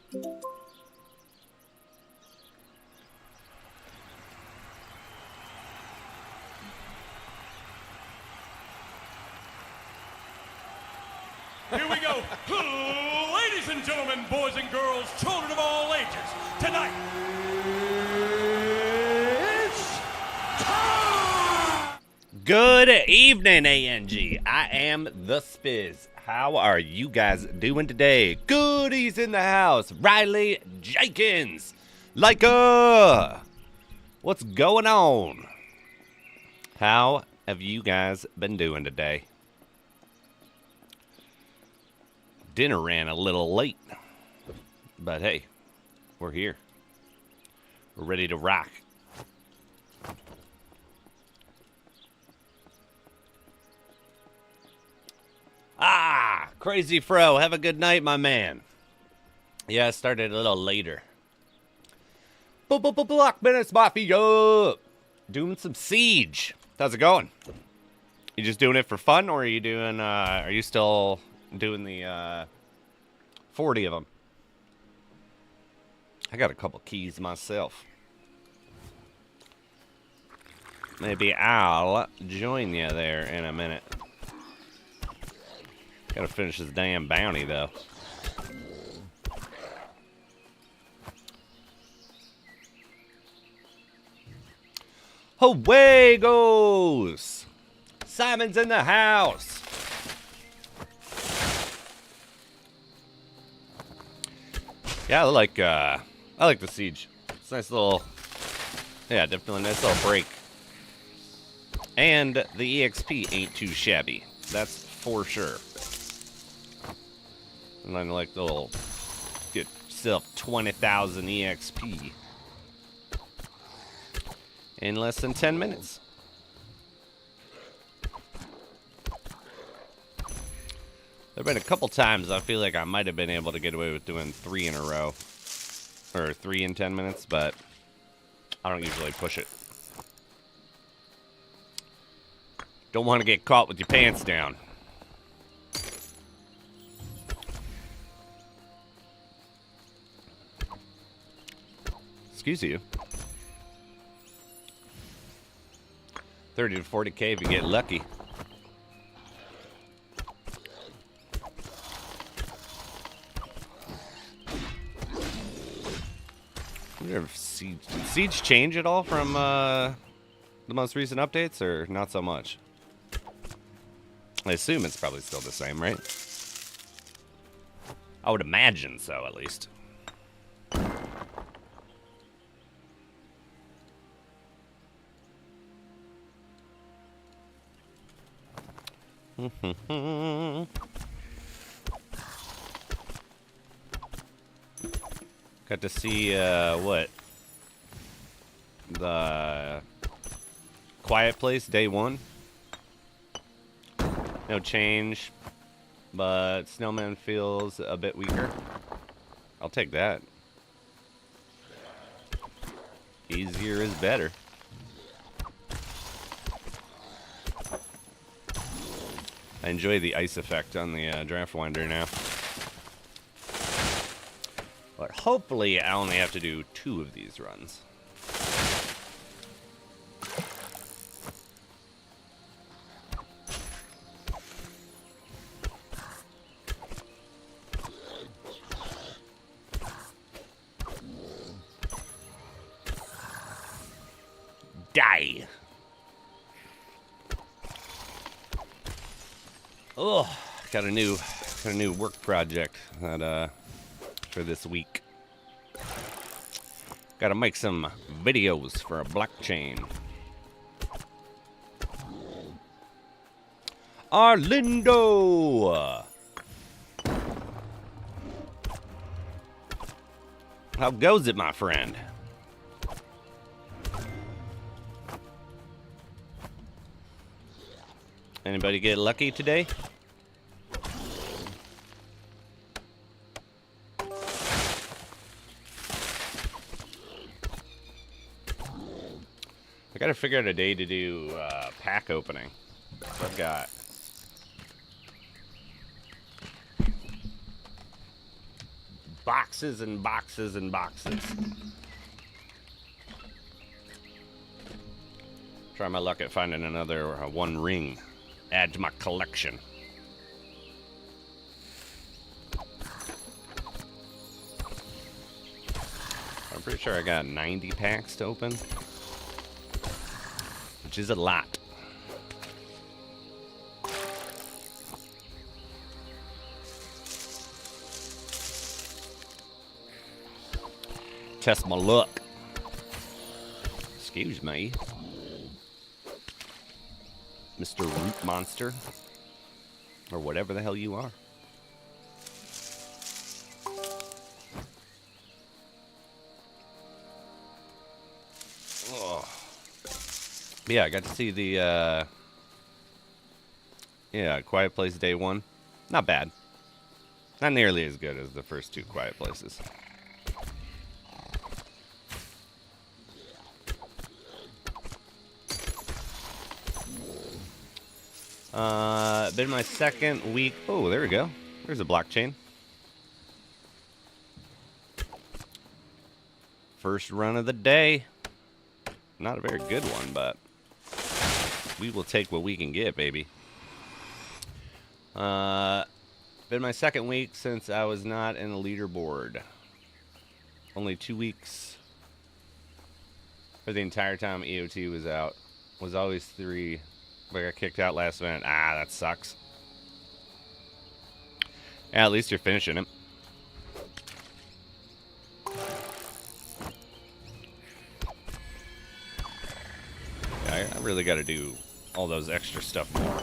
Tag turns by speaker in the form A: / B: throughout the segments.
A: Here we go. Ladies and gentlemen, boys and girls, children of all ages, tonight, it's time!
B: Good evening, ANG. I am the Spiz. How are you guys doing today? Goodies in the house. Riley Jenkins. Leica. What's going on? How have you guys been doing today? Dinner ran a little late, but hey, we're here. We're ready to rock. Crazy Fro, have a good night, my man. Yeah, I started a little later. Block Minutes Mafia. Doing some Siege. How's it going? You just doing it for fun, or are you doing, are you still doing the 40 of them? I got a couple keys myself. Maybe I'll join you there in a minute. Gotta finish this damn bounty, though. Away goes! Simon's in the house! Yeah, I like the Siege. It's a nice little, yeah, definitely a nice little break. And the EXP ain't too shabby. That's for sure. And then like the little, get yourself 20,000 EXP in less than 10 minutes. There have been a couple times I feel like I might have been able to get away with doing 3 in a row. Or 3 in 10 minutes, but I don't usually push it. Don't want to get caught with your pants down. Excuse you. 30 to 40k if you get lucky. Did Siege change at all from the most recent updates, or not so much? I assume it's probably still the same, right? I would imagine so, at least. Got to see, what? The Quiet Place, day 1. No change, but Snowman feels a bit weaker. I'll take that. Easier is better. I enjoy the ice effect on the draft winder now. But hopefully I only have to do 2 of these runs. Die! Oh, got a new work project that for this week. Got to make some videos for a blockchain. Arlindo! How goes it, my friend? Anybody get lucky today? I gotta figure out a day to do pack opening. So I've got box boxes and boxes and boxes. Try my luck at finding another one ring. Add to my collection. I'm pretty sure I got 90 packs to open, which is a lot. Test my luck. Excuse me, Mr. Root Monster, or whatever the hell you are. Oh. Yeah, I got to see the Quiet Place Day 1. Not bad. Not nearly as good as the first two Quiet Places. Been my second week. Oh, there we go. There's a blockchain. First run of the day. Not a very good one, but we will take what we can get, baby. Been my second week since I was not in the leaderboard. Only 2 weeks. For the entire time EOT was out. Was always 3. But I got kicked out last minute. Ah, that sucks. Yeah, at least you're finishing it. Yeah, I really got to do all those extra stuff more.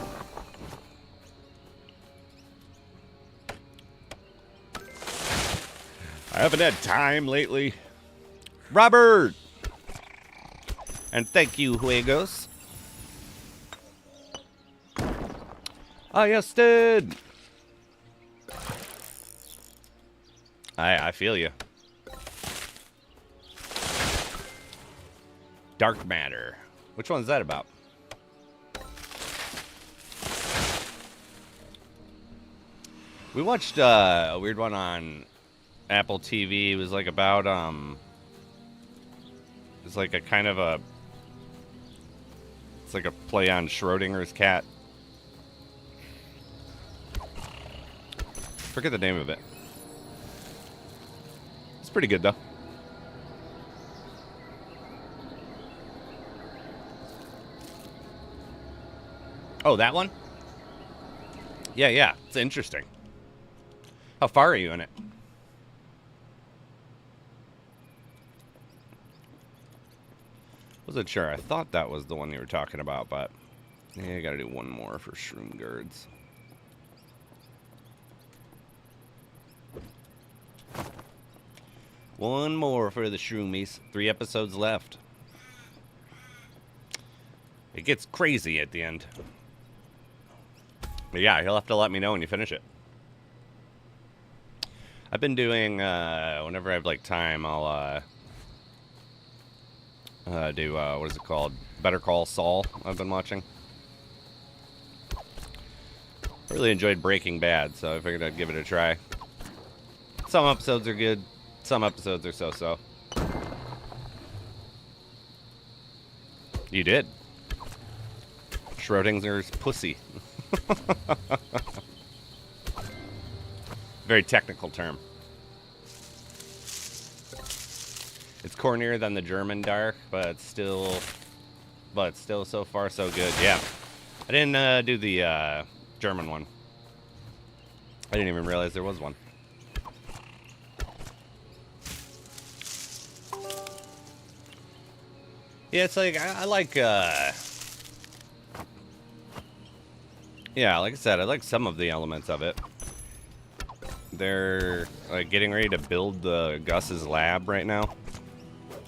B: I haven't had time lately. Robert! And thank you, Juegos. Justin! I feel you. Dark Matter. Which one's that about? We watched a weird one on Apple TV. It was like about it's like a kind of a, it's like a play on Schrodinger's cat. Forget the name of it. It's pretty good though. Oh, that one? Yeah, it's interesting. How far are you in it? Wasn't sure. I thought that was the one you were talking about, but yeah, I gotta do one more for Shroom Guards. One more for the Shroomies. 3 episodes left. It gets crazy at the end. But yeah, you'll have to let me know when you finish it. I've been doing, whenever I have like time, I'll do, what is it called? Better Call Saul, I've been watching. I really enjoyed Breaking Bad, so I figured I'd give it a try. Some episodes are good, some episodes are so-so. You did. Schrodinger's pussy. Very technical term. It's cornier than the German dark, but still so far so good. Yeah, I didn't do the German one. I didn't even realize there was one. Yeah, it's like I like. Yeah, like I said, I like some of the elements of it. They're like getting ready to build the Gus's lab right now.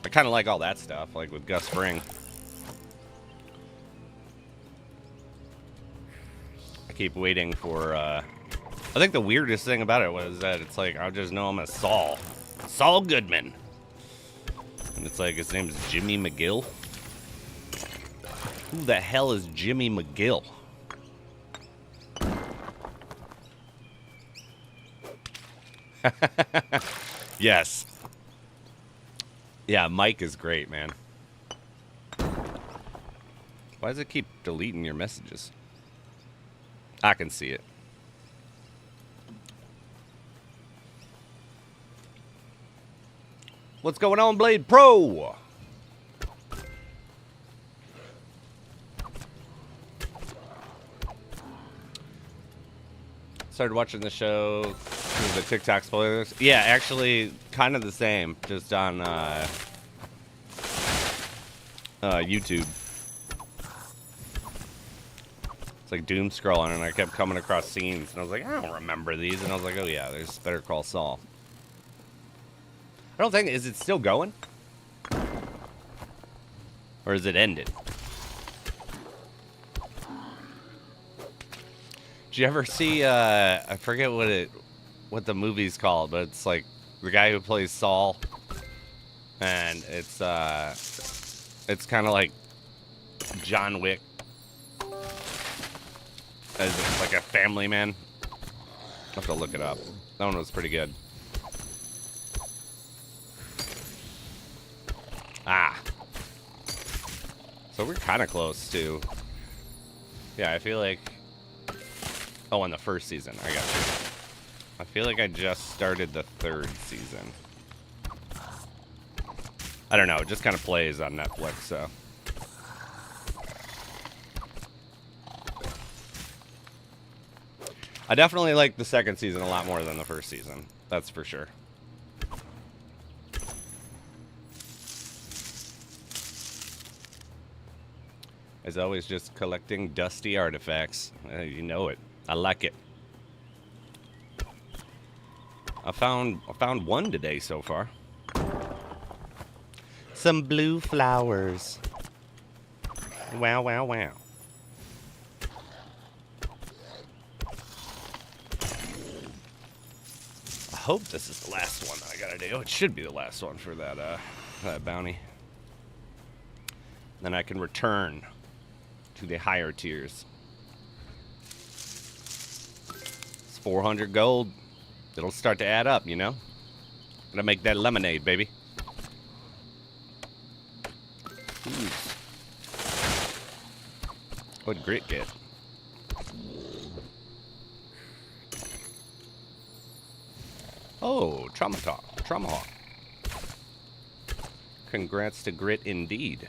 B: I kind of like all that stuff, like with Gus Fring. I keep waiting for, I think the weirdest thing about it was that it's like, I just know him as Saul. Saul Goodman. And it's like, his name's Jimmy McGill. Who the hell is Jimmy McGill? Yes. Yeah, Mike is great, man. Why does it keep deleting your messages? I can see it. What's going on, Blade Pro? Started watching the show through the TikTok spoilers. Yeah, actually, kind of the same, just on YouTube. It's like doom scrolling, and I kept coming across scenes, and I was like, I don't remember these, and I was like, oh yeah, there's Better Call Saul. I don't think, is it still going? Or is it ended? Did you ever see, I forget what the movie's called, but it's like the guy who plays Saul, and it's kind of like John Wick as like a family man. I'll have to look it up. That one was pretty good. Ah. So we're kind of close to... Yeah, I feel like... Oh, in the first season. I got you. I feel like I just started the third season. I don't know. It just kind of plays on Netflix, so... I definitely like the second season a lot more than the first season. That's for sure. As always, just collecting dusty artifacts. You know it. I like it. I found one today so far. Some blue flowers. Wow, wow, wow. I hope this is the last one that I gotta do. It should be the last one for that bounty. Then I can return to the higher tiers. It's 400 gold. It'll start to add up, you know? Gonna make that lemonade, baby. Ooh. What'd Grit get? Oh, Traumahawk. Congrats to Grit indeed.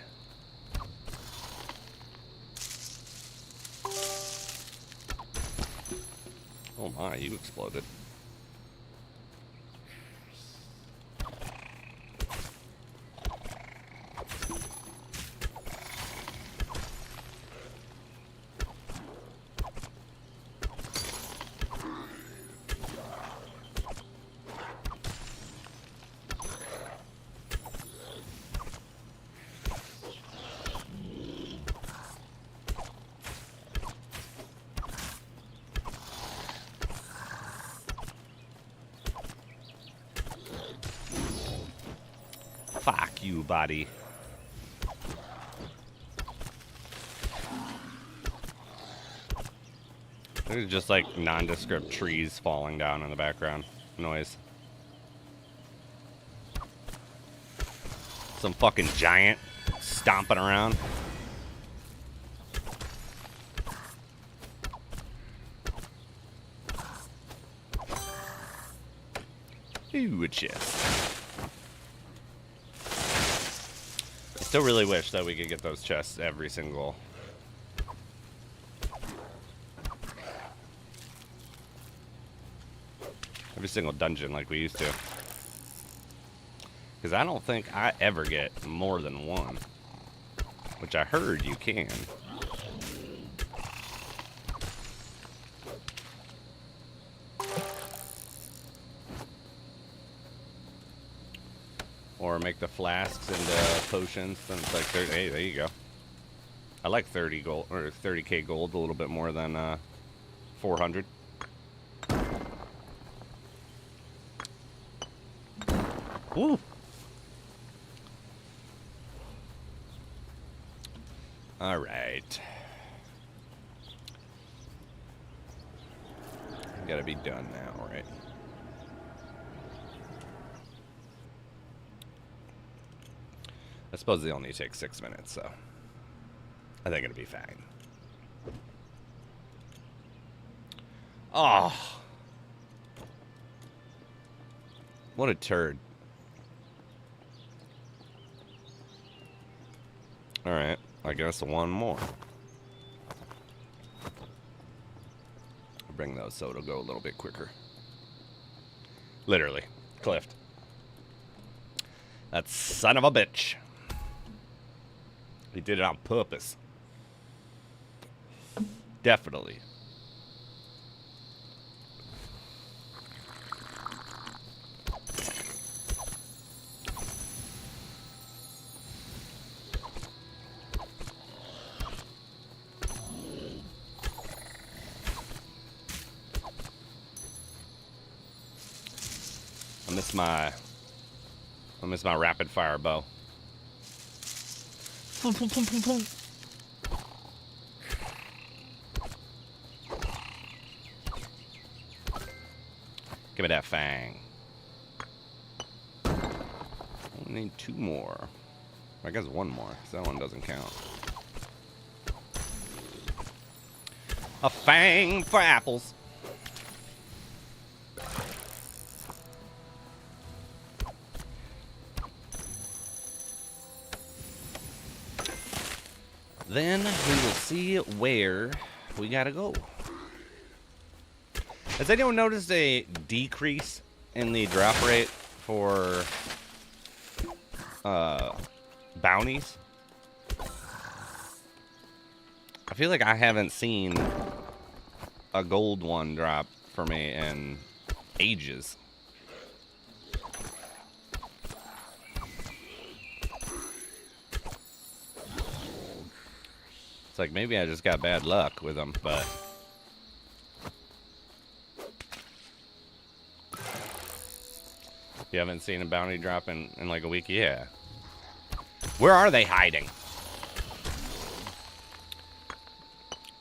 B: Oh my, you exploded. Fuck you, buddy. There's just like nondescript trees falling down in the background noise. Some fucking giant stomping around. Ooh, a chest. I still really wish that we could get those chests every single dungeon like we used to. Because I don't think I ever get more than one. Which I heard you can. Or make the flasks into potions. Then it's like 30. Hey, there you go. I like 30 gold or 30k gold a little bit more than 400. Woo. All right. Gotta be done now, right? I suppose they only take 6 minutes, so I think it'll be fine. Oh. What a turd. Alright, I guess one more. I'll bring those so it'll go a little bit quicker. Literally. Cliffed. That son of a bitch. He did it on purpose. Definitely. I miss my rapid fire bow. Give me that fang. I need 2 more. I guess 1 more, because that one doesn't count. A fang for apples. Then we will see where we gotta go. Has anyone noticed a decrease in the drop rate for bounties? I feel like I haven't seen a gold one drop for me in ages. It's like maybe I just got bad luck with them, but you haven't seen a bounty drop in like a week? Yeah. Where are they hiding?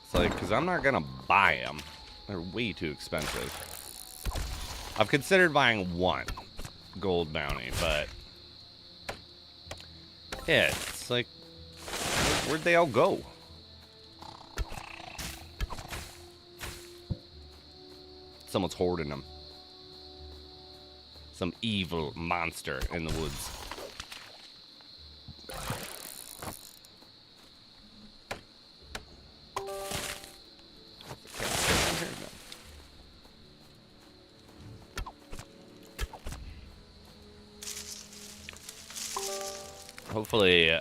B: It's like, because I'm not going to buy them. They're way too expensive. I've considered buying 1 gold bounty, but yeah, it's like, where'd they all go? Someone's hoarding them. Some evil monster in the woods. Hopefully,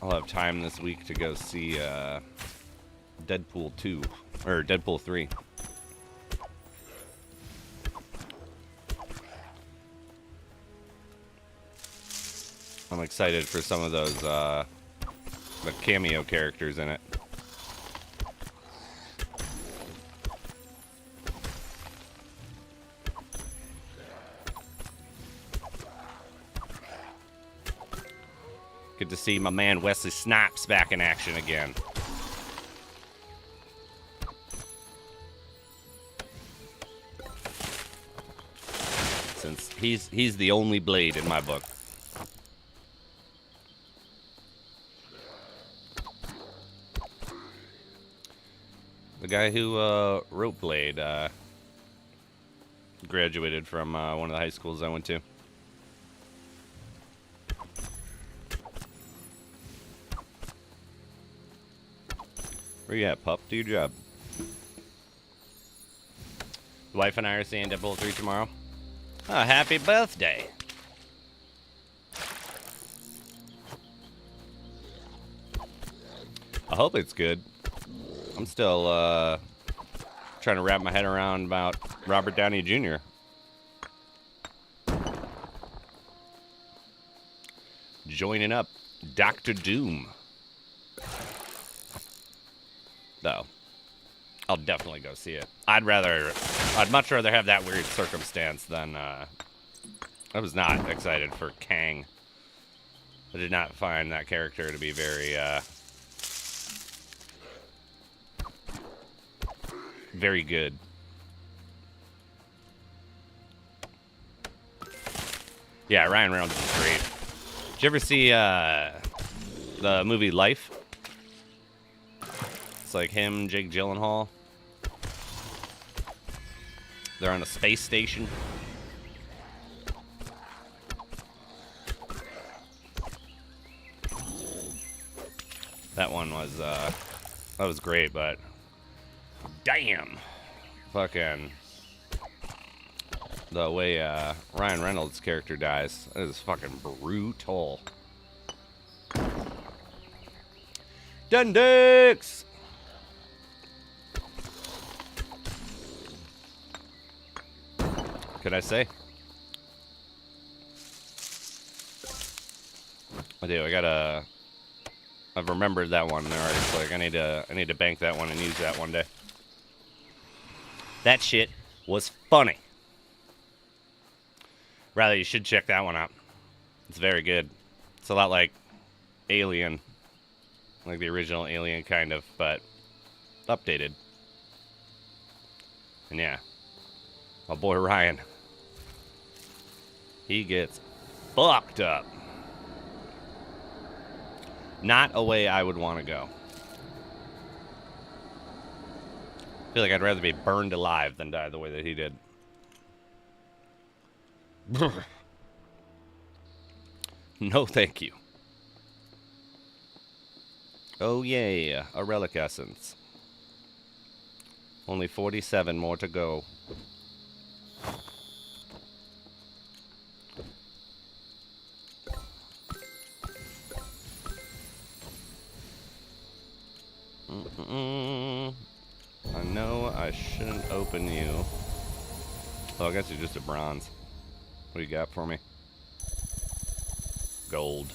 B: I'll have time this week to go see Deadpool 2 or Deadpool 3. I'm excited for some of those the cameo characters in it. Good to see my man Wesley Snipes back in action again. Since he's the only Blade in my book. The guy who wrote Blade graduated from one of the high schools I went to. Where you at, pup? Do your job. The wife and I are seeing Deadpool 3 tomorrow. Oh, happy birthday. I hope it's good. I'm still trying to wrap my head around about Robert Downey Jr. Joining up Dr. Doom. Though, I'll definitely go see it. I'd much rather have that weird circumstance than, I was not excited for Kang. I did not find that character to be very, very good. Yeah, Ryan Reynolds is great. Did you ever see the movie Life? It's like him, Jake Gyllenhaal. They're on a space station. That one was that was great, but damn, fucking the way Ryan Reynolds' character dies is fucking brutal. Dundix! Could I say? I do. I've remembered that one already. It's like I need to bank that one and use that one day. That shit was funny. Rather, you should check that one out. It's very good. It's a lot like Alien, like the original Alien, kind of, but updated. And yeah, my boy Ryan, he gets fucked up. Not a way I would want to go. I feel like I'd rather be burned alive than die the way that he did. No, thank you. Oh, yeah. A relic essence. Only 47 more to go. I know I shouldn't open you. Oh, I guess you're just a bronze. What do you got for me? Gold.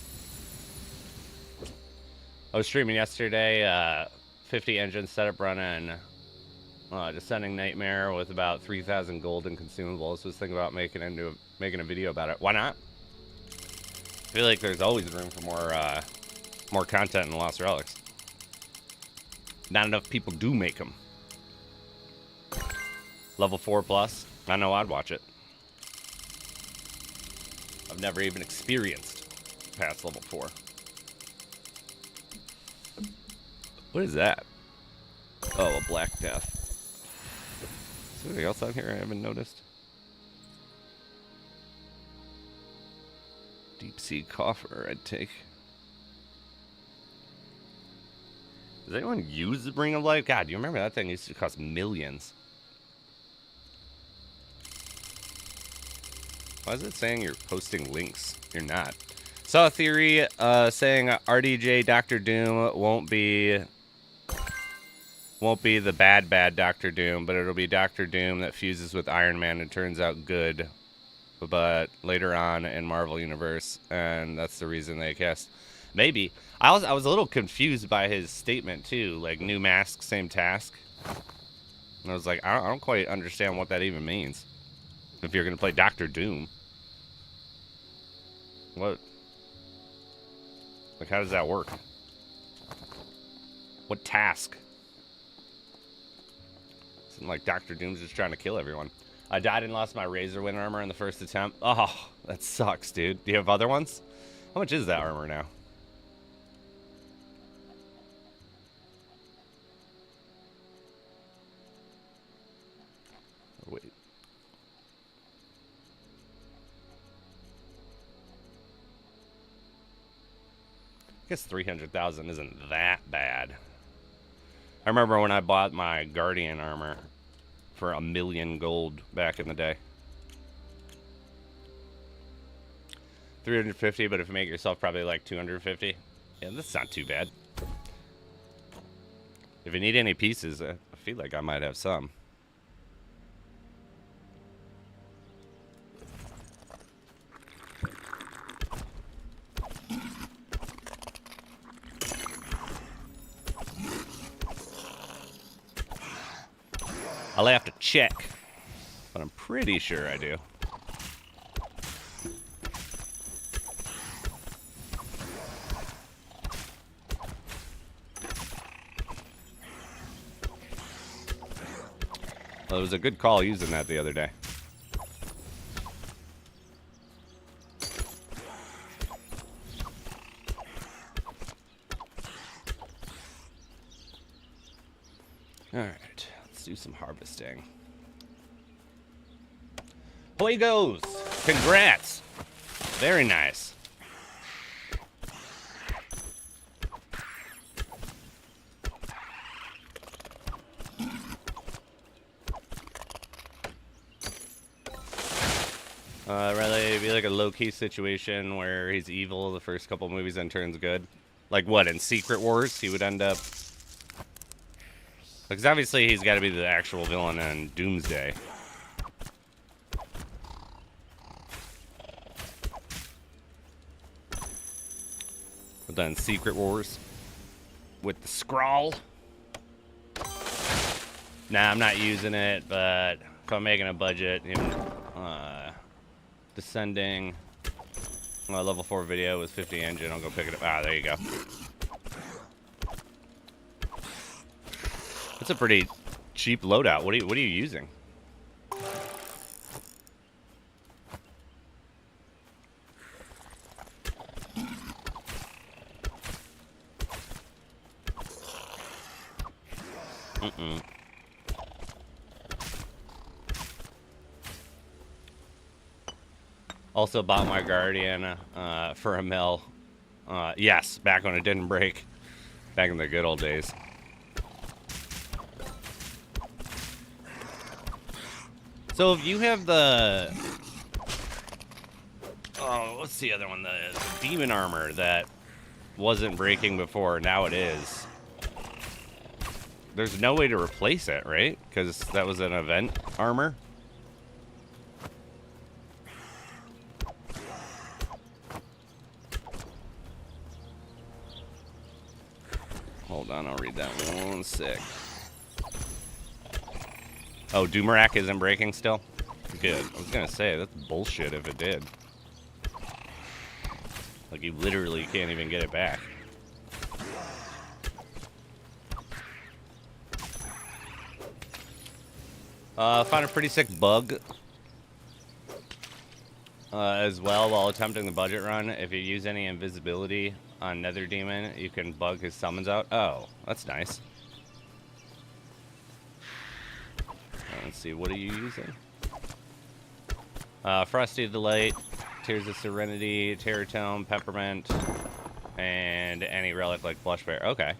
B: I was streaming yesterday, 50 engine setup running Descending Nightmare with about 3,000 gold and consumables. Was thinking about making a video about it. Why not? I feel like there's always room for more content in Lost Relics. Not enough people do make them. Level 4 plus. I know I'd watch it. I've never even experienced past level 4. What is that? Oh, a Black Death. Is there anything else out here I haven't noticed? Deep sea coffer, I'd take. Does anyone use the Ring of Life? God, do you remember that thing used to cost millions? Why is it saying you're posting links? You're not. Saw a theory saying RDJ Doctor Doom won't be the bad Doctor Doom, but it'll be Doctor Doom that fuses with Iron Man and turns out good, but later on in Marvel Universe, and that's the reason they cast. Maybe. I was a little confused by his statement too, like new mask, same task. And I was like, I don't quite understand what that even means. If you're gonna play Doctor Doom, what? Like, how does that work? What task? Isn't like Doctor Doom's just trying to kill everyone. I died and lost my Razor Wind armor in the first attempt. Oh, that sucks, dude. Do you have other ones? How much is that armor now? Wait. I guess 300,000 isn't that bad. I remember when I bought my Guardian armor for 1 million gold back in the day. 350, but if you make yourself probably like 250. Yeah, that's not too bad. If you need any pieces, I feel like I might have some. I'll have to check, but I'm pretty sure I do. Well, it was a good call using that the other day. Alright, let's do some harvesting. Away goes! Congrats! Very nice. Rather it'd be like a low-key situation where he's evil the first couple movies and turns good. Like what, in Secret Wars he would end up... Because obviously he's got to be the actual villain in Doomsday. But then Secret Wars with the scrawl. Nah, I'm not using it, but if I'm making a budget, even descending level 4 video with 50 engine, I'll go pick it up. Ah, there you go. That's a pretty cheap loadout. What are you using? Also bought my Guardian for a mil. Yes, back when it didn't break. Back in the good old days. So if you have the... Oh, what's the other one? The demon armor that wasn't breaking before, now it is. There's no way to replace it, right? Because that was an event armor. Hold on, I'll read that one sec. Oh, Doomerak isn't breaking still? Good. I was gonna say, that's bullshit if it did. Like, you literally can't even get it back. Found a pretty sick bug as well while attempting the budget run. If you use any invisibility on Nether Demon, you can bug his summons out. Oh, that's nice. Let's see, what are you using? Frosty Delight, Tears of Serenity, Terror Tome, Peppermint, and any relic like Blush Bear. Okay.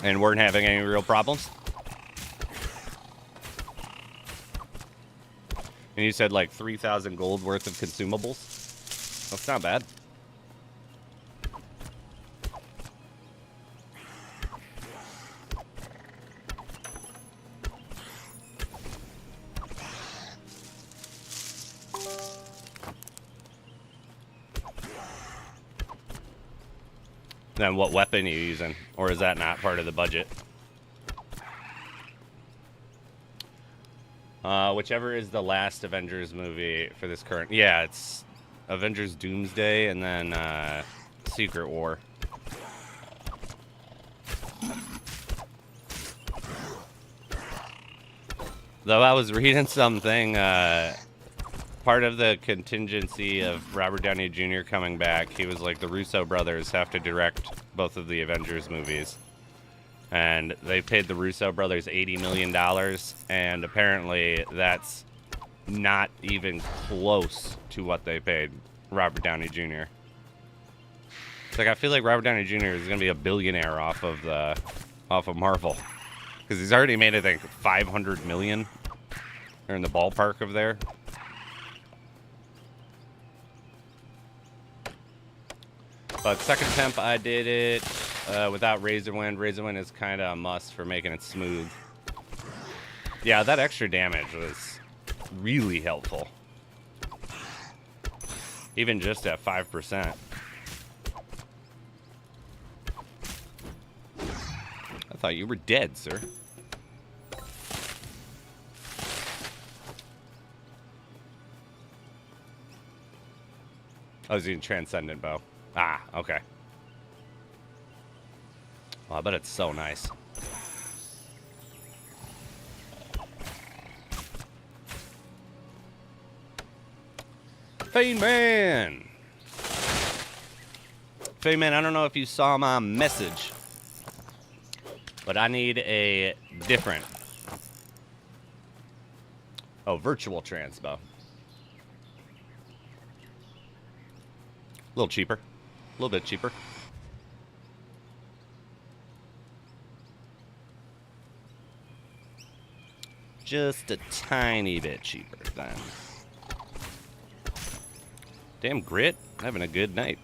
B: And weren't having any real problems? And you said like 3,000 gold worth of consumables? That's not bad. Then what weapon are you using? Or is that not part of the budget? Whichever is the last Avengers movie for this current... Yeah, it's Avengers Doomsday and then Secret War. Though I was reading something, part of the contingency of Robert Downey Jr. coming back, he was like, the Russo brothers have to direct both of the Avengers movies. And they paid the Russo brothers $80 million, and apparently that's not even close to what they paid Robert Downey Jr. It's like, I feel like Robert Downey Jr. is going to be a billionaire off of Marvel. Because he's already made, I think, $500 million. They're in the ballpark of there. But second attempt, I did it without Razor Wind. Razor Wind is kind of a must for making it smooth. Yeah, that extra damage was really helpful. Even just at 5%. I thought you were dead, sir. I was using Transcendent Bow. Ah, okay. Well, I bet it's so nice. Fiend Man! Fayman, I don't know if you saw my message, but I need a different. Oh, virtual transpo. A little cheaper. A little bit cheaper. Just a tiny bit cheaper then. Damn, Grit. Having a good night.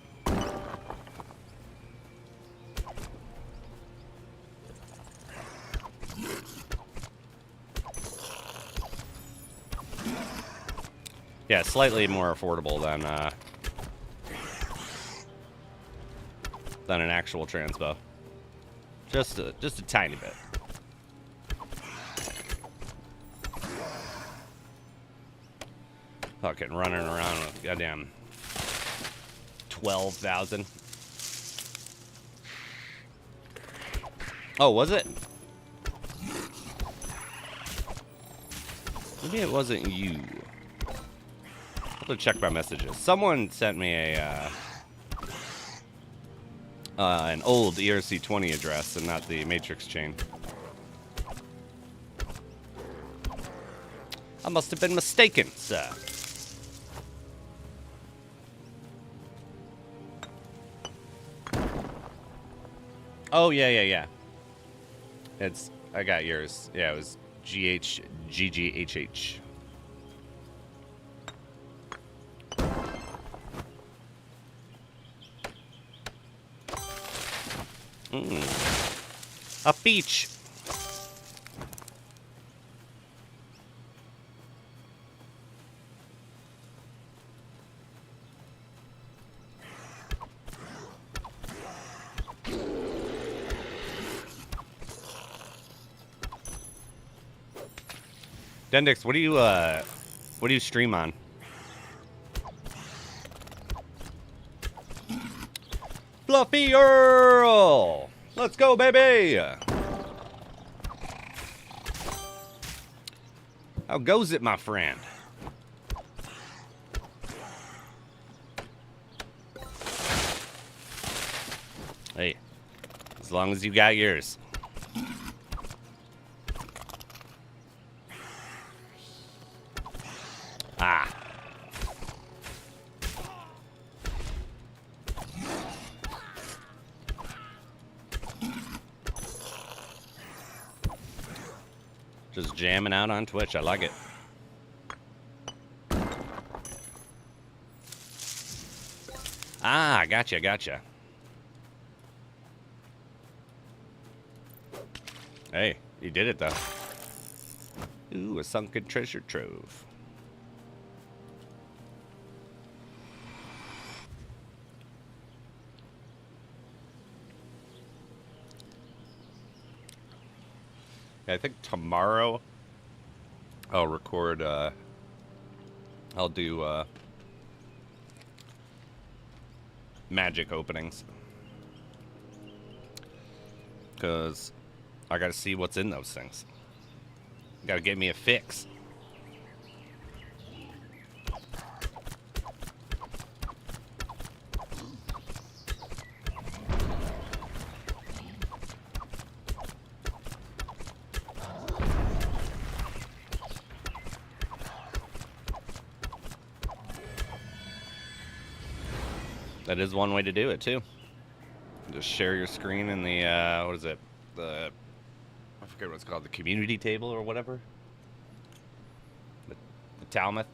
B: Yeah, slightly more affordable than an actual transpo. Just a tiny bit. Fucking running around with goddamn 12,000. Oh, was it? Maybe it wasn't you. I'll have to check my messages. Someone sent me a an old ERC-20 address and not the matrix chain. I must have been mistaken, sir. Oh, yeah. I got yours. Yeah, it was GHGGHH. A beach. Dendix, what do you stream on? Fluffy Earl! Let's go, baby! How goes it, my friend? Hey, as long as you got yours. Ah. Just jamming out on Twitch. I like it. Ah, gotcha. Hey, you did it, though. Ooh, a sunken treasure trove. I think tomorrow I'll record, I'll do, magic openings. Because I gotta see what's in those things. Gotta get me a fix. That is one way to do it, too. Just share your screen in the, what is it? I forget what it's called, the community table or whatever. The Talmuth.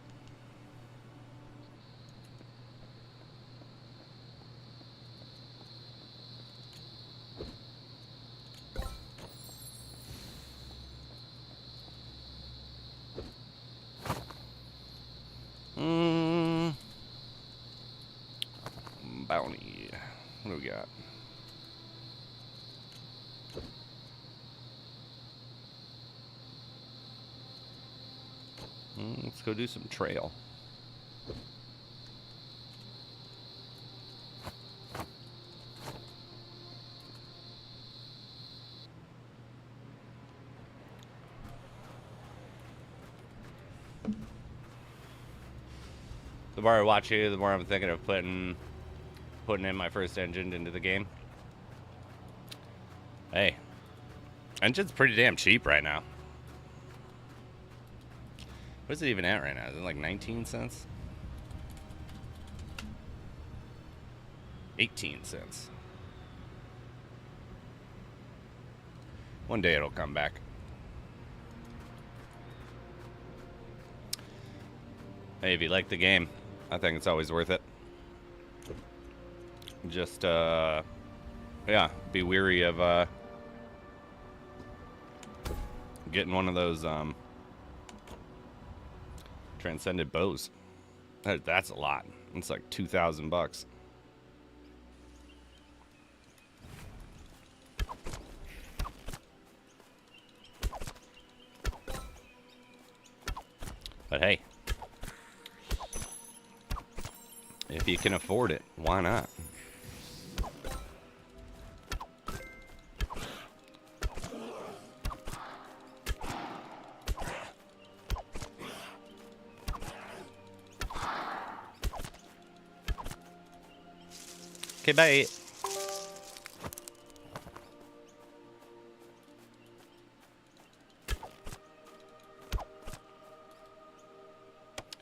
B: Bounty. What do we got? Let's go do some trail. The more I watch you, the more I'm thinking of putting putting in my first engine into the game. Hey, engine's pretty damn cheap right now. What is it even at right now? Is it like 19 cents? 18 cents. One day it'll come back. Hey, if you like the game, I think it's always worth it. Just, yeah, be weary of, getting one of those, transcendent bows. That's a lot. It's like 2,000 bucks. But hey, if you can afford it, why not? Okay, bye.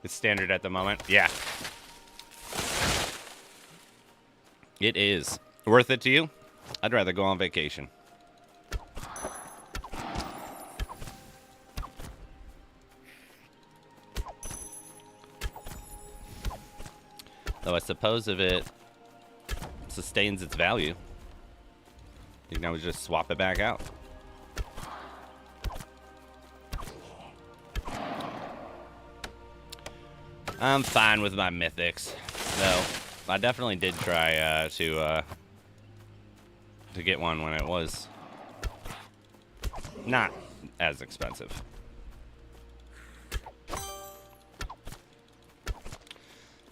B: It's standard at the moment. Yeah. It is. Worth it to you? I'd rather go on vacation. Though I suppose if it sustains its value, you can always just swap it back out. I'm fine with my mythics, though. I definitely did try to get one when it was not as expensive.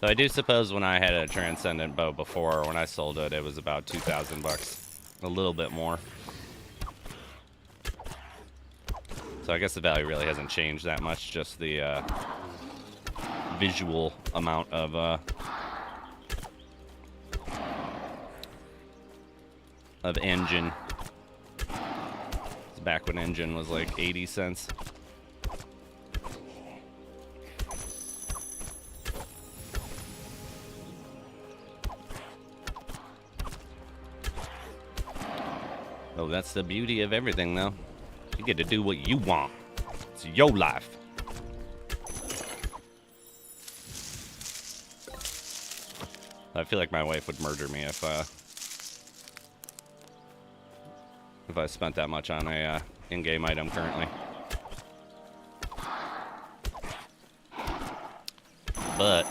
B: So I do suppose when I had a transcendent bow before, when I sold it, it was about 2,000 bucks, a little bit more. So I guess the value really hasn't changed that much, just the visual amount of engine. It's back when engine was like 80 cents. Oh, that's the beauty of everything, though. You get to do what you want. It's your life. I feel like my wife would murder me if I spent that much on a in-game item currently. But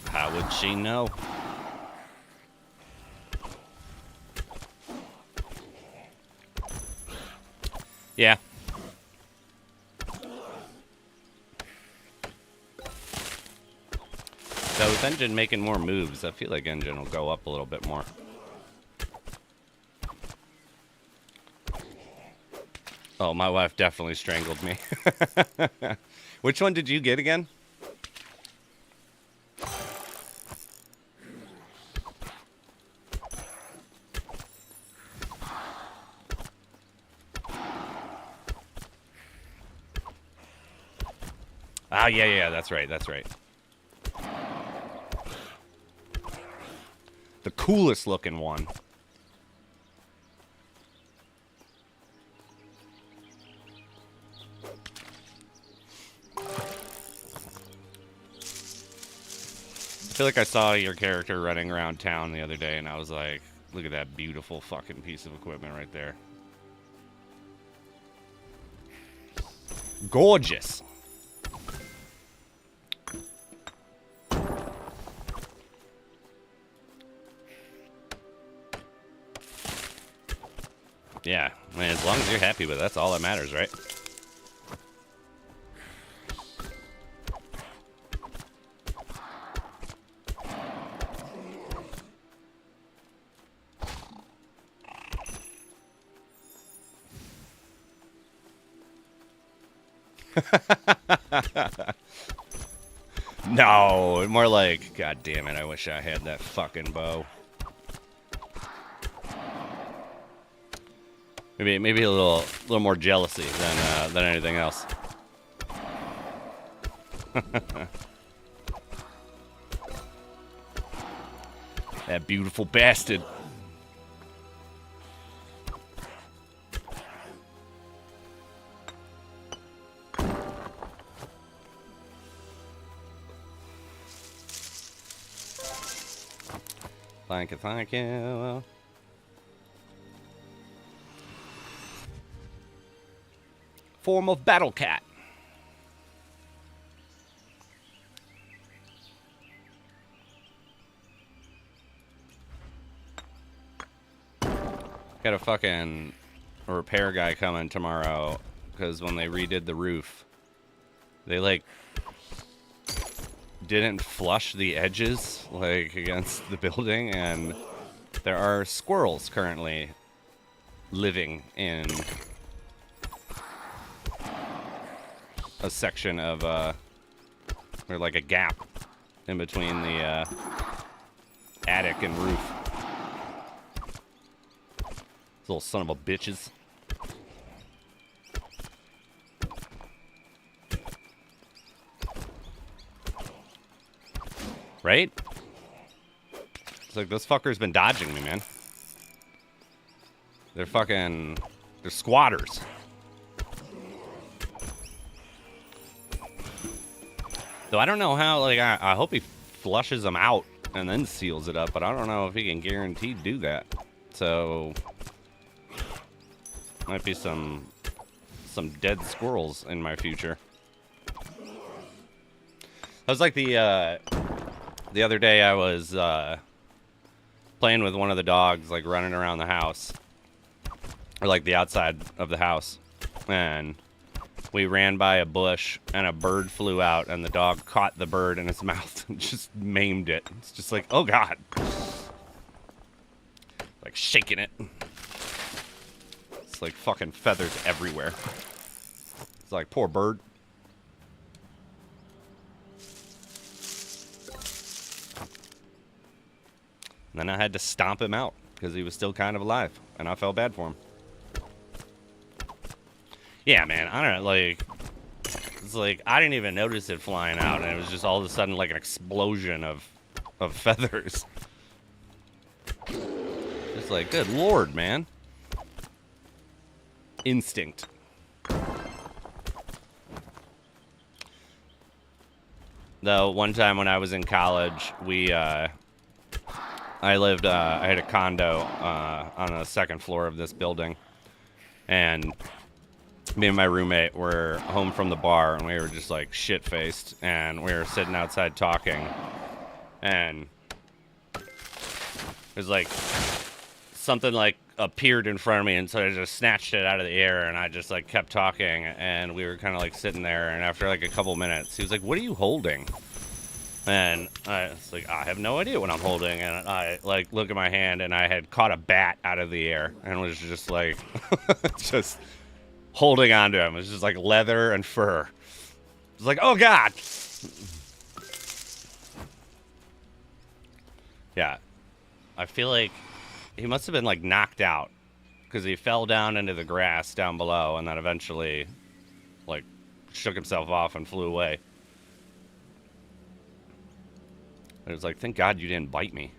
B: how would she know? Yeah. So with Engine making more moves, I feel like Engine will go up a little bit more. Oh, my wife definitely strangled me. Which one did you get again? Oh, yeah, that's right. The coolest looking one. I feel like I saw your character running around town the other day, and I was like, look at that beautiful fucking piece of equipment right there. Gorgeous. Yeah, I mean, as long as you're happy with it, that's all that matters, right? No, more like, God damn it, I wish I had that fucking bow. Maybe a little more jealousy than anything else. That beautiful bastard. Thank you. Form of battle cat. Got a fucking repair guy coming tomorrow because when they redid the roof, they like didn't flush the edges like against the building, and there are squirrels currently living in a section of or like a gap in between the attic and roof. These little son of a bitches. Right? It's like, this fucker's been dodging me, man. They're squatters. Though I don't know how, like, I hope he flushes them out and then seals it up, but I don't know if he can guarantee do that. So, might be some dead squirrels in my future. I was like the other day I was playing with one of the dogs, like running around the house, or like the outside of the house, and we ran by a bush and a bird flew out and the dog caught the bird in its mouth and just maimed it. It's just like, oh God. Like shaking it. It's like fucking feathers everywhere. It's like, poor bird. And then I had to stomp him out because he was still kind of alive, and I felt bad for him. Yeah, man, I don't know, like, it's like, I didn't even notice it flying out, and it was just all of a sudden like an explosion of feathers. Just like, good Lord, man. Instinct. Though, one time when I was in college, I had a condo on the second floor of this building, and me and my roommate were home from the bar, and we were just like shit-faced, and we were sitting outside talking, and it was like something like appeared in front of me, and so I just snatched it out of the air, and I just like kept talking, and we were kind of like sitting there, and after like a couple minutes, he was like, "What are you holding?" And I was like, I have no idea what I'm holding. And I like look at my hand, and I had caught a bat out of the air and was just like, just holding on to him. It was just like leather and fur. It was like, oh God. Yeah. I feel like he must have been like knocked out because he fell down into the grass down below and then eventually like shook himself off and flew away. It was like, thank God you didn't bite me.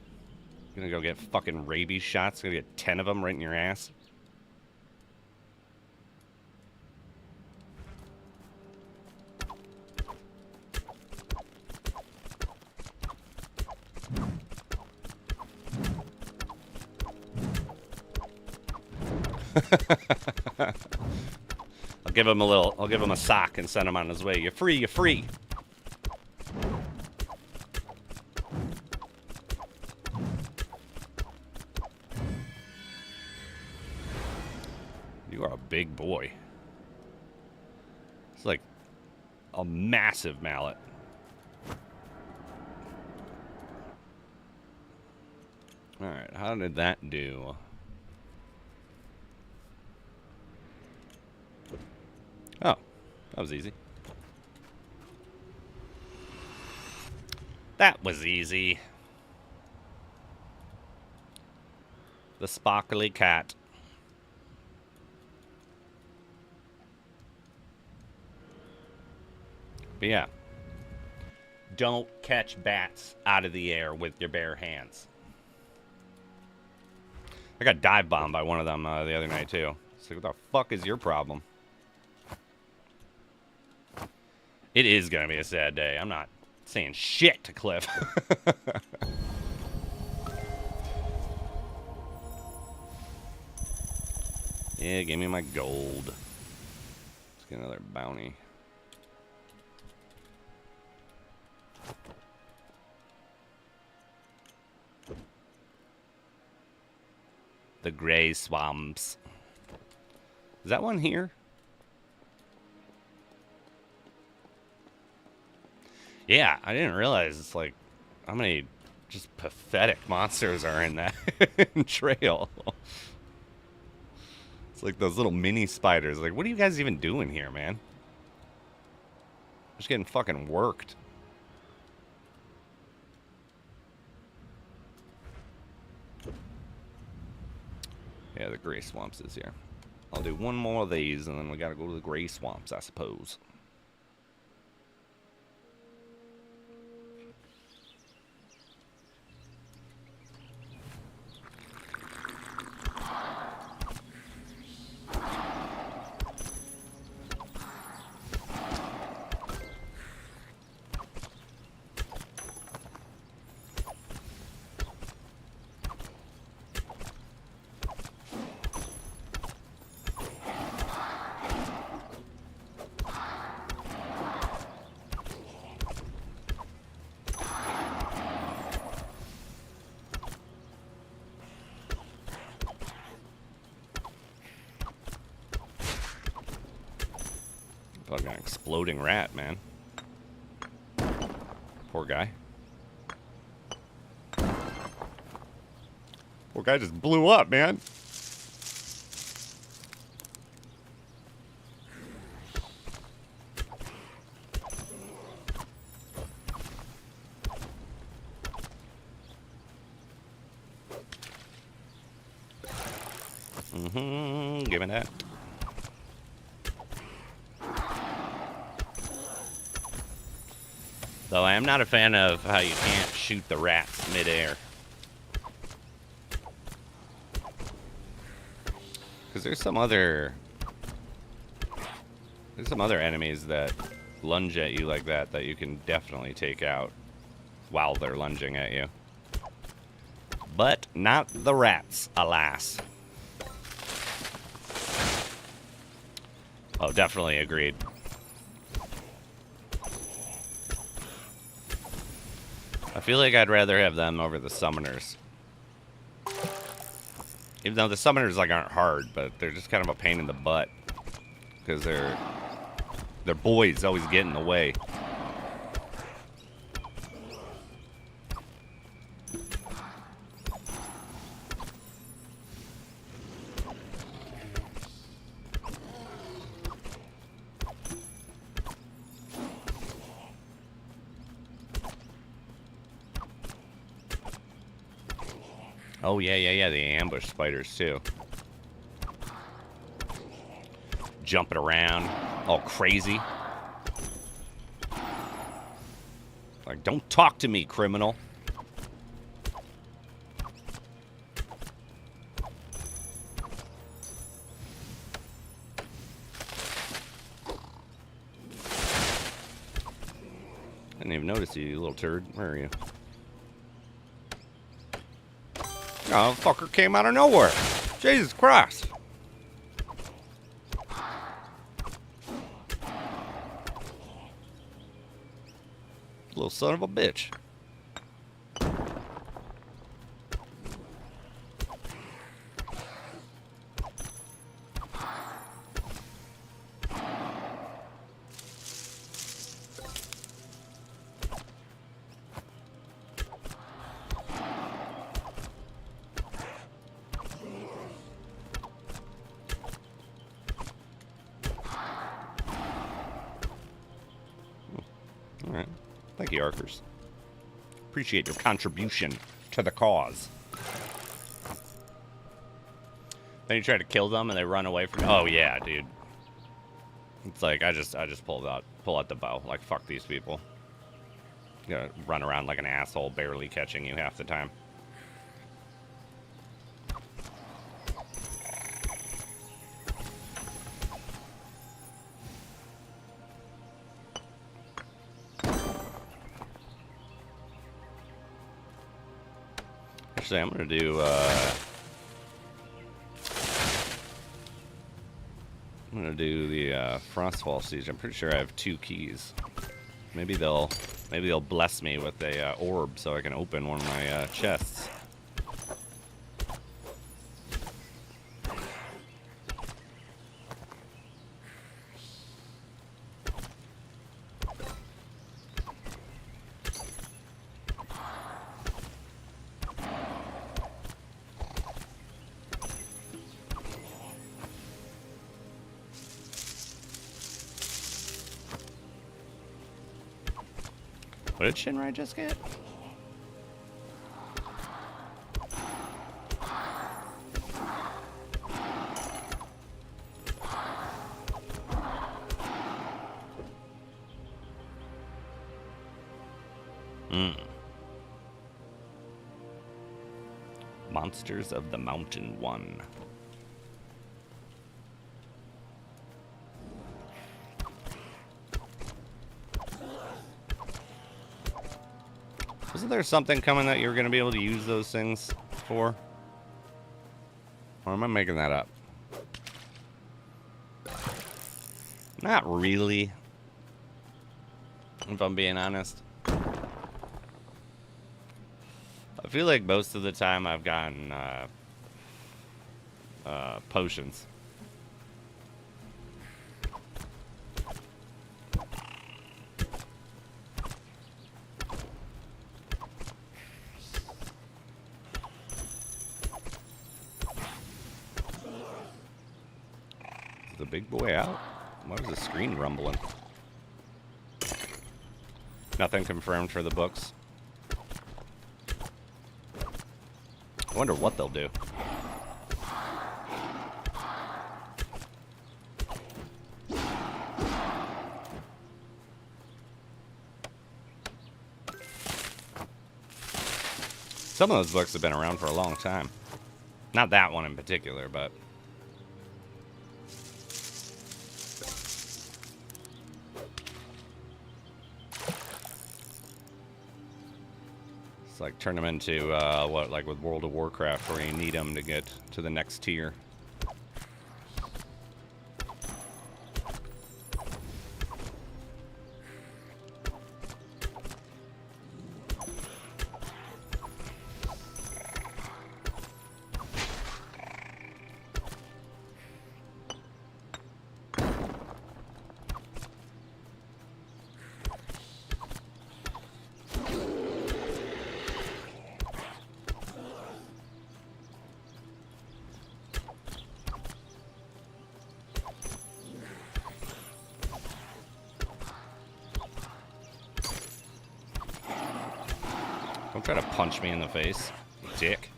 B: You're gonna go get fucking rabies shots. You're gonna get 10 of them right in your ass. I'll give him a sock and send him on his way. You're free, you're free. You are a big boy. It's like a massive mallet. Alright, how did that do? Oh, that was easy. That was easy. The sparkly cat. But yeah. Don't catch bats out of the air with your bare hands. I got dive bombed by one of them the other night, too. So what the fuck is your problem? It is going to be a sad day. I'm not saying shit to Cliff. Yeah, give me my gold. Let's get another bounty. The gray swamps. Is that one here? Yeah, I didn't realize it's like how many just pathetic monsters are in that trail. It's like those little mini spiders. Like, what are you guys even doing here, man? Just getting fucking worked. Yeah, the gray swamps is here. I'll do one more of these, and then we gotta go to the gray swamps, I suppose. Fucking exploding rat, man. Poor guy. Poor guy just blew up, man. Give me that. Though I am not a fan of how you can't shoot the rats midair. Because there's some other enemies that lunge at you like that you can definitely take out while they're lunging at you. But not the rats, alas. Oh, definitely agreed. I feel like I'd rather have them over the summoners. Even though the summoners like aren't hard, but they're just kind of a pain in the butt. Because their boys always get in the way. Oh, yeah, the ambush spiders, too. Jumping around, all crazy. Like, don't talk to me, criminal. I didn't even notice you little turd. Where are you? Oh, fucker came out of nowhere. Jesus Christ. Little son of a bitch. Alright. Thank you, Archers. appreciate your contribution to the cause. Then you try to kill them and they run away from you. Oh yeah, dude. It's like I just pull out the bow. Like fuck these people. You gotta run around like an asshole, barely catching you half the time. Actually, I'm gonna do the Frostfall Siege. I'm pretty sure I have 2 keys. Maybe they'll bless me with a orb so I can open one of my chests. What did Shinrai just get? Monsters of the Mountain 1. Wasn't there something coming that you were going to be able to use those things for? Or am I making that up? Not really. If I'm being honest. I feel like most of the time I've gotten potions. Is the big boy out? Why was the screen rumbling? Nothing confirmed for the books. I wonder what they'll do. Some of those books have been around for a long time. Not that one in particular, but... It's like turn them into, what, like with World of Warcraft, where you need them to get to the next tier. Don't try to punch me in the face, you dick.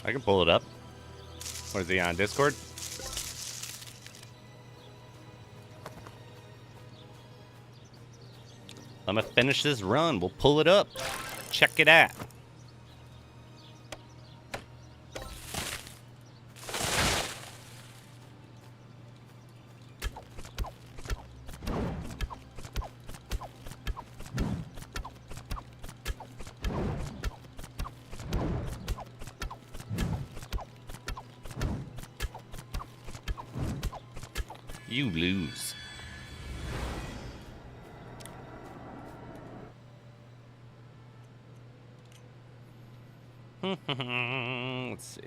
B: I can pull it up. What is he on Discord? I'm gonna finish this run. We'll pull it up. Check it out. You lose. Let's see.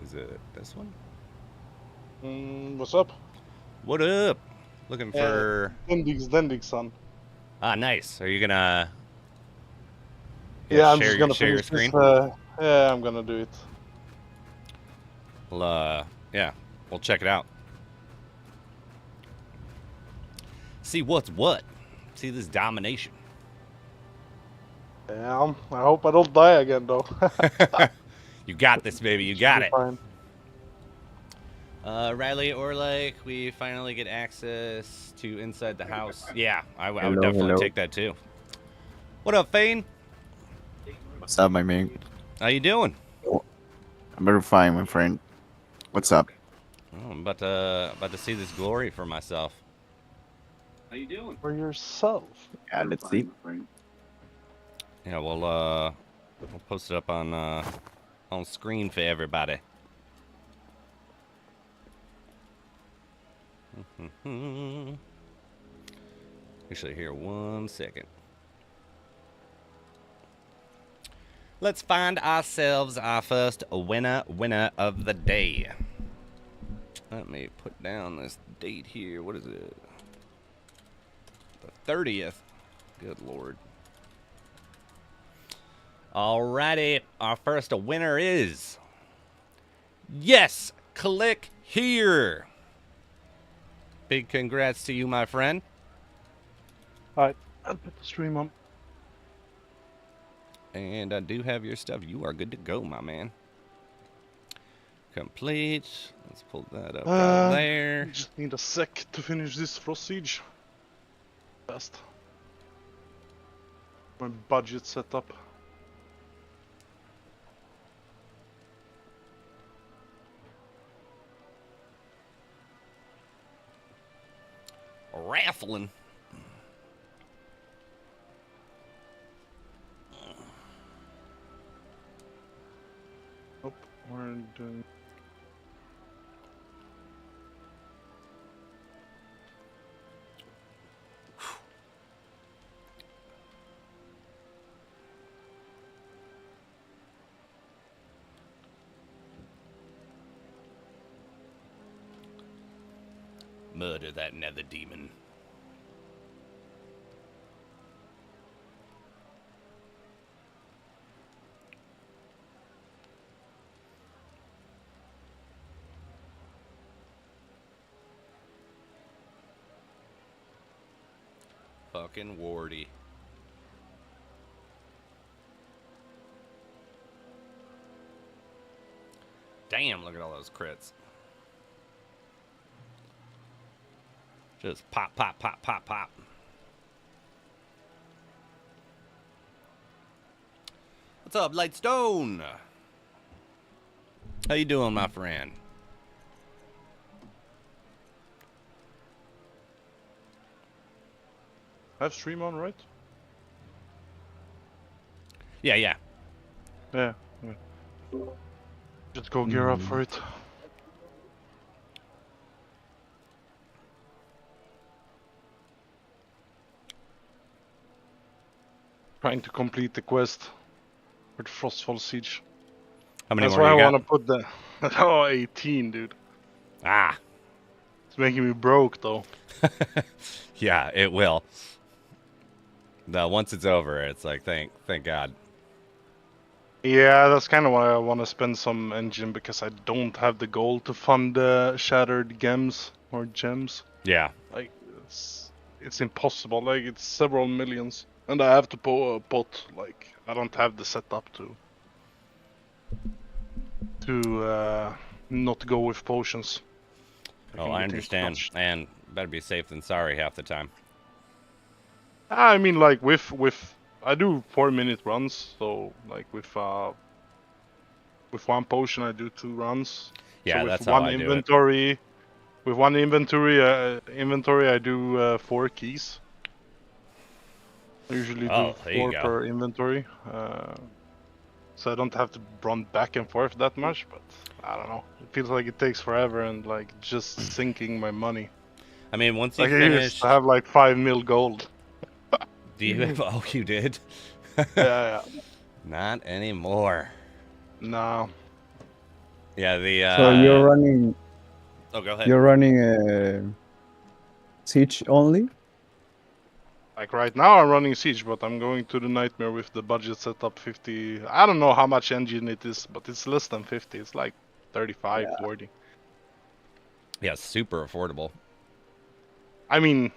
B: Is it this one?
C: What's up?
B: What up? Looking for...
C: Dendig's son.
B: Ah, nice. Are you gonna...
C: Yeah, I'm
B: share
C: just gonna
B: share your
C: finish
B: screen?
C: this. Yeah, I'm gonna do it.
B: Well, yeah, we'll check it out. See what's what. See this domination.
C: Yeah, I hope I don't die again, though.
B: You got this, baby. You got it.
C: Fine.
B: Riley or like we finally get access to inside the house. Yeah, I would
D: Hello,
B: definitely
D: hello.
B: take that too. What up, Fane?
D: What's up, my man?
B: How you doing?
D: I'm very fine, my friend. What's up?
B: Oh, I'm about to see this glory for myself. How you doing?
C: For yourself.
D: Yeah, let's see.
B: Yeah, we'll post it up on screen for everybody. Actually, here 1 second. Let's find ourselves our first winner of the day. Let me put down this date here. What is it? The 30th. Good Lord. Alrighty, our first winner is... Yes! Click here! Big congrats to you, my friend.
C: Alright, I'll put the stream on.
B: And I do have your stuff. You are good to go, my man. Complete. Let's pull that up right there.
C: Just need a sec to finish this Frost Siege. Fast. My budget set up.
B: Raffling.
C: Oh, we're doing...
B: Murder that nether demon. Fucking warty. Damn, look at all those crits. Just pop, pop, pop, pop, pop. What's up, Lightstone? How you doing, my friend?
C: I have stream on, right?
B: Yeah, yeah.
C: Yeah. Just go gear up for it. Trying to complete the quest for the Frostfall Siege.
B: How many
C: That's
B: more
C: why
B: you
C: I
B: got?
C: want to put the... Oh, 18, dude.
B: Ah.
C: It's making me broke, though.
B: Yeah, it will. Once it's over, it's like, thank God.
C: Yeah, that's kind of why I want to spend some engine, because I don't have the goal to fund shattered gems or gems.
B: Yeah.
C: Like, it's impossible. Like, it's several millions. And I have to pot, like, I don't have the setup to not go with potions.
B: Oh,
C: can
B: I
C: get
B: understand.
C: too much.
B: And better be safe than sorry half the time.
C: I mean, like, with I do 4-minute runs, so, like, with one potion I do 2 runs.
B: Yeah,
C: So with
B: that's
C: one
B: how I do it.
C: inventory, with one inventory I do 4 keys. I usually do
B: there you
C: 4
B: go.
C: per inventory, so I don't have to run back and forth that much. But I don't know, it feels like it takes forever and like just sinking my money.
B: I mean, once you
C: Like I used
B: finish...
C: to have like 5 mil gold.
B: Do you have... Oh, you did?
C: Yeah.
B: Not anymore.
C: No.
B: Yeah, the
E: So
B: oh, go ahead.
E: you're running Siege only?
C: Like right now, I'm running Siege, but I'm going to the Nightmare with the budget set up 50. I don't know how much engine it is, but it's less than 50. It's like 35, 40.
B: Yeah, super affordable.
C: I mean,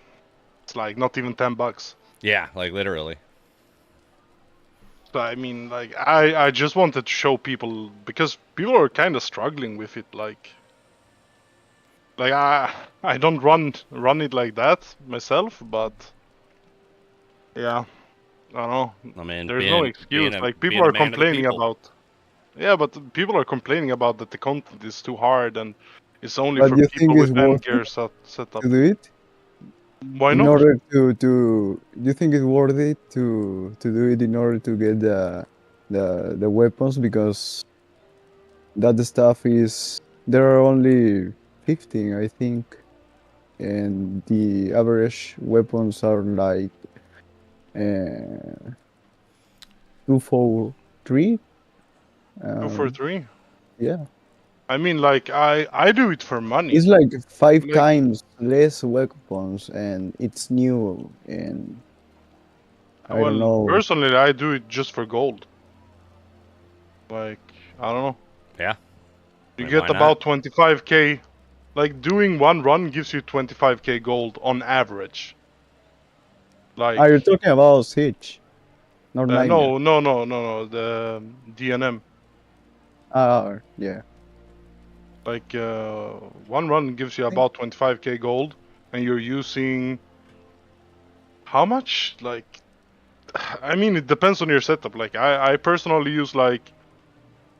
C: it's like not even $10.
B: Yeah, like literally.
C: So I mean, like I just wanted to show people because people are kind of struggling with it. Like I don't run it like that myself, but yeah, I don't know.
B: I mean,
C: There's no excuse. Like people are complaining about. Yeah, but people are complaining about that the content is too hard and it's only
E: But
C: for
E: you
C: people
E: think it's
C: with end
E: worth
C: gear
E: it
C: set up.
E: to do it?
C: Why
E: In
C: not?
E: order do you think it's worth it to do it in order to get the weapons? Because that stuff is there are only 15, I think, and the average weapons are like 243.
C: 243.
E: Yeah,
C: I mean, like I do it for money.
E: it's like 5
C: Like
E: times less weapons, and it's new, and I don't
C: well,
E: know.
C: personally, I do it just for gold. Like I don't know.
B: Yeah.
C: You
B: I mean,
C: get
B: why not?
C: about 25k. Like doing one run gives you 25k gold on average. Like
E: Are you talking about Siege? Not Nightmare.
C: no, the DNM.
E: Yeah.
C: Like one run gives you about 25k gold, and you're using how much? Like I mean, it depends on your setup. Like I personally use like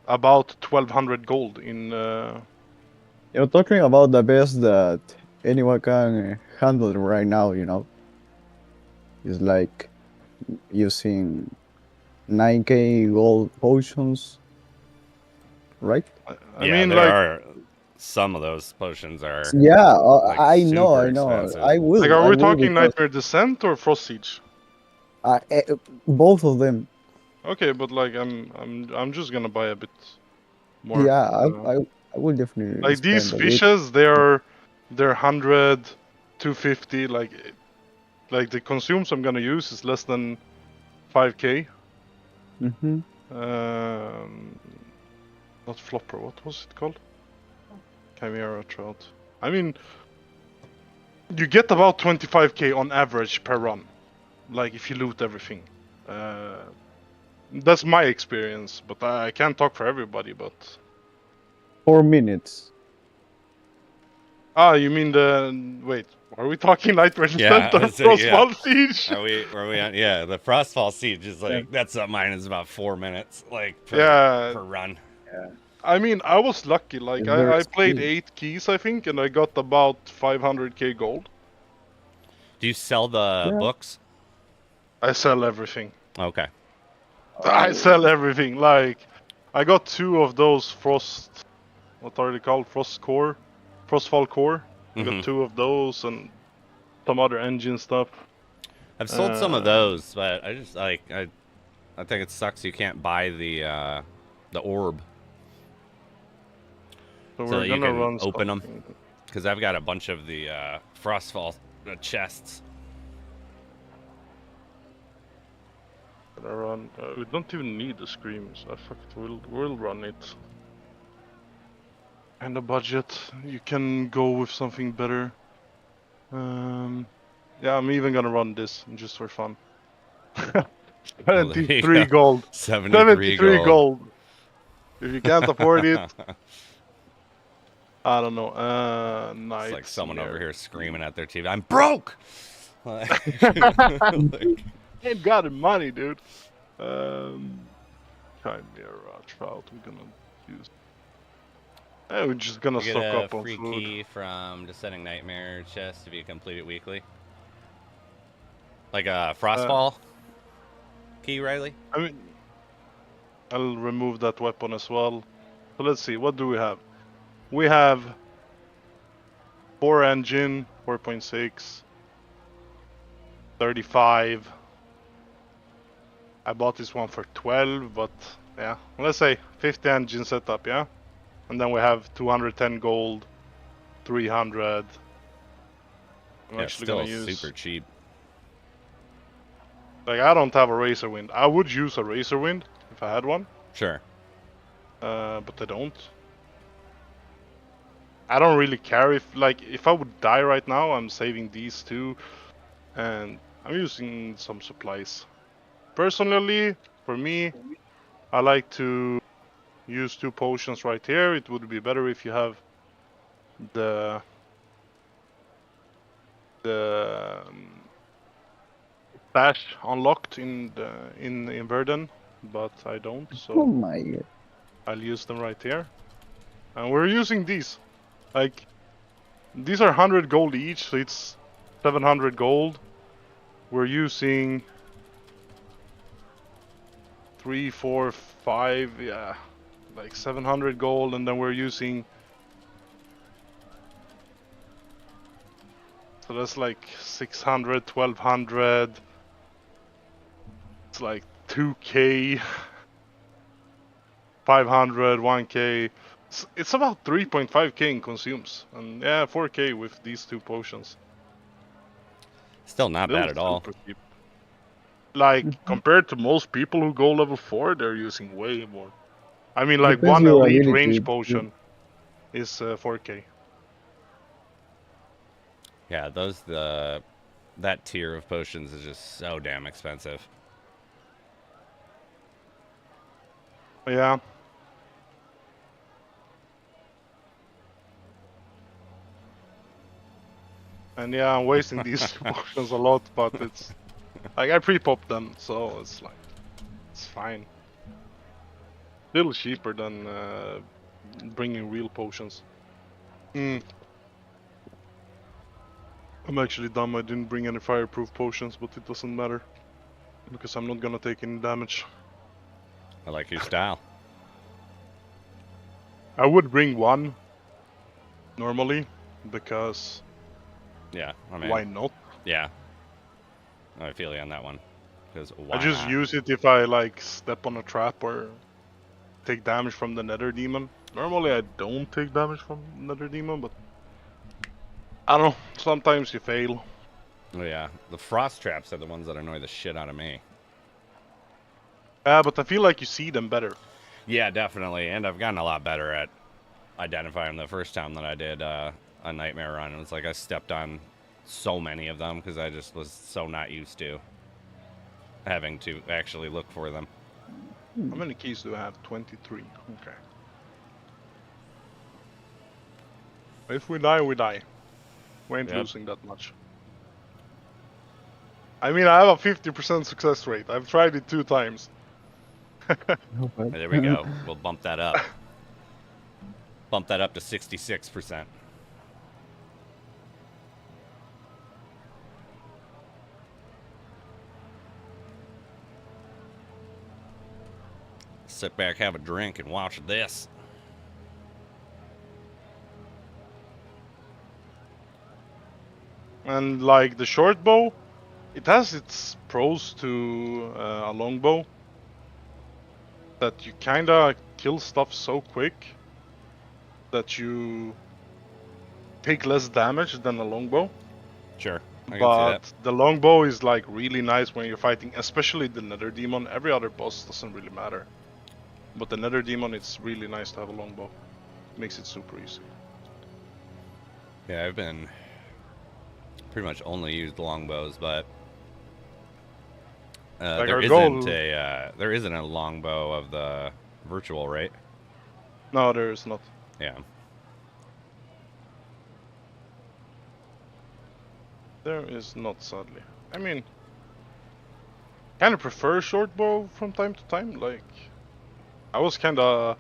C: about 1200 gold in.
E: You're talking about the best that anyone can handle right now, you know? It's like using 9k gold potions, right?
C: I
B: Yeah,
C: mean,
B: there
C: like
B: are some of those potions are
E: Yeah,
B: like
E: I
B: super
E: know.
B: expensive.
E: I will.
C: are
E: I
C: we
E: will
C: talking
E: because
C: Nightmare Descent or Frost Siege?
E: both of them.
C: Okay, but like I'm just gonna buy a bit more.
E: Yeah, I will definitely
C: Like these
E: spend a bit.
C: fishes, they're 100, 250. Like the consumes I'm gonna use is less than 5k.
E: Mm-hmm.
C: Not flopper. What was it called? Chimera trout. I mean, you get about 25k on average per run. Like if you loot everything. That's my experience, but I can't talk for everybody. But
E: 4 minutes.
C: you mean the wait? Are we talking Nightmare
B: Yeah,
C: Descent or
B: so, yeah.
C: Frostfall Siege?
B: Are we on? Yeah, the Frostfall Siege is like
E: Yeah.
B: that's mine is about 4 minutes, like per,
C: Yeah.
B: per run.
C: I mean, I was lucky. Like
E: It's very
C: I played
E: speedy.
C: 8 keys, I think, and I got about 500k gold.
B: Do you sell the
E: Yeah.
B: books?
C: I sell everything.
B: Okay.
C: I sell everything. Like, I got 2 of those frost. What are they called? Frost core, Frostfall core. I
B: Mhm.
C: got 2 of those and some other engine stuff.
B: I've sold some of those, but I just like I think it sucks you can't buy the orb
C: So
B: so
C: we're
B: that you
C: gonna
B: can
C: run
B: open them.
C: something.
B: Because I've got a bunch of the Frostfall chests.
C: Gonna run. We don't even need the screams. I fuck it. We'll run it. And the budget, you can go with something better. Yeah, I'm even gonna run this just for fun.
B: Well, there you
C: 73
B: go.
C: gold.
B: 73
C: gold. If you can't afford it, I don't know.
B: It's like someone over
C: Nightmare.
B: here screaming at their TV. I'm broke. Like,
C: Ain't got the money, dude. Chimera trout. We're gonna use. We're just gonna
B: you
C: stock
B: get a
C: up on
B: free
C: food.
B: key from Descending Nightmare chest if you complete it weekly. Like a Frostfall key, Riley?
C: I mean, I'll remove that weapon as well. So let's see. What do we have? We have 4 engine, 4.6, 35. I bought this one for 12, but yeah, let's say 50 engine setup, yeah? And then we have 210 gold, 300. I'm
B: Yeah,
C: actually
B: still
C: gonna use.
B: super cheap.
C: Like, I don't have a Razor Wind. I would use a Razor Wind if I had one,
B: Sure.
C: but I don't. I don't really care if I would die right now, I'm saving these two, and I'm using some supplies. Personally, for me, I like to use 2 potions right here. It would be better if you have the stash unlocked in Verdun, but I don't,
E: Oh
C: so
E: my god.
C: I'll use them right here. And we're using these. Like, these are 100 gold each, so it's 700 gold. We're using 3, 4, 5, yeah, like 700 gold, and then we're using. So that's like 600, 1200. It's like 2k, 500, 1k. It's about 3.5k in consumes, and yeah, 4k with these 2 potions.
B: Still not
C: Still
B: bad at all.
C: super cheap. Like, compared to most people who go level 4, they're using way more. I mean, like,
E: Depends
C: one
E: your
C: elite
E: ability.
C: range potion is 4k.
B: Yeah, that tier of potions is just so damn expensive.
C: Yeah. And yeah, I'm wasting these potions a lot, but it's like I pre-pop them, so it's like it's fine. Little cheaper than bringing real potions. I'm actually dumb. I didn't bring any fireproof potions, but it doesn't matter because I'm not gonna take any damage.
B: I like your style.
C: I would bring one normally because
B: Yeah, I mean,
C: why not?
B: yeah. I feel you on that one. Because
C: I just use it if I like step on a trap or take damage from the Nether Demon. Normally I don't take damage from Nether Demon, but I don't know. Sometimes you fail.
B: Oh yeah, the frost traps are the ones that annoy the shit out of me.
C: Yeah, but I feel like you see them better.
B: Yeah, definitely, and I've gotten a lot better at identifying them the first time that I did a nightmare run. It was like I stepped on so many of them because I just was so not used to having to actually look for them.
C: How many keys do I have? 23. Okay. If we die, we die. We ain't
B: Yep.
C: losing that much. I mean, I have a 50% success rate. I've tried it 2 times.
B: There we go. We'll bump that up. Bump that up to 66%. Sit back, have a drink, and watch this.
C: And like the short bow, it has its pros to a long bow. That you kinda kill stuff so quick that you take less damage than a longbow.
B: Sure, I can see
C: But
B: that.
C: the longbow is like really nice when you're fighting, especially the Nether Demon. Every other boss doesn't really matter. But the Nether Demon, it's really nice to have a longbow. Makes it super easy.
B: Yeah, I've been pretty much only used longbows, but
C: Like
B: there
C: our
B: isn't
C: goal-
B: a longbow of the virtual, right?
C: No, there is not.
B: Yeah.
C: There is not, sadly. I mean, kind of prefer short bow from time to time. Like, I was kind of,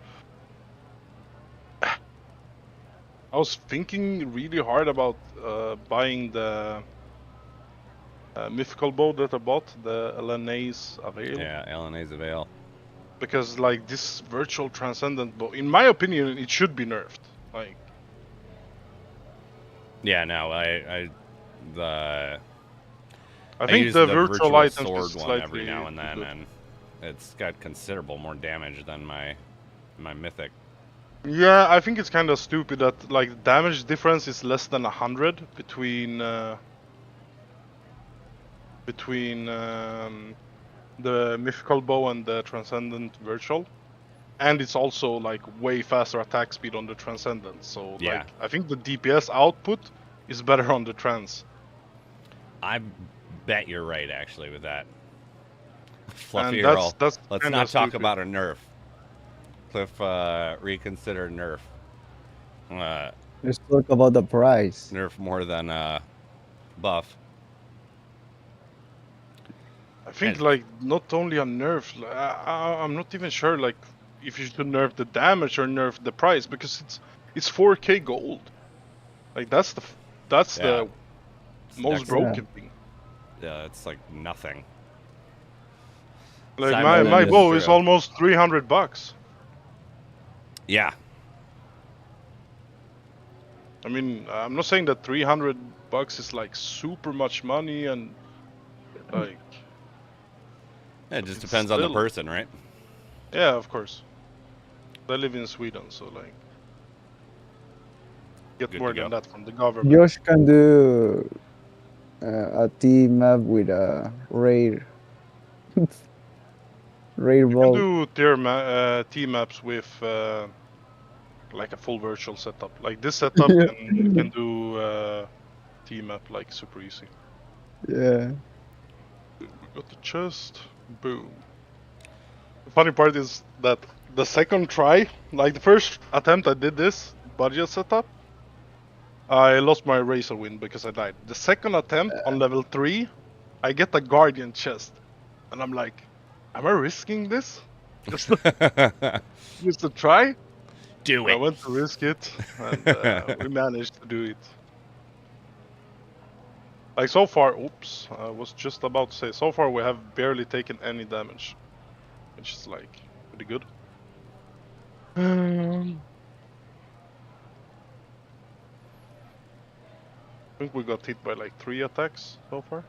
C: I was thinking really hard about buying the mythical bow that I bought, the LNA's Avail.
B: Yeah, LNA's Avail.
C: Because like this virtual transcendent bow, in my opinion, it should be nerfed. Like,
B: Yeah, no, I
C: think
B: use
C: the virtual items
B: sword
C: is
B: one
C: slightly
B: every now and then,
C: good.
B: and it's got considerable more damage than my mythic.
C: Yeah, I think it's kind of stupid that like the damage difference is less than 100 between the mythical bow and the transcendent virtual, and it's also like way faster attack speed on the transcendent. So
B: Yeah.
C: like I think the DPS output is better on the trans.
B: I bet you're right, actually, with that.
C: And
B: Fluffy
C: that's
B: roll.
C: that's
B: Let's
C: kinda
B: not talk
C: stupid.
B: about a nerf. Cliff, reconsider nerf.
E: Let's talk about the price.
B: Nerf more than buff.
C: I think
B: And-
C: like not only a nerf. I'm not even sure like if you should nerf the damage or nerf the price because it's 4K gold. Like that's
B: Yeah.
C: the most
B: next-
C: broken thing.
B: Yeah, it's like nothing.
C: Like
B: Simon,
C: my
B: that
C: bow is
B: true.
C: almost $300.
B: Yeah.
C: I mean, I'm not saying that $300 is like super much money and like
B: It just
C: It's
B: depends on the
C: still-
B: person, right?
C: yeah, of course. I live in Sweden, so like get
B: Good
C: more
B: to
C: than
B: go.
C: that from the government.
E: Josh can do a team map with a rare rare
C: You can
E: bow.
C: do team maps with like a full virtual setup. Like this setup, you can do team map like super easy.
E: Yeah.
C: We got the chest. Boom. The funny part is that the second try, like the first attempt I did this budget setup, I lost my razor wind because I died. The second attempt on level 3, I get a guardian chest. And I'm like, am I risking this? Just to try?
B: Do
C: I
B: it.
C: went to risk it, and we managed to do it. Like so far, oops, I was just about to say, so far we have barely taken any damage. Which is like, pretty good. I think we got hit by like 3 attacks so far.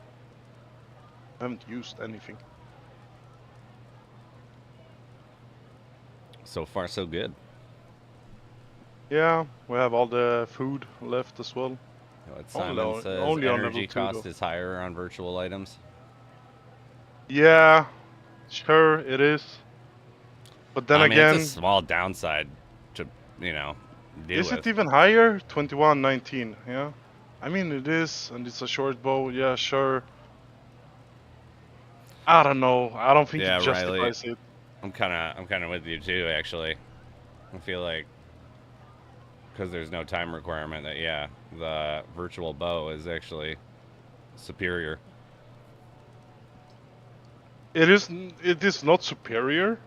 C: I haven't used anything.
B: So far, so good.
C: Yeah, we have all the food left as well.
B: What
C: Only
B: Simon
C: on-
B: says,
C: only on
B: energy
C: level 2
B: cost
C: though.
B: is higher on virtual items.
C: Yeah, sure it is. But then
B: I mean,
C: again,
B: it's a small downside to, you know, deal
C: is
B: with.
C: it even higher? 21.19, yeah? I mean, it is, and it's a short bow, yeah, sure. I don't know. I don't think
B: Yeah,
C: it justifies it.
B: I'm kind of with you too, actually. I feel like because there's no time requirement that yeah, the virtual bow is actually superior.
C: It is not superior.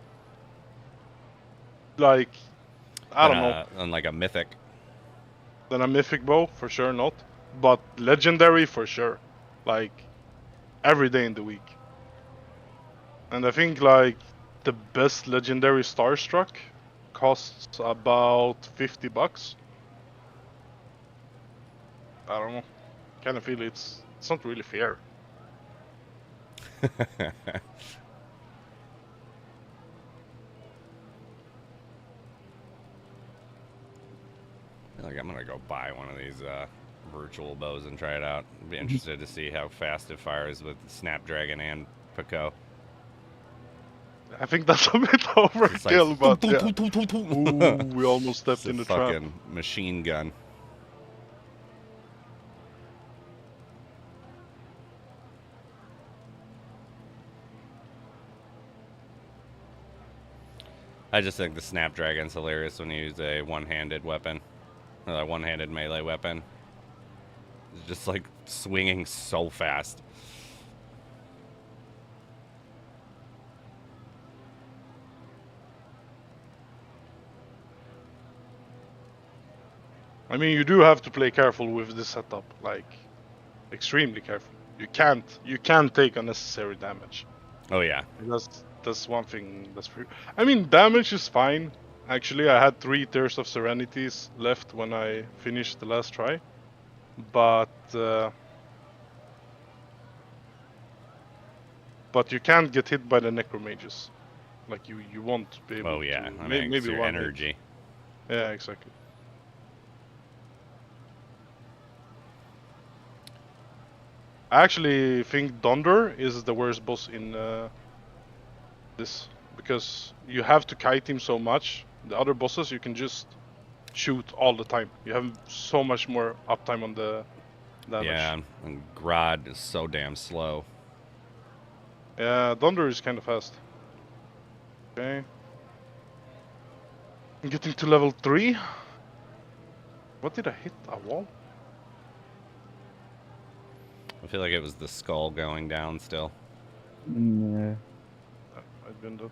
C: Like, I don't know.
B: On like a mythic.
C: Than a mythic bow, for sure not. But legendary, for sure. Like, every day in the week. And I think, like, the best legendary Starstruck costs about $50. I don't know. Kind of feel it's not really fair.
B: I feel like I'm gonna go buy one of these virtual bows and try it out. I'd be interested to see how fast it fires with Snapdragon and Pico.
C: I think that's a bit overkill, but yeah. Ooh, we almost stepped
B: It's a
C: in the trap.
B: fucking machine gun. I just think the Snapdragon's hilarious when you use a one-handed weapon. Or a one-handed melee weapon. It's just like swinging so fast.
C: I mean, you do have to play careful with this setup, like extremely careful. You can't take unnecessary damage.
B: Oh yeah.
C: That's one thing that's pretty. I mean, damage is fine. Actually, I had 3 Tears of Serenities left when I finished the last try, but you can't get hit by the necromages. Like you won't be able.
B: Oh yeah.
C: To,
B: I mean,
C: maybe
B: your
C: one hit.
B: energy.
C: Yeah, exactly. I actually think Thunder is the worst boss in this because you have to kite him so much. The other bosses you can just shoot all the time. You have so much more uptime on the damage.
B: Yeah, and Grodd is so damn slow.
C: Yeah, Thunder is kind of fast. Okay. I'm getting to level 3. What did I hit? A wall?
B: I feel like it was the skull going down still.
E: Yeah.
C: I've been that.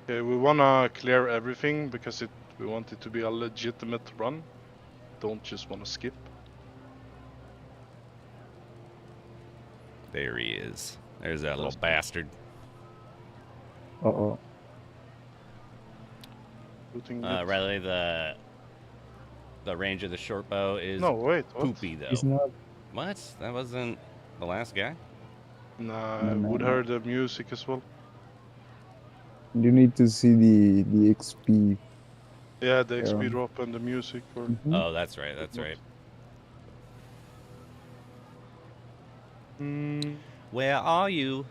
C: Okay, we wanna clear everything because we want it to be a legitimate run. Don't just wanna skip.
B: There he is. There's that little
C: Awesome.
B: bastard.
E: Uh-oh.
C: Shooting it.
B: Riley, the range of the short bow is
C: No, wait, what?
B: poopy though.
E: It's not...
B: What? That wasn't the last guy?
C: Nah,
E: No,
C: I
E: no,
C: would
E: no.
C: hear the music as well.
E: You need to see the XP.
C: Yeah, the
E: Yeah.
C: XP drop and the music. Or
E: Mhm.
B: Oh, that's right. That's right.
C: Hmm.
B: Where are you?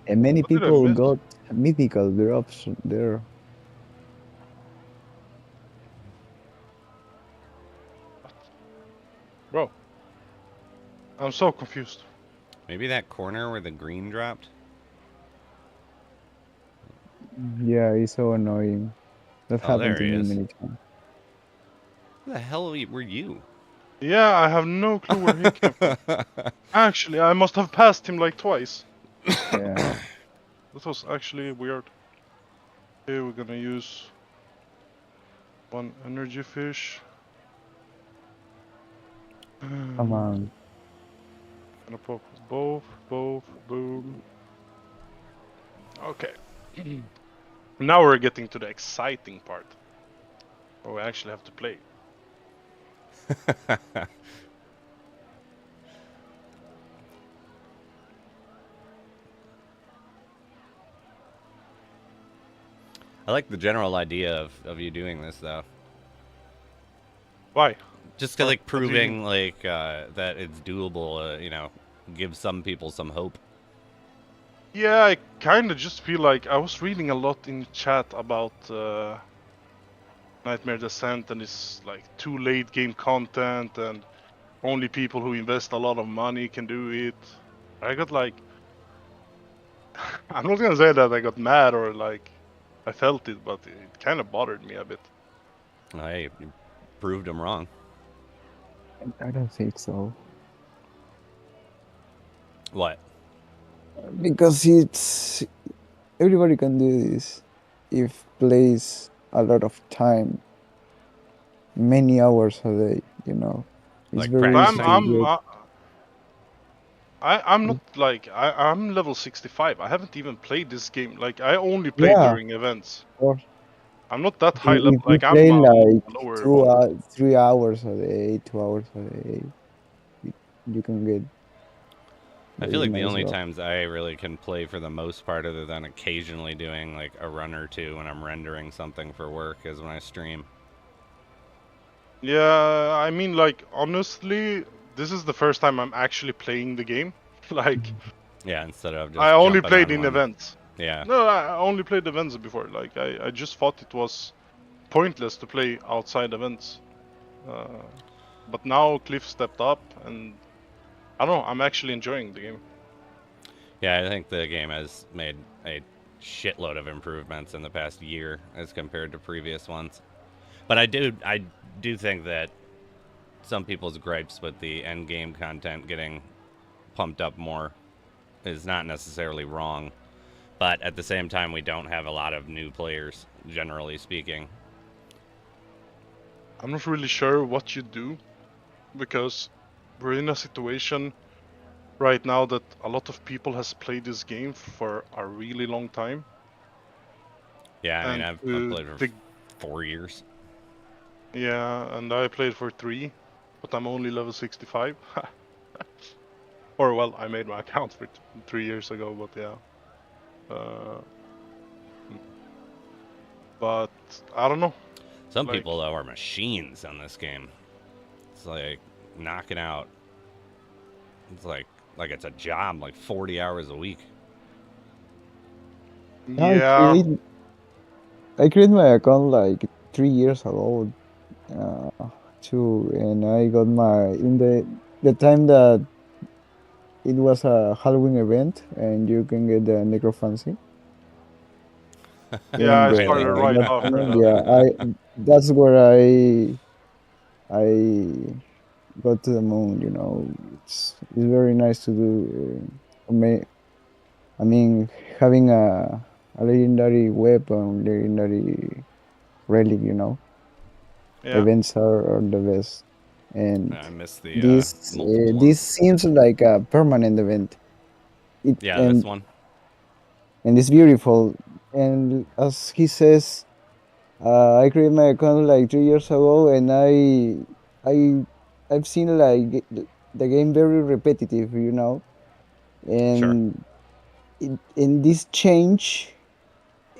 E: And many
C: What did I
E: people
C: miss?
E: got mythical drops there.
C: Bro, I'm so confused.
B: Maybe that corner where the green dropped?
E: Yeah, it's so annoying. That
B: Oh,
E: happened
B: there
E: to
B: he
E: me
B: is.
E: many times.
B: Who the hell were you?
C: Yeah, I have no clue where he came from. Actually, I must have passed him like twice.
E: Yeah.
C: That was actually weird. Okay, we're gonna use one energy fish.
E: Come on.
C: Gonna pop both, boom. Okay. Now we're getting to the exciting part. Where we actually have to play.
B: I like the general idea of you doing this though.
C: Why?
B: Just to
C: Or
B: like
C: what do you
B: proving
C: mean?
B: like that it's doable, you know, give some people some hope.
C: Yeah, I kinda just feel like I was reading a lot in chat about Nightmare Descent and it's like too late game content and only people who invest a lot of money can do it. I got like I'm not gonna say that I got mad or like I felt it, but it kind of bothered me a bit.
B: Hey, you proved them wrong.
E: I don't think so.
B: What?
E: Because it's... Everybody can do this if plays a lot of time, many hours a day, you know. It's
B: Like
E: very
C: But
E: easy
B: practicing?
E: to get...
C: I'm not like I'm level 65. I haven't even played this game. Like I only play
E: Yeah,
C: during events.
E: or
C: I'm not that high level.
E: if you
C: Like I'm
E: play
C: a
E: like
C: lower one.
E: 3 hours a day, 2 hours a day, you can get
B: I feel
E: very
B: like the
E: nice
B: only
E: drop.
B: times I really can play for the most part, other than occasionally doing like a run or two when I'm rendering something for work, is when I stream.
C: Yeah, I mean, like honestly, this is the first time I'm actually playing the game. Like
B: Yeah, instead of
C: I
B: just
C: only
B: jumping
C: played
B: on
C: in
B: one.
C: events.
B: Yeah.
C: No, I only played events before. Like I just thought it was pointless to play outside events. But now Cliff stepped up, and I don't know. I'm actually enjoying the game.
B: Yeah, I think the game has made a shitload of improvements in the past year as compared to previous ones. But I do think that some people's gripes with the end game content getting pumped up more is not necessarily wrong. But at the same time, we don't have a lot of new players, generally speaking.
C: I'm not really sure what you do, because we're in a situation right now that a lot of people has played this game for a really long time.
B: Yeah, I mean,
C: And
B: I've played for 4 years.
C: yeah, and I played for 3, but I'm only level 65. Or well, I made my account for 3 years ago, but yeah. but I don't know.
B: Some
C: Like-
B: people though are machines on this game. It's like knocking out. It's like it's a job, like 40 hours a week.
C: Yeah,
E: I created my account like 3 years ago, too, and I got my in the time that it was a Halloween event, and you can get the necrophancy.
C: yeah,
E: In
C: I
B: Really?
C: started
E: the
C: right
E: that
C: after
E: tournament,
C: that.
E: yeah, that's where I got to the moon. You know, it's very nice to do. I mean, having a legendary weapon, legendary relic, you know,
C: Yeah,
E: events are the best. And
B: I miss the
E: this
B: multiple
E: this
B: ones.
E: seems like a permanent event. It
B: Yeah, this one.
E: and it's beautiful. And as he says, I created my account like 3 years ago, and I I've seen like the game very repetitive, you know,
B: Sure.
E: and in this change,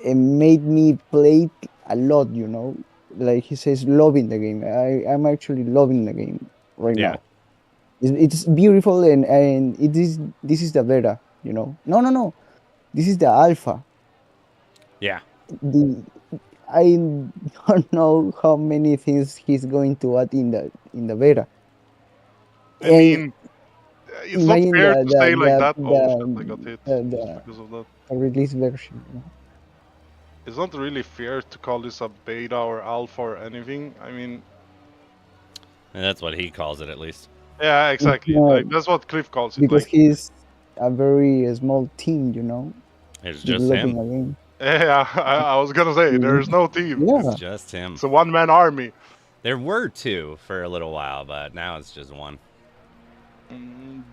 E: it made me play it a lot, you know. Like he says, loving the game. I'm actually loving the game right
B: Yeah.
E: now. It's beautiful, and this is the beta, you know. No. This is the alpha.
B: Yeah.
E: The I don't know how many things he's going to add in the beta.
C: I
E: And
C: mean, it's not
E: imagine
C: fair to say like that. Oh shit, I got hit just
E: the
C: because of that.
E: release version. You know?
C: It's not really fair to call this a beta or alpha or anything. I mean,
B: And that's what he calls it, at least.
C: yeah, exactly.
E: not
C: Like that's what Cliff calls it.
E: because
C: Like,
E: he's a very small team, you know,
B: It's just
E: developing
B: him.
E: a game.
C: yeah, I was gonna say there's no team.
E: Yeah,
B: It's just him.
C: It's a one-man army.
B: There were two for a little while, but now it's just one.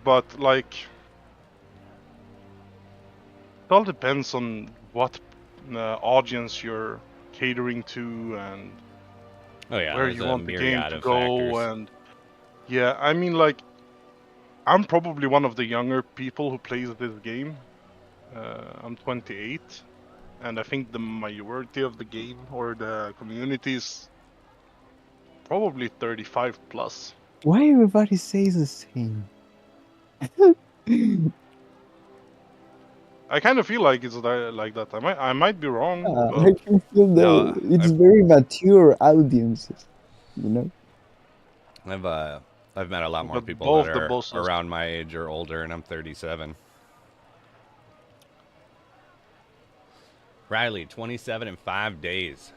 C: But like, it all depends on what audience you're catering to and
B: Oh yeah,
C: where
B: there's
C: you
B: a
C: want the game
B: myriad
C: to
B: of
C: go.
B: factors.
C: And yeah, I mean, like, I'm probably one of the younger people who plays this game. I'm 28, and I think the majority of the game or the community is probably 35 plus.
E: why everybody says the same?
C: I kind of feel like it's like that. I might be wrong,
E: I
C: but
E: can feel
B: No,
E: it's very mature audiences, you know.
B: I've met a lot more
C: But
B: people
C: both
B: that
C: the
B: are
C: bosses.
B: around my age or older, and I'm 37. Riley, 27 in 5 days.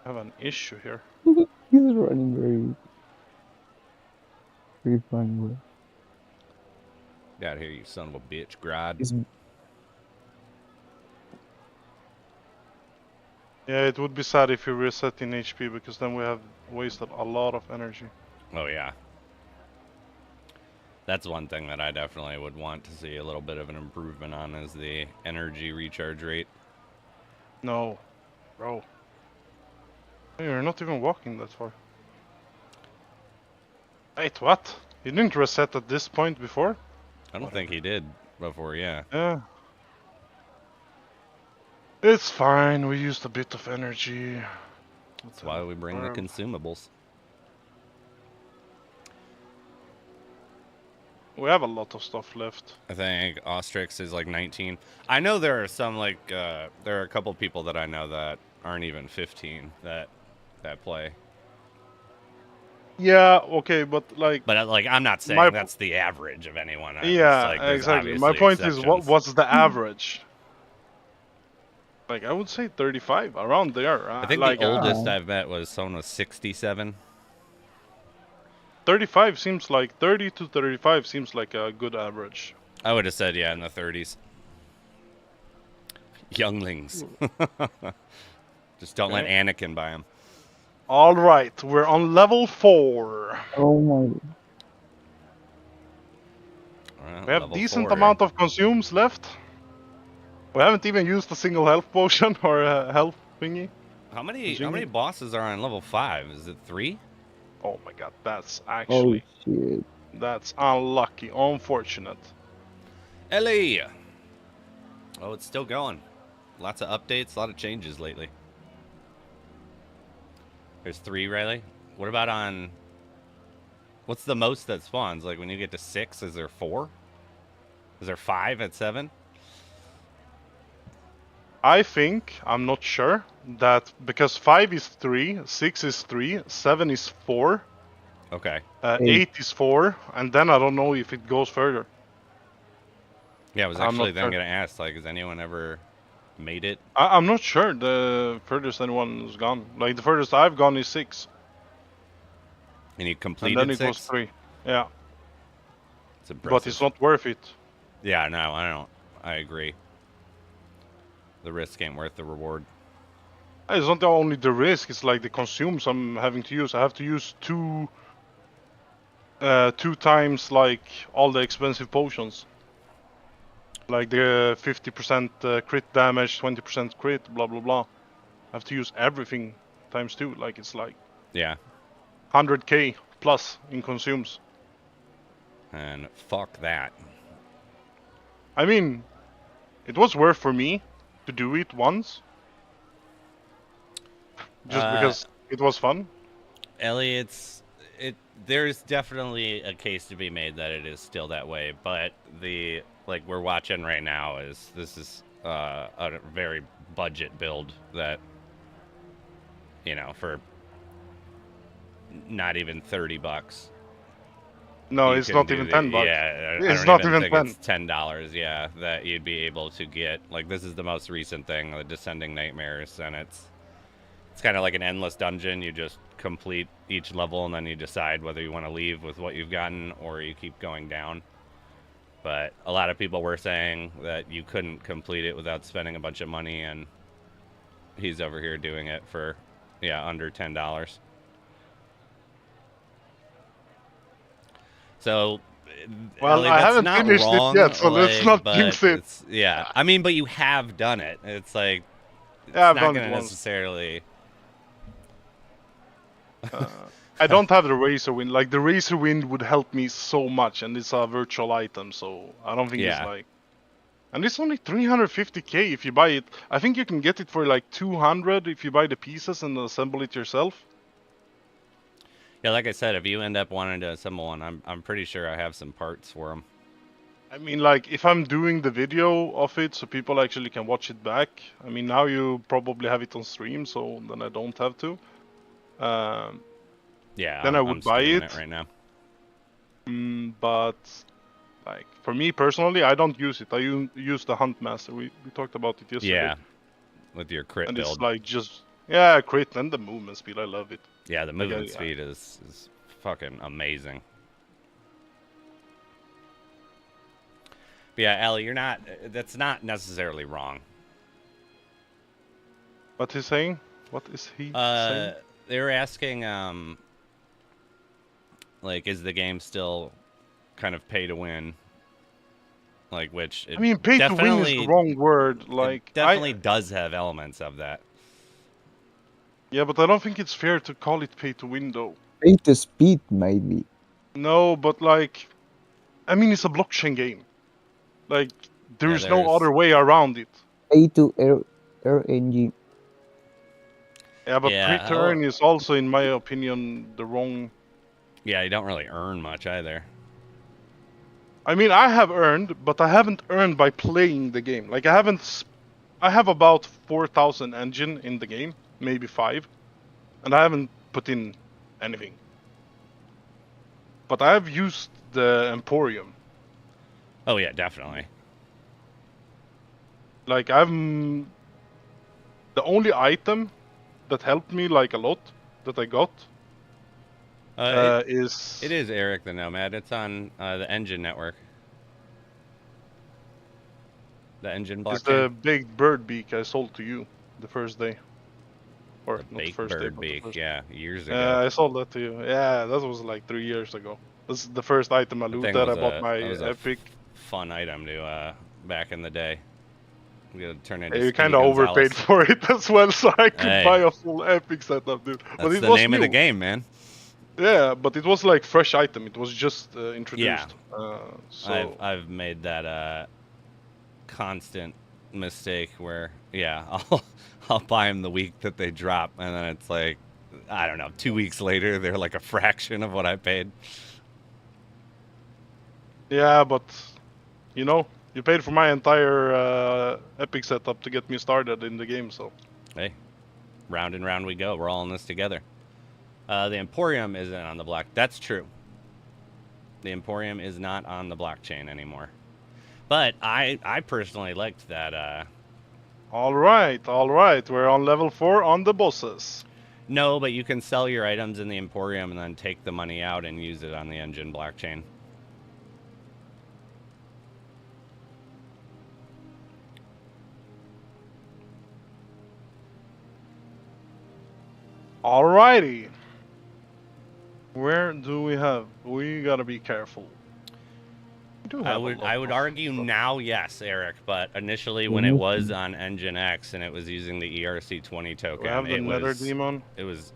C: I have an issue here.
E: He's running very funny way.
B: Get out here, you son of a bitch, Grod.
E: He's
C: Yeah, it would be sad if we reset in HP because then we have wasted a lot of energy.
B: Oh yeah. That's one thing that I definitely would want to see a little bit of an improvement on is the energy recharge rate.
C: No, bro. You're not even walking that far. Wait, what? You didn't reset at this point before?
B: I don't think he did before, yeah.
C: Yeah. It's fine, we used a bit of energy.
B: That's why we bring the consumables.
C: We have a lot of stuff left.
B: I think Ostrix is like 19. I know there are some like there are a couple people that I know that aren't even 15 that play.
C: Yeah, okay, but like...
B: But like I'm not saying
C: My-
B: that's the average of anyone. It's
C: Yeah,
B: like, there's
C: exactly. My
B: obviously
C: point is,
B: exceptions.
C: what's the average? Like, I would say 35, around there.
B: I think
C: like,
B: the oldest I've met was someone was 67.
C: 35 seems like 30 to 35 seems like a good average.
B: I would have said yeah in the 30s. Younglings. Just don't let
C: Okay.
B: Anakin buy them.
C: All right, we're on level 4.
E: oh my.
C: We have decent amount of consumes left. We haven't even used a single health potion or a health thingy.
B: How many bosses are on level 5? Is it 3?
C: Oh my god, that's
E: Oh
C: actually
E: shit.
C: that's unlucky, unfortunate.
B: Ellie, Oh, it's still going. Lots of updates, a lot of changes lately. There's 3, Riley. What about on... What's the most that spawns? Like when you get to 6, is there 4? Is there 5 at 7?
C: I think, I'm not sure, that because 5 is 3, 6 is 3, 7 is 4,
B: Okay.
C: 8 is 4, and then I don't know if it goes further.
B: Yeah, I was
C: I'm
B: actually
C: not
B: then
C: sure.
B: going to ask, like, has anyone ever made it?
C: I'm not sure the furthest anyone's gone. Like, the furthest I've gone is 6,
B: And you
C: and
B: completed
C: then it
B: 6?
C: was 3. Yeah,
B: It's impressive.
C: but it's not worth it.
B: Yeah, no, I don't. I agree. The risk ain't worth the reward.
C: It's not only the risk, it's like the consumes I'm having to use. I have to use 2 times like all the expensive potions. Like the 50% crit damage, 20% crit, blah blah blah. I have to use everything times 2. Like it's like
B: Yeah.
C: 100k plus in consumes.
B: And fuck that.
C: I mean, it was worth for me to do it once. Just because it was fun.
B: Ellie, there's definitely a case to be made that it is still that way, but the like we're watching right now this is a very budget build that, you know, for not even $30.
C: No,
B: you
C: it's
B: can
C: not
B: do
C: even
B: the-
C: 10 bucks.
B: Yeah, I
C: It's
B: don't
C: not
B: even
C: even
B: think
C: 10.
B: it's $10. Yeah, that you'd be able to get. Like this is the most recent thing, the Descending Nightmares, and it's kind of like an endless dungeon. You just complete each level, and then you decide whether you want to leave with what you've gotten or you keep going down. But a lot of people were saying that you couldn't complete it without spending a bunch of money, and he's over here doing it for, under $10. So,
C: Well,
B: Ellie,
C: I
B: that's
C: haven't
B: not
C: finished it
B: wrong,
C: yet, so let's not
B: but
C: jinx it.
B: I mean, but you have done it. It's like, it's
C: Yeah, I've
B: not
C: done
B: going
C: it
B: to
C: once.
B: necessarily...
C: I don't have the Razor Wind. Like, the Razor Wind would help me so much, and it's a virtual item, so I don't think it's
B: Yeah.
C: like... And it's only 350k if you buy it. I think you can get it for like 200 if you buy the pieces and assemble it yourself.
B: Yeah, like I said, if you end up wanting to assemble one, I'm pretty sure I have some parts for them.
C: I mean, like, if I'm doing the video of it so people actually can watch it back. I mean, now you probably have it on stream, so then I don't have to.
B: Yeah,
C: Then I would
B: I'm
C: buy
B: streaming
C: it.
B: right now.
C: But, like, for me personally, I don't use it. I use the Hunt Master. We talked about it yesterday.
B: Yeah, with your crit
C: And
B: build.
C: it's like just, yeah, crit and the movement speed. I love it.
B: Yeah, the movement
C: yeah.
B: speed is fucking amazing. But yeah, Ellie, that's not necessarily wrong.
C: What he's saying? What is he saying?
B: They were asking, like, is the game still kind of pay to win? Like, which
C: I mean, pay to win is the wrong word. Like,
B: it definitely does have elements of that.
C: Yeah, but I don't think it's fair to call it pay to win, though.
E: Pay to speed, maybe.
C: No, but like, I mean, it's a blockchain game. Like, there's no other way around it.
E: Pay to RNG.
C: Yeah, but
B: Yeah,
C: free to earn is also, in my opinion, the wrong.
B: Yeah, you don't really earn much either.
C: I mean, I have earned, but I haven't earned by playing the game. Like, I have about 4,000 engine in the game, maybe 5, and I haven't put in anything. But I have used the Emporium.
B: Oh yeah, definitely.
C: Like, the only item that helped me like a lot that I got is...
B: It is Eric the Nomad. It's on the Engine Network. The Engine blockchain.
C: It's the big bird beak I sold to you the first day. Or
B: The
C: not the
B: big
C: first day,
B: bird
C: but the
B: beak.
C: first...
B: Yeah, years ago.
C: Yeah, I sold that to you. Yeah, that was like 3 years ago. This is the first item I looted. I bought my Epic.
B: Fun item to back in the day. I'm gonna turn into.
C: Yeah, you kind of overpaid for it as well, so I could buy a full Epic setup, dude.
B: That's
C: but it
B: the
C: was
B: name
C: new.
B: of the game, man.
C: Yeah, but it was like fresh item. It was just introduced.
B: Yeah.
C: So
B: I've made that constant mistake where, yeah, I'll buy them the week that they drop, and then it's like, I don't know, 2 weeks later, they're like a fraction of what I paid.
C: Yeah, but you know, you paid for my entire Epic setup to get me started in the game, so.
B: Hey, round and round we go. We're all in this together. The Emporium isn't on the block. That's true. The Emporium is not on the blockchain anymore. But I personally liked that.
C: All right. We're on level 4 on the bosses.
B: No, but you can sell your items in the Emporium and then take the money out and use it on the engine blockchain.
C: Alrighty. Where do we have? We gotta be careful. We do have
B: I would argue now, yes, Eric, but initially when it was on Engine X and it was using the ERC20 token,
C: We have the Nether Demon.
B: It was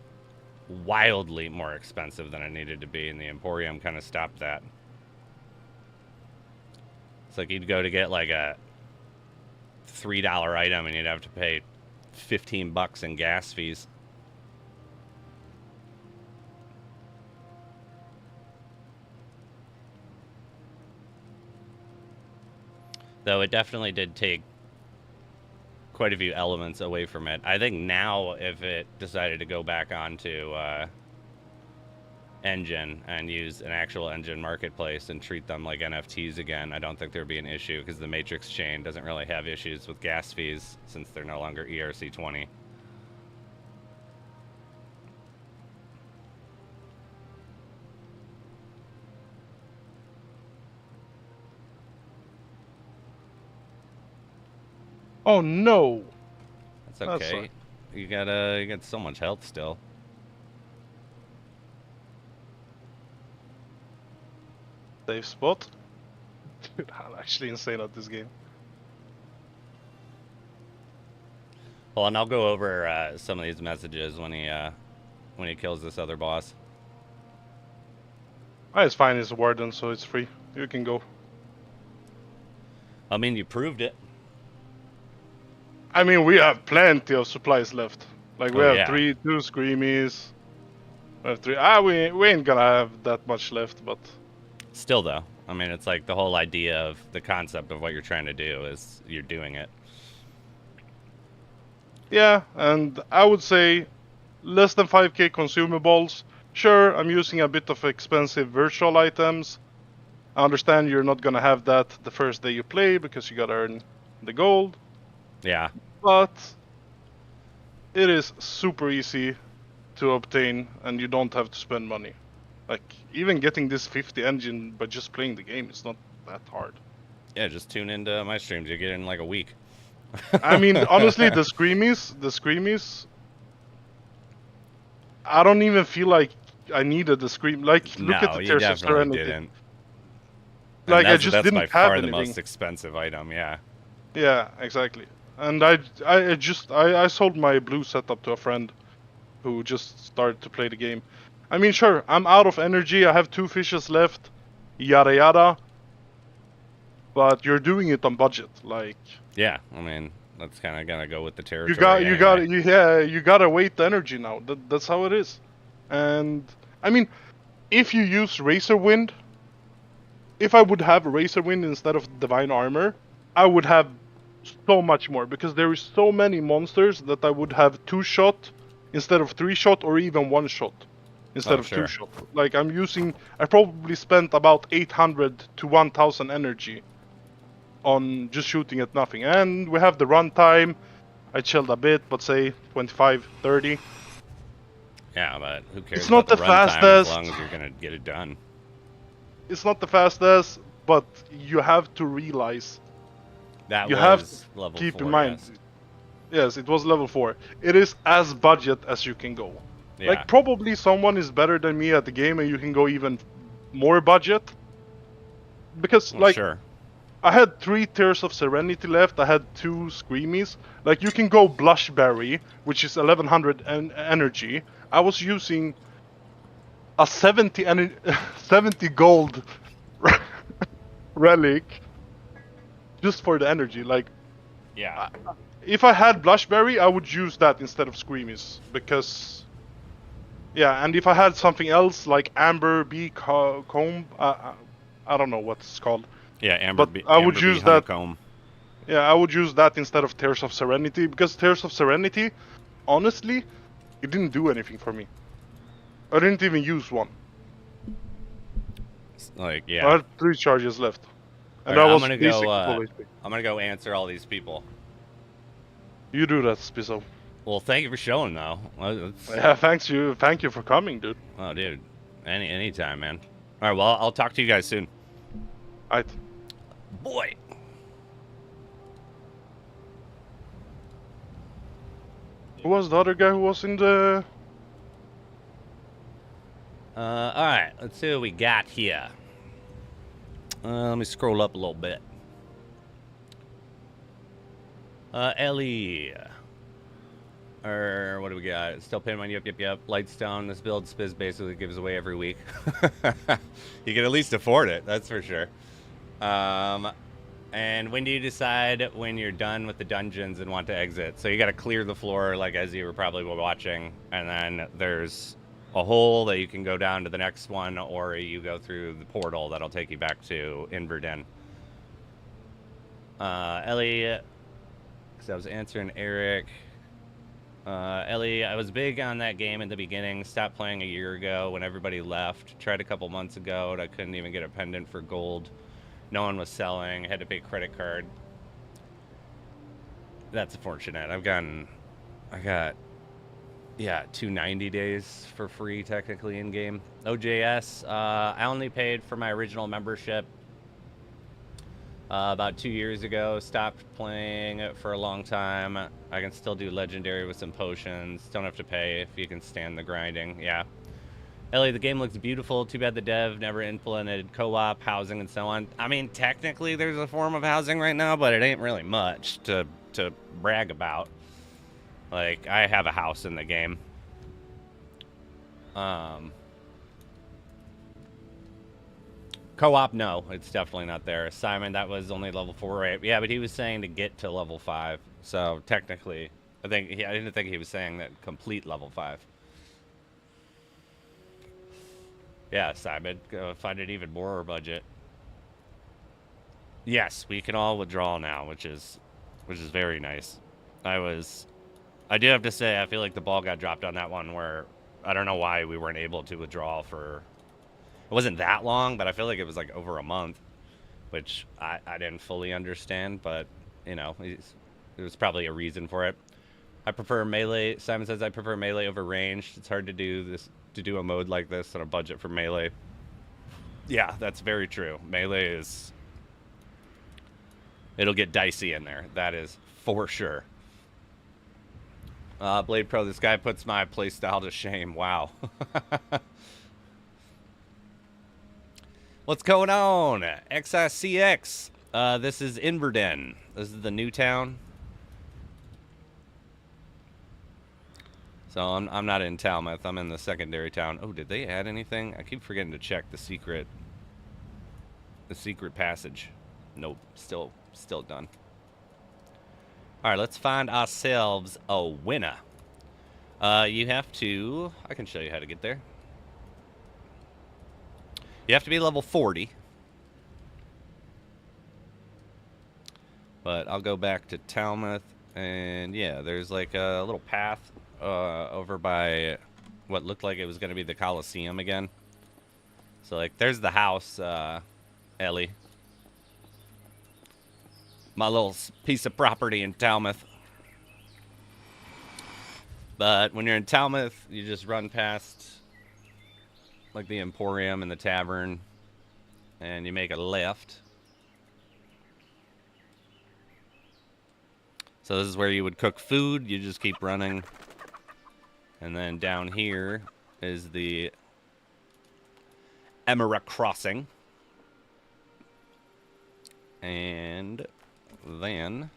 B: wildly more expensive than it needed to be, and the Emporium kind of stopped that. It's like you'd go to get like a $3 item and you'd have to pay $15 in gas fees. Though it definitely did take quite a few elements away from it. I think now if it decided to go back onto Engine and use an actual Engine marketplace and treat them like NFTs again, I don't think there'd be an issue because the Matrix chain doesn't really have issues with gas fees since they're no longer ERC20.
C: Oh no!
B: That's okay. You got so much health still.
C: Safe spot. Dude, I'm actually insane at this game.
B: Well, and I'll go over some of these messages when he kills this other boss.
C: Oh, it's fine. It's a warden, so it's free. You can go.
B: I mean, you proved it.
C: I mean, we have plenty of supplies left. Like we have
B: yeah.
C: 2 screamies. We have 3. We ain't gonna have that much left, but
B: Still, though, I mean, it's like the whole idea of the concept of what you're trying to do is you're doing it.
C: yeah. And I would say less than 5k consumables. Sure, I'm using a bit of expensive virtual items. I understand you're not gonna have that the first day you play because you gotta earn the gold.
B: Yeah.
C: But it is super easy to obtain and you don't have to spend money. Like, even getting this 50 engine by just playing the game, it's not that hard.
B: Yeah, just tune into my streams. You get it in like a week.
C: I mean, honestly, the screamies, I don't even feel like I needed the scream. Like, look at the
B: you
C: Tears of
B: definitely
C: Serenity.
B: didn't.
C: Like, I
B: that's
C: just
B: by
C: didn't have
B: far
C: anything.
B: the most expensive item, yeah.
C: Yeah, exactly. And I sold my blue setup to a friend who just started to play the game. I mean, sure, I'm out of energy. I have 2 fishes left, yada yada. But you're doing it on budget, like.
B: Yeah, I mean, that's kind of gonna go with the territory.
C: You gotta wait the energy now. That's how it is. And I mean, if you use Razor Wind, if I would have Razor Wind instead of Divine Armor, I would have so much more because there is so many monsters that I would have 2-shot instead of 3-shot or even 1-shot instead of 2-shot. Like I probably spent about 800 to 1000 energy on just shooting at nothing. And we have the runtime. I chilled a bit, but say 25, 30.
B: Yeah, but who cares?
C: It's not
B: about
C: the
B: runtime
C: fastest.
B: as long as you're gonna get it done.
C: It's not the fastest, but you have to realize.
B: That
C: You
B: was
C: have to
B: level
C: keep
B: 4,
C: in mind.
B: yes.
C: Yes, it was level 4. It is as budget as you can go.
B: Yeah.
C: Like, probably someone is better than me at the game and you can go even more budget. Because,
B: Well,
C: like,
B: sure.
C: I had 3 Tears of Serenity left, I had 2 Screamies. Like, you can go Blushberry, which is 1100 energy. I was using a 70 gold relic just for the energy. Like,
B: Yeah.
C: If I had Blushberry, I would use that instead of Screamies because, yeah. And if I had something else like Amber Bee Comb, I don't know what it's called,
B: Yeah,
C: but I would
B: Amber Bee
C: use that.
B: Honeycomb.
C: Yeah, I would use that instead of Tears of Serenity because Tears of Serenity, honestly, it didn't do anything for me. I didn't even use one.
B: Like,
C: I
B: yeah.
C: had 3 charges left, and
B: All
C: I
B: right,
C: was basically full HP.
B: I'm gonna go answer all these people.
C: You do that, Spizzo.
B: Well, thank you for showing, though.
C: Yeah, thank you for coming, dude.
B: Oh, dude, anytime, man. All right, well, I'll talk to you guys soon.
C: Alright.
B: Boy.
C: Who was the other guy who was in the?
B: All right, let's see what we got here. Let me scroll up a little bit. Ellie. Or what do we got? Still paying money. Yep. Lightstone. This build Spiz basically gives away every week. You can at least afford it. That's for sure. And when do you decide when you're done with the dungeons and want to exit? So you got to clear the floor, like as you were probably watching, and then there's a hole that you can go down to the next one, or you go through the portal that'll take you back to Inverden. Ellie, because I was answering Eric. Ellie, I was big on that game in the beginning. Stopped playing a year ago when everybody left. Tried a couple months ago, and I couldn't even get a pendant for gold. No one was selling. I had to pay credit card. That's unfortunate. I got, yeah, 290 days for free technically in game. OJS, I only paid for my original membership about 2 years ago. Stopped playing for a long time. I can still do legendary with some potions. Don't have to pay if you can stand the grinding. Yeah. Ellie, the game looks beautiful. Too bad the dev never implemented co-op, housing, and so on. I mean, technically there's a form of housing right now, but it ain't really much to brag about. Like, I have a house in the game. Co-op, no, it's definitely not there. Simon, that was only level 4, right? Yeah, but he was saying to get to level 5. So technically, I didn't think he was saying that complete level 5. Yeah, Simon, go find an even more budget. Yes, we can all withdraw now, which is very nice. I do have to say, I feel like the ball got dropped on that one where I don't know why we weren't able to withdraw for. It wasn't that long, but I feel like it was like over a month, which I didn't fully understand, but you know, there was probably a reason for it. I prefer melee. Simon says I prefer melee over ranged. It's hard to do a mode like this on a budget for melee. Yeah, that's very true. Melee is. It'll get dicey in there. That is for sure. Blade Pro, this guy puts my playstyle to shame. Wow. What's going on? XICX. This is Inverden. This is the new town. So I'm not in Talmouth. I'm in the secondary town. Oh, did they add anything? I keep forgetting to check the secret passage. Nope. Still done. All right, let's find ourselves a winner. You have to. I can show you how to get there. You have to be level 40. But I'll go back to Talmouth, and yeah, there's like a little path over by what looked like it was going to be the Coliseum again. So like, there's the house, Ellie. My little piece of property in Talmouth. But when you're in Talmouth, you just run past like the Emporium and the tavern, and you make a left. So this is where you would cook food. You just keep running. And then down here is the Emera Crossing. And then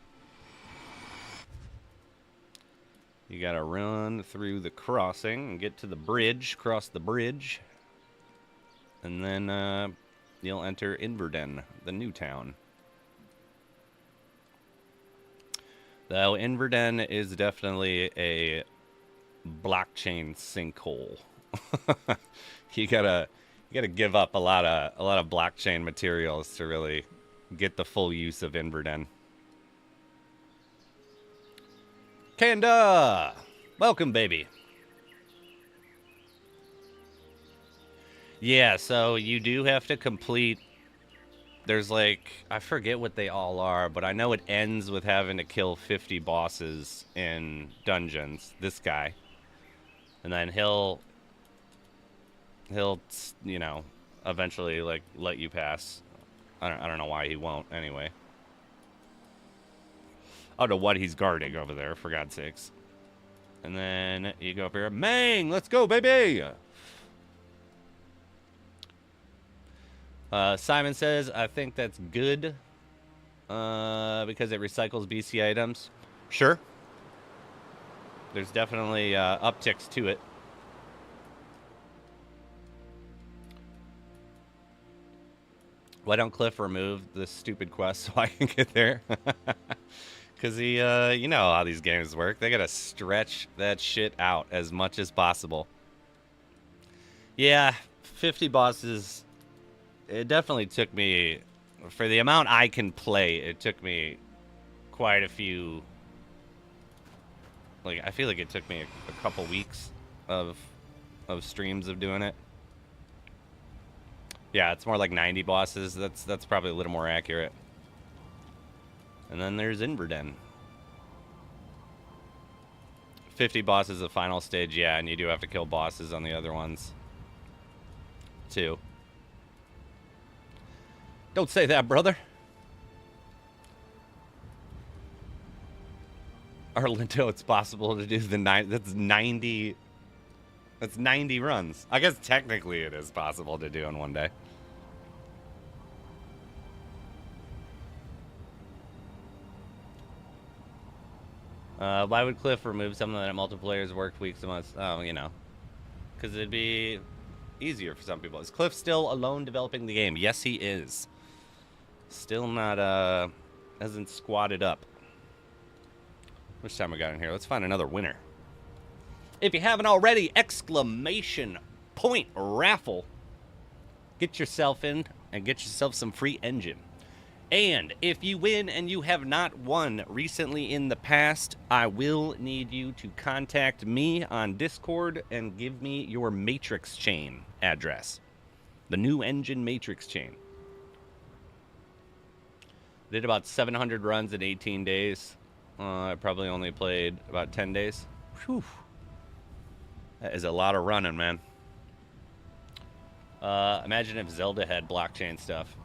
B: you gotta run through the crossing and get to the bridge, cross the bridge, and then you'll enter Inverden, the new town. Though Inverden is definitely a blockchain sinkhole. you gotta give up a lot of blockchain materials to really get the full use of Inverden. Kanda, welcome, baby. Yeah, so you do have to complete. There's like, I forget what they all are, but I know it ends with having to kill 50 bosses in dungeons. This guy, and then he'll you know, eventually like let you pass. I don't know why he won't anyway. I don't know what he's guarding over there, for God's sakes. And then you go up here. Mang, let's go, baby! Simon says, I think that's good. Because it recycles BC items. Sure. There's definitely upticks to it. Why don't Cliff remove this stupid quest so I can get there? Because he, you know how these games work. They gotta stretch that shit out as much as possible. Yeah, 50 bosses. It definitely took me, for the amount I can play, it took me quite a few. Like, I feel like it took me a couple weeks of streams of doing it. Yeah, it's more like 90 bosses. That's probably a little more accurate. And then there's Inverden. 50 bosses the final stage, yeah, and you do have to kill bosses on the other ones too. Don't say that, brother. Arlindo, it's possible to do the that's 90 runs. I guess technically it is possible to do in one day. Why would Cliff remove something that multiplayers worked weeks and months? Oh, you know. Because it'd be easier for some people. Is Cliff still alone developing the game? Yes, he is. Still not, hasn't squatted up. Which time we got in here? Let's find another winner. If you haven't already, exclamation point raffle. Get yourself in and get yourself some free engine. And if you win and you have not won recently in the past, I will need you to contact me on Discord and give me your matrix chain address. The new engine matrix chain. Did about 700 runs in 18 days. I probably only played about 10 days. Whew. That is a lot of running, man. Imagine if Zelda had blockchain stuff.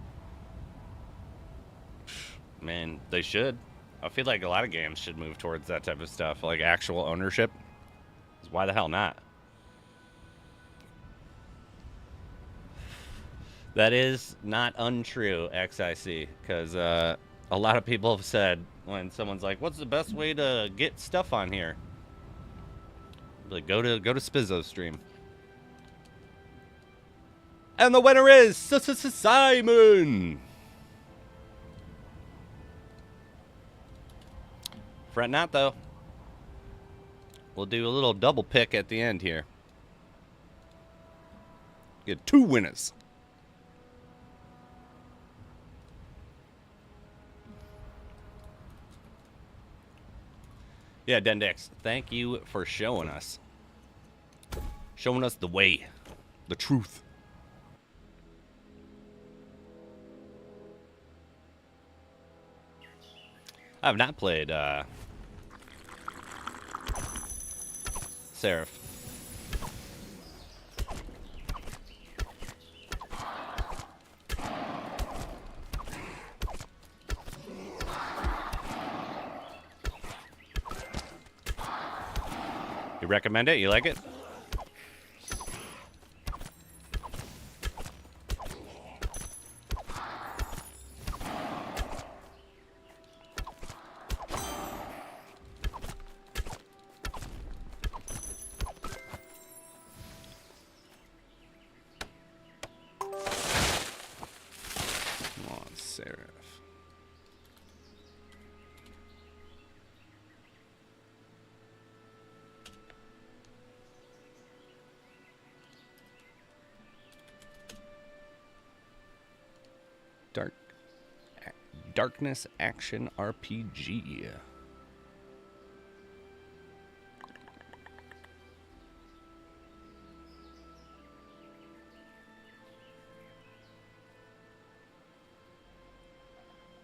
B: Man, they should. I feel like a lot of games should move towards that type of stuff, like actual ownership. Why the hell not? That is not untrue, XIC, because a lot of people have said when someone's like, "What's the best way to get stuff on here?" Like, go to Spizzo's stream. And the winner is Simon. Fret not, though. We'll do a little double pick at the end here. Get 2 winners. Yeah, Dendex, thank you for showing us. Showing us the way. The truth. I have not played, Seraph. You recommend it? You like it? Come on, Seraph. Darkness action RPG.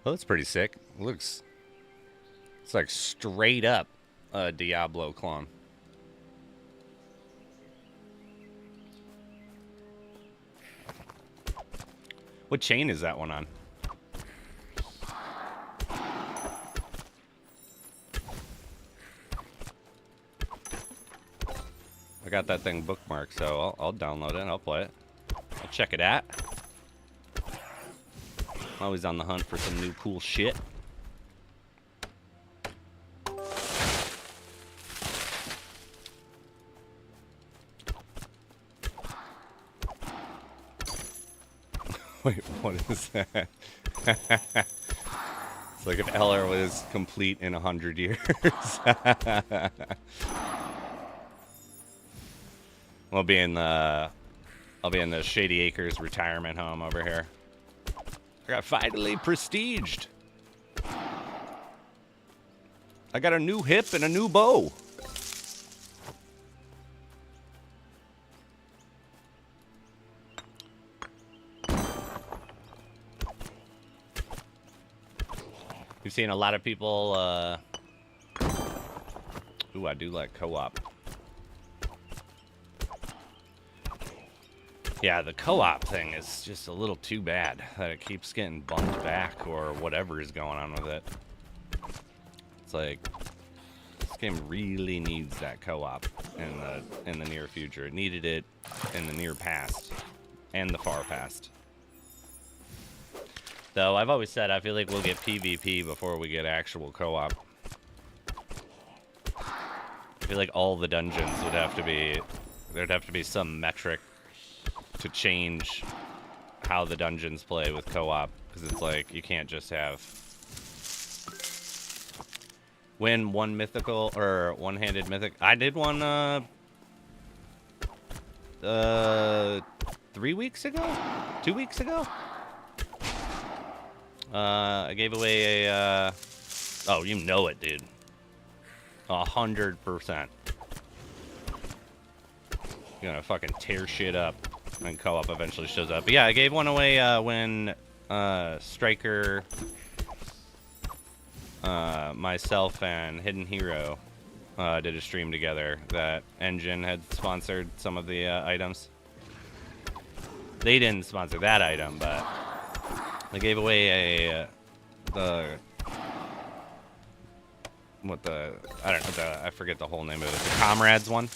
B: Well, that's pretty sick. It's like straight up a Diablo clone. What chain is that one on? I got that thing bookmarked, so I'll download it and I'll play it. I'll check it out. I'm always on the hunt for some new cool shit. Wait, what is that? It's like if Eller was complete in 100 years. I'll be in the Shady Acres retirement home over here. I got finally prestiged. I got a new hip and a new bow. You've seen a lot of people, ooh, I do like co-op. Yeah, the co-op thing is just a little too bad that it keeps getting bumped back or whatever is going on with it. It's like, this game really needs that co-op in the near future. It needed it in the near past and the far past. Though, I've always said I feel like we'll get PvP before we get actual co-op. I feel like all the dungeons would have to be... There'd have to be some metric to change how the dungeons play with co-op. Because it's like, you can't just have... Win one mythical, or one-handed mythic. I did one, 3 weeks ago? 2 weeks ago? I gave away a, oh, you know it, dude. 100%. You're gonna fucking tear shit up when co-op eventually shows up. But yeah, I gave one away, when, Striker, myself and Hidden Hero, did a stream together. That Engine had sponsored some of the, items. They didn't sponsor that item, but... They gave away a, I don't know, I forget the whole name of it. The Comrades one.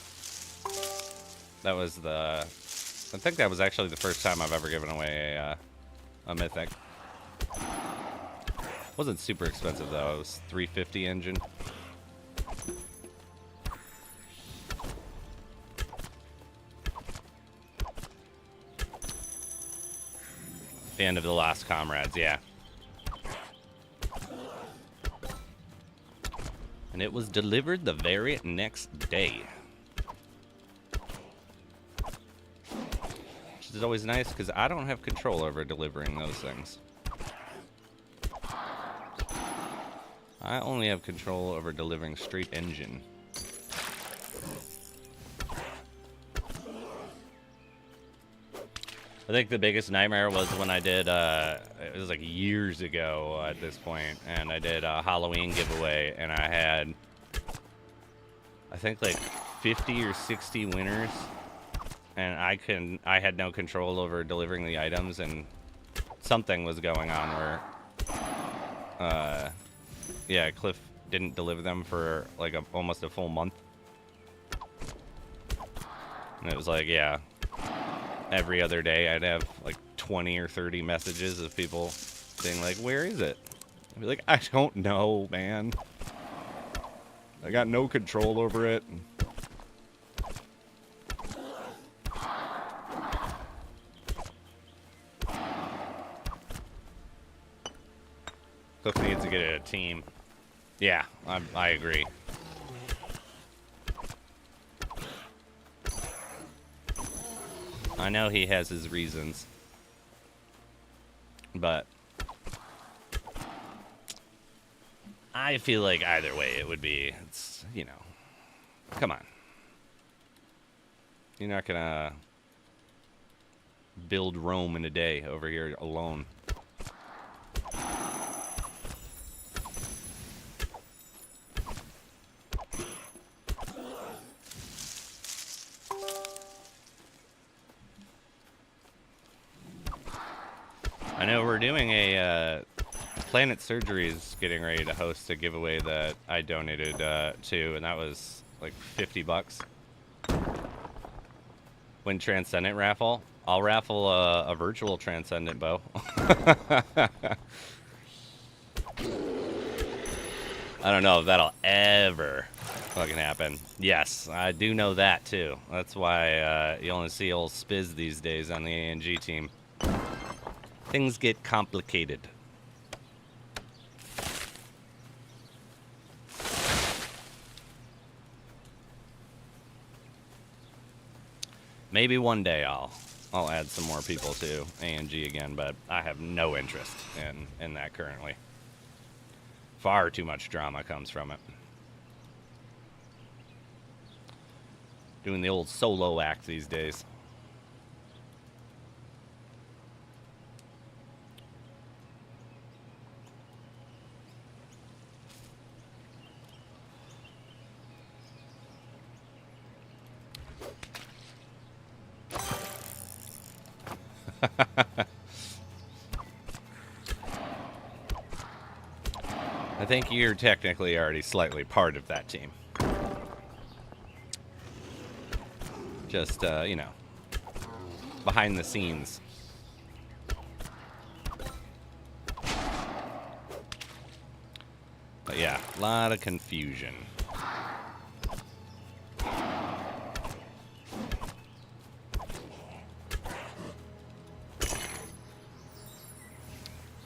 B: That was I think that was actually the first time I've ever given away a mythic. Wasn't super expensive though, it was $350 Engine. The end of the last Comrades, yeah. And it was delivered the very next day. Which is always nice, because I don't have control over delivering those things. I only have control over delivering straight Engine. I think the biggest nightmare was when I did, it was like years ago at this point, and I did a Halloween giveaway, and I had, I think like 50 or 60 winners, and I had no control over delivering the items, and something was going on where, yeah, Cliff didn't deliver them for like almost a full month. And it was like, yeah. Every other day I'd have like 20 or 30 messages of people saying like, where is it? I'd be like, I don't know, man. I got no control over it. Cliff needs to get a team. Yeah, I agree. I know he has his reasons, but I feel like either way it would be, it's, you know, come on. You're not gonna build Rome in a day over here alone. I know we're doing a Planet Surgery is getting ready to host a giveaway that I donated to, and that was like $50. Win Transcendent raffle. I'll raffle a virtual Transcendent bow. I don't know if that'll ever fucking happen. Yes, I do know that too. That's why you only see old Spiz these days on the ANG team. Things get complicated. Maybe one day I'll add some more people to ANG again, but I have no interest in that currently. Far too much drama comes from it. Doing the old solo act these days. I think you're technically already slightly part of that team. Just, you know, behind the scenes. But yeah, a lot of confusion.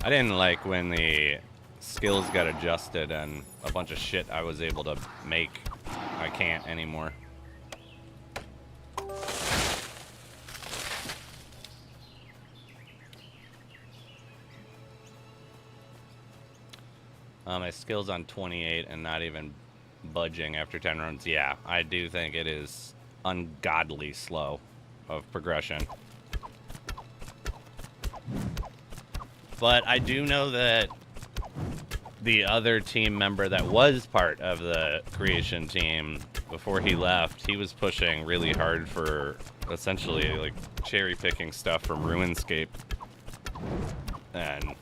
B: I didn't like when the skills got adjusted and a bunch of shit I was able to make, I can't anymore. My skill's on 28 and not even budging after 10 runs. Yeah, I do think it is ungodly slow of progression. But I do know that the other team member that was part of the creation team, before he left, he was pushing really hard for essentially like cherry picking stuff from RuneScape. And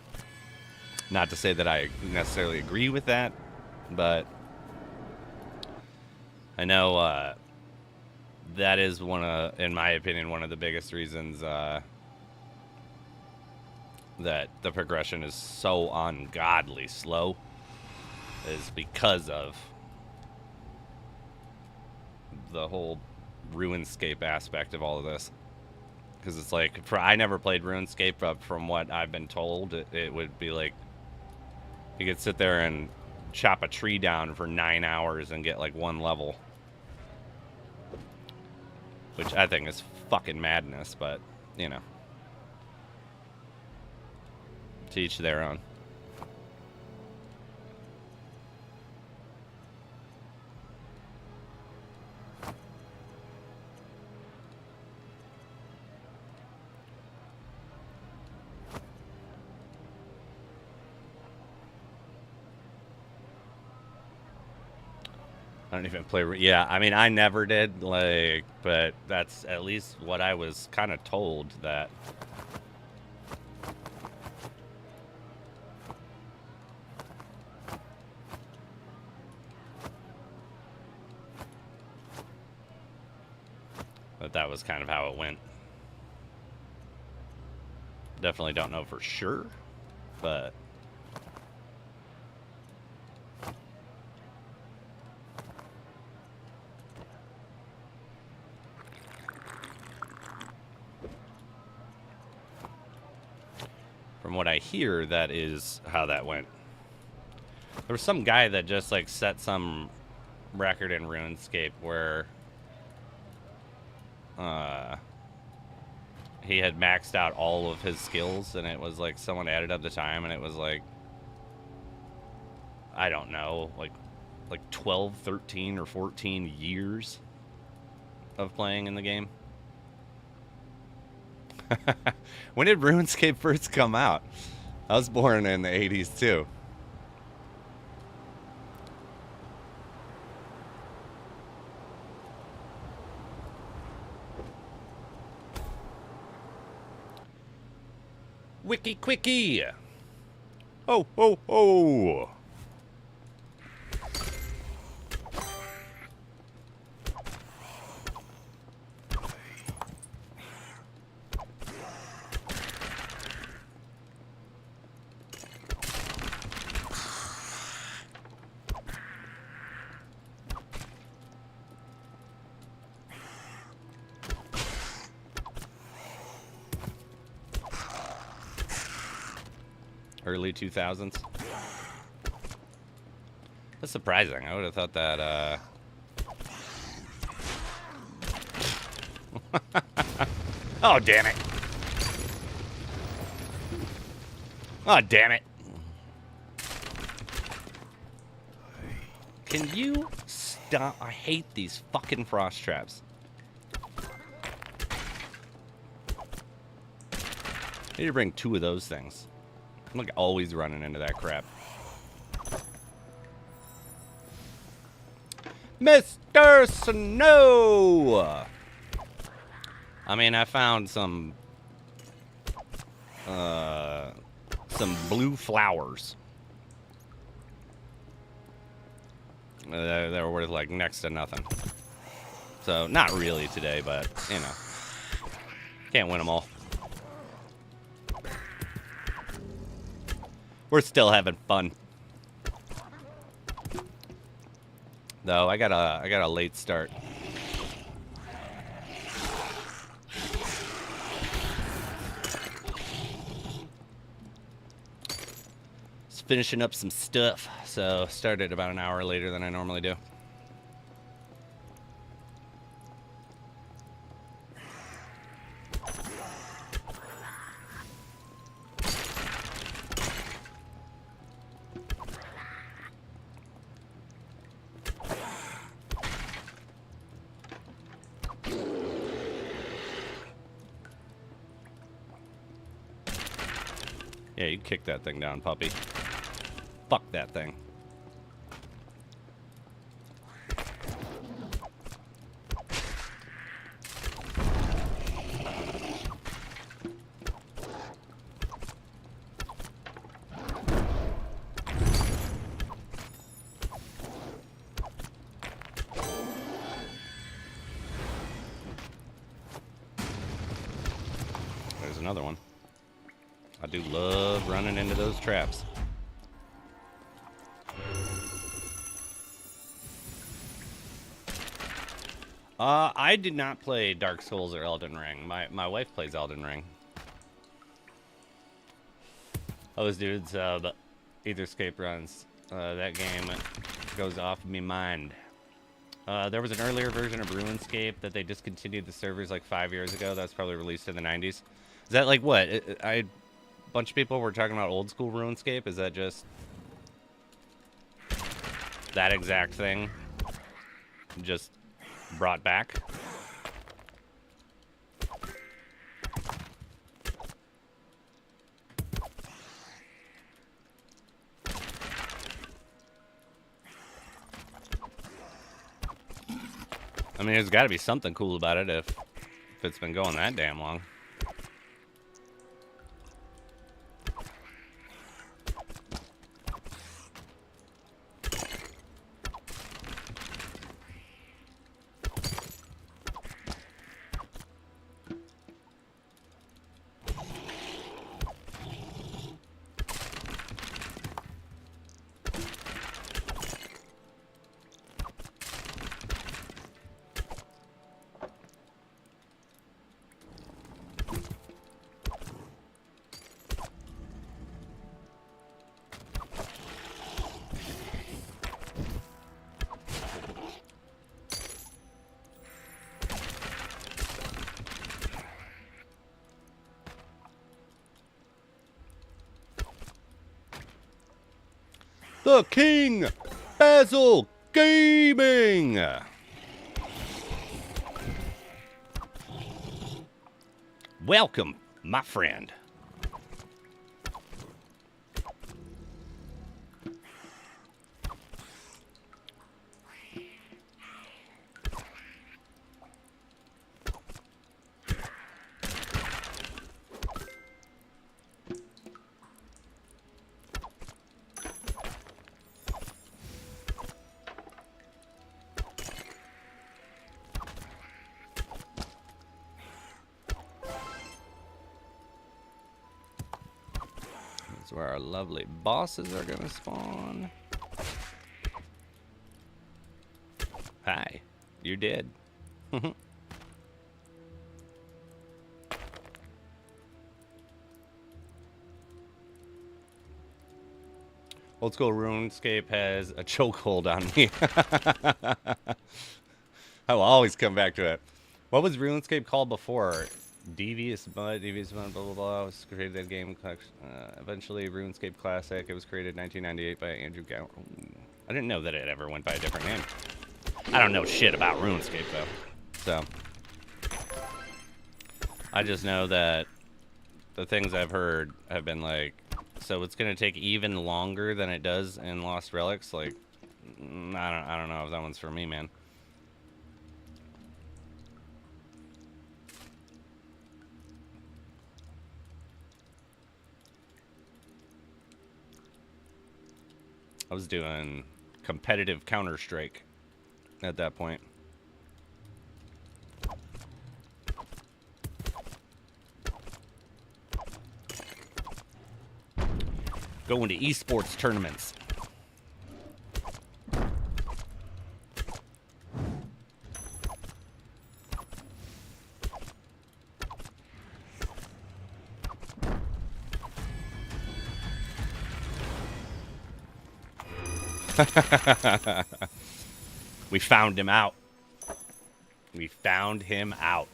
B: not to say that I necessarily agree with that, but I know that is in my opinion, one of the biggest reasons that the progression is so ungodly slow is because of the whole RuneScape aspect of all of this. Because it's like, I never played RuneScape, but from what I've been told, it would be like you could sit there and chop a tree down for 9 hours and get like 1 level. Which I think is fucking madness, but, you know. To each their own. I don't even play. Yeah, I mean, I never did, like, but that's at least what I was kind of told that. But that was kind of how it went. Definitely don't know for sure, but. From what I hear, that is how that went. There was some guy that just like set some record in RuneScape where he had maxed out all of his skills, and it was like someone added up the time, and it was like I don't know, like 12, 13, or 14 years of playing in the game. When did RuneScape first come out? I was born in the 80s too. Wiki quickie! Oh, oh, oh! Early 2000s. That's surprising. I would have thought that, Oh, damn it. Oh, damn it. Can you stop? I hate these fucking frost traps. I need to bring 2 of those things. I'm like always running into that crap. Mr. Snow! I mean, I found some blue flowers. They're worth like next to nothing. So, not really today, but, you know. Can't win them all. We're still having fun. Though, I got a late start. Just finishing up some stuff, so started about an hour later than I normally do. Yeah, you kick that thing down, puppy. Fuck that thing. There's another one. I do love running into those traps. I did not play Dark Souls or Elden Ring. My wife plays Elden Ring. Those dudes, the Etherscape runs. That game goes off me mind. There was an earlier version of RuneScape that they discontinued the servers like 5 years ago. That was probably released in the 90s. Is that like what? A bunch of people were talking about old school RuneScape. Is that just that exact thing just brought back? I mean, there's got to be something cool about it if it's been going that damn long. the King Basil Gaming. Welcome, my friend. That's where our lovely bosses are gonna spawn. Hi, you're dead. Old school RuneScape has a chokehold on me. I will always come back to it. What was RuneScape called before? Devious Mud, blah, blah, blah. It was created that game. Eventually, RuneScape Classic. It was created in 1998 by Andrew Gow. I didn't know that it ever went by a different name. I don't know shit about RuneScape, though. So, I just know that the things I've heard have been like, so it's going to take even longer than it does in Lost Relics. Like, I don't know if that one's for me, man. I was doing competitive Counter-Strike at that point. Going to esports tournaments. We found him out. We found him out.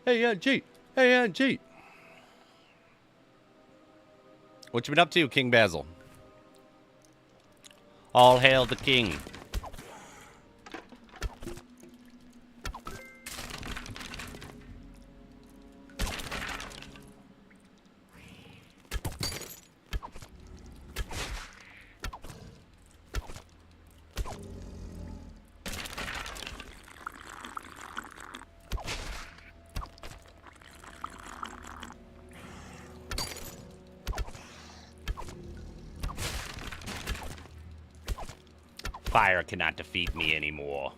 B: Hey, G. Hey, G. What you been up to, King Basil? All hail the king. Fire cannot defeat me anymore.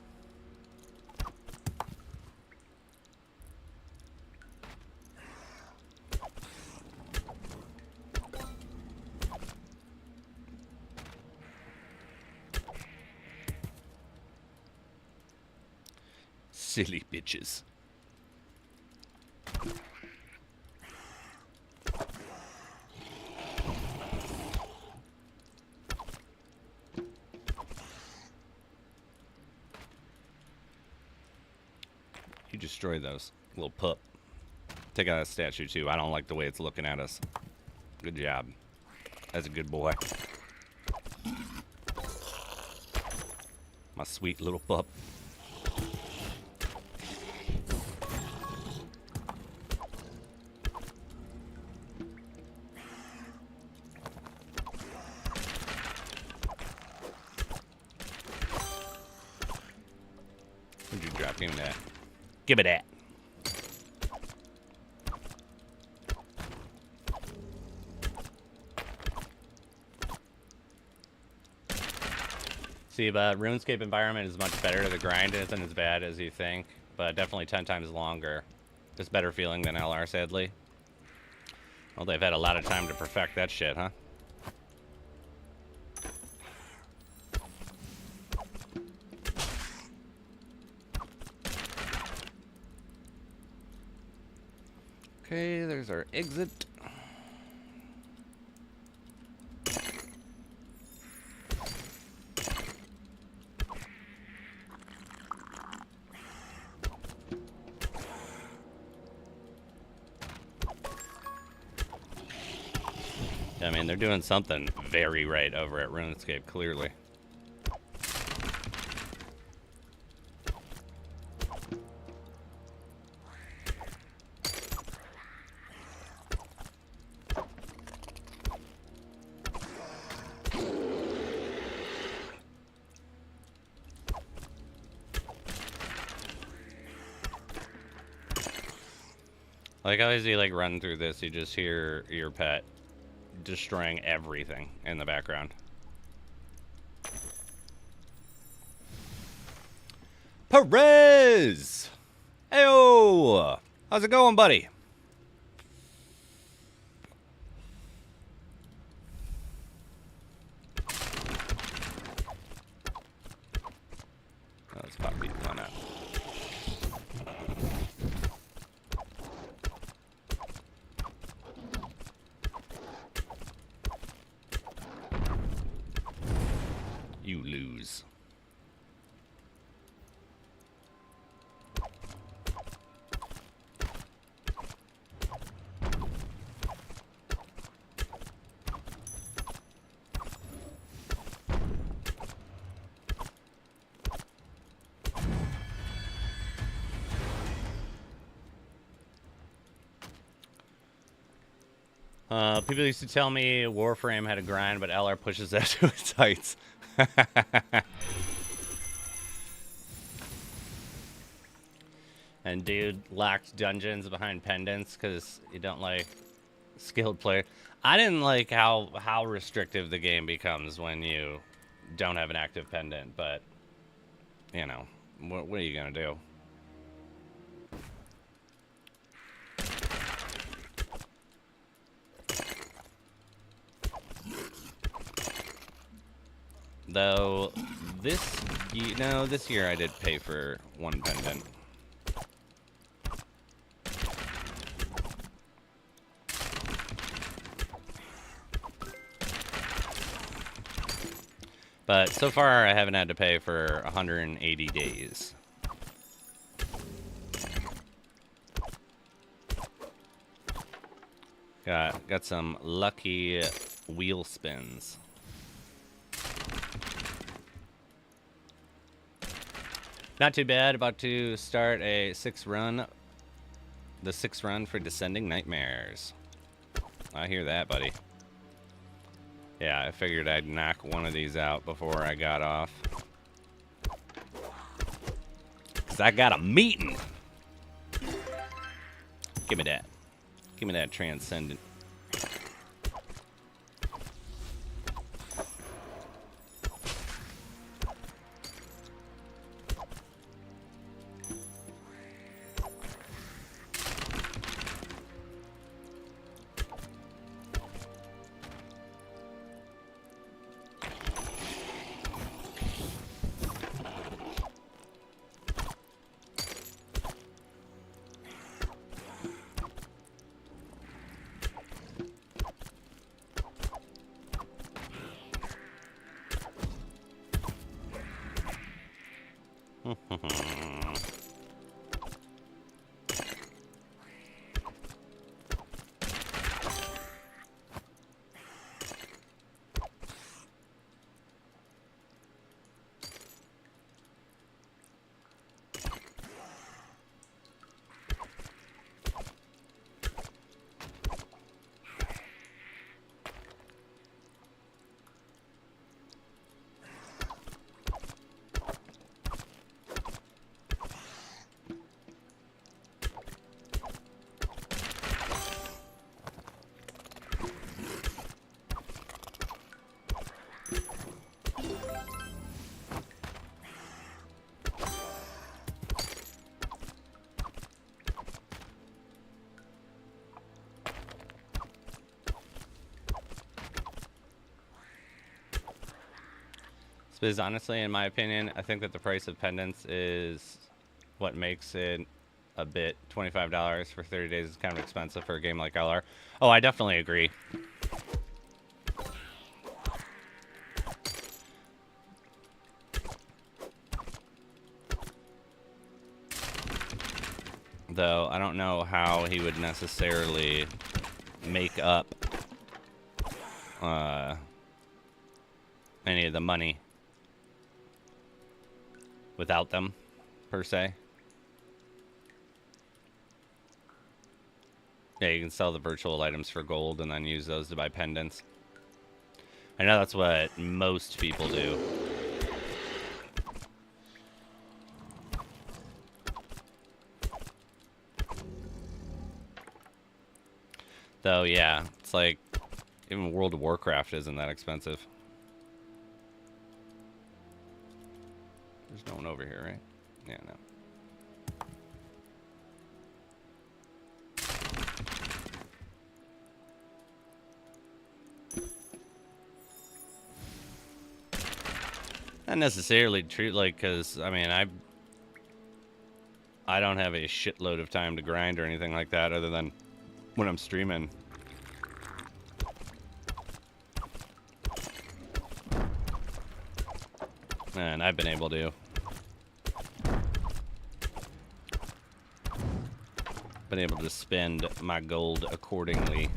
B: Silly bitches. You destroy those, little pup. Take out that statue too. I don't like the way it's looking at us. Good job. That's a good boy. My sweet little pup. Where'd you drop? Give me that. Give me that. See, but RuneScape environment is much better. The grind isn't as bad as you think, but definitely 10 times longer. Just better feeling than LR, sadly. Well, they've had a lot of time to perfect that shit, huh? Okay, there's our exit. I mean, they're doing something very right over at RuneScape, clearly. Like, how as you, like, run through this, you just hear your pet destroying everything in the background. Perez! Heyo! How's it going, buddy? Oh, let's pop these. Why not? You lose. People used to tell me Warframe had a grind, but LR pushes that to its heights. And dude locked dungeons behind pendants because you don't like skilled player. I didn't like how restrictive the game becomes when you don't have an active pendant, but you know, what are you gonna do? Though this year I did pay for one pendant. But so far I haven't had to pay for 180 days. Got some lucky wheel spins. Not too bad. About to start a 6th run. The 6th run for Descending Nightmares. I hear that, buddy. Yeah, I figured I'd knock one of these out before I got off. 'Cause I got a meeting. Give me that. Give me that Transcendent. Because honestly, in my opinion, I think that the price of pendants is what makes it a bit. $25 for 30 days is kind of expensive for a game like LR. Oh, I definitely agree. Though, I don't know how he would necessarily make up any of the money without them, per se. Yeah, you can sell the virtual items for gold and then use those to buy pendants. I know that's what most people do. Though, yeah, it's like, even World of Warcraft isn't that expensive. There's no one over here, right? Yeah, no. Not necessarily true, like, because, I mean, I don't have a shitload of time to grind or anything like that other than when I'm streaming. And I've been able to. Been able to spend my gold accordingly.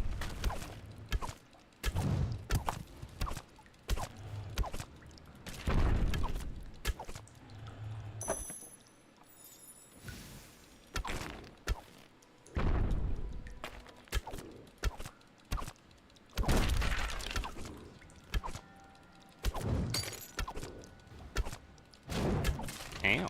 B: Damn.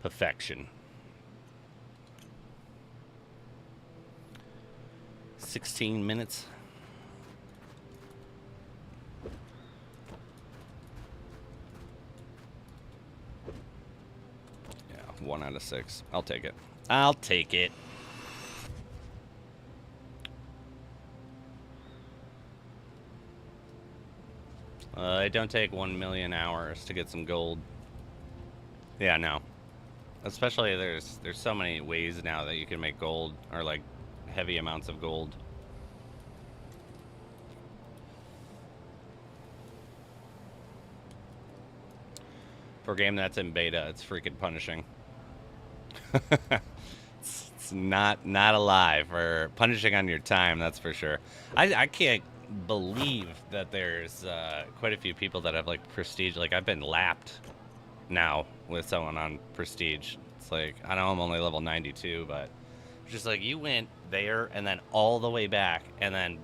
B: Perfection. 16 minutes. Yeah, 1 out of 6. I'll take it. I'll take it. It don't take 1 million hours to get some gold. Yeah, no. Especially there's so many ways now that you can make gold, or like heavy amounts of gold. For a game that's in beta, it's freaking punishing. it's not a lie for punishing on your time, that's for sure. I can't believe that there's quite a few people that have like prestige. Like I've been lapped now with someone on prestige. It's like, I know I'm only level 92, but it's just like you went there and then all the way back and then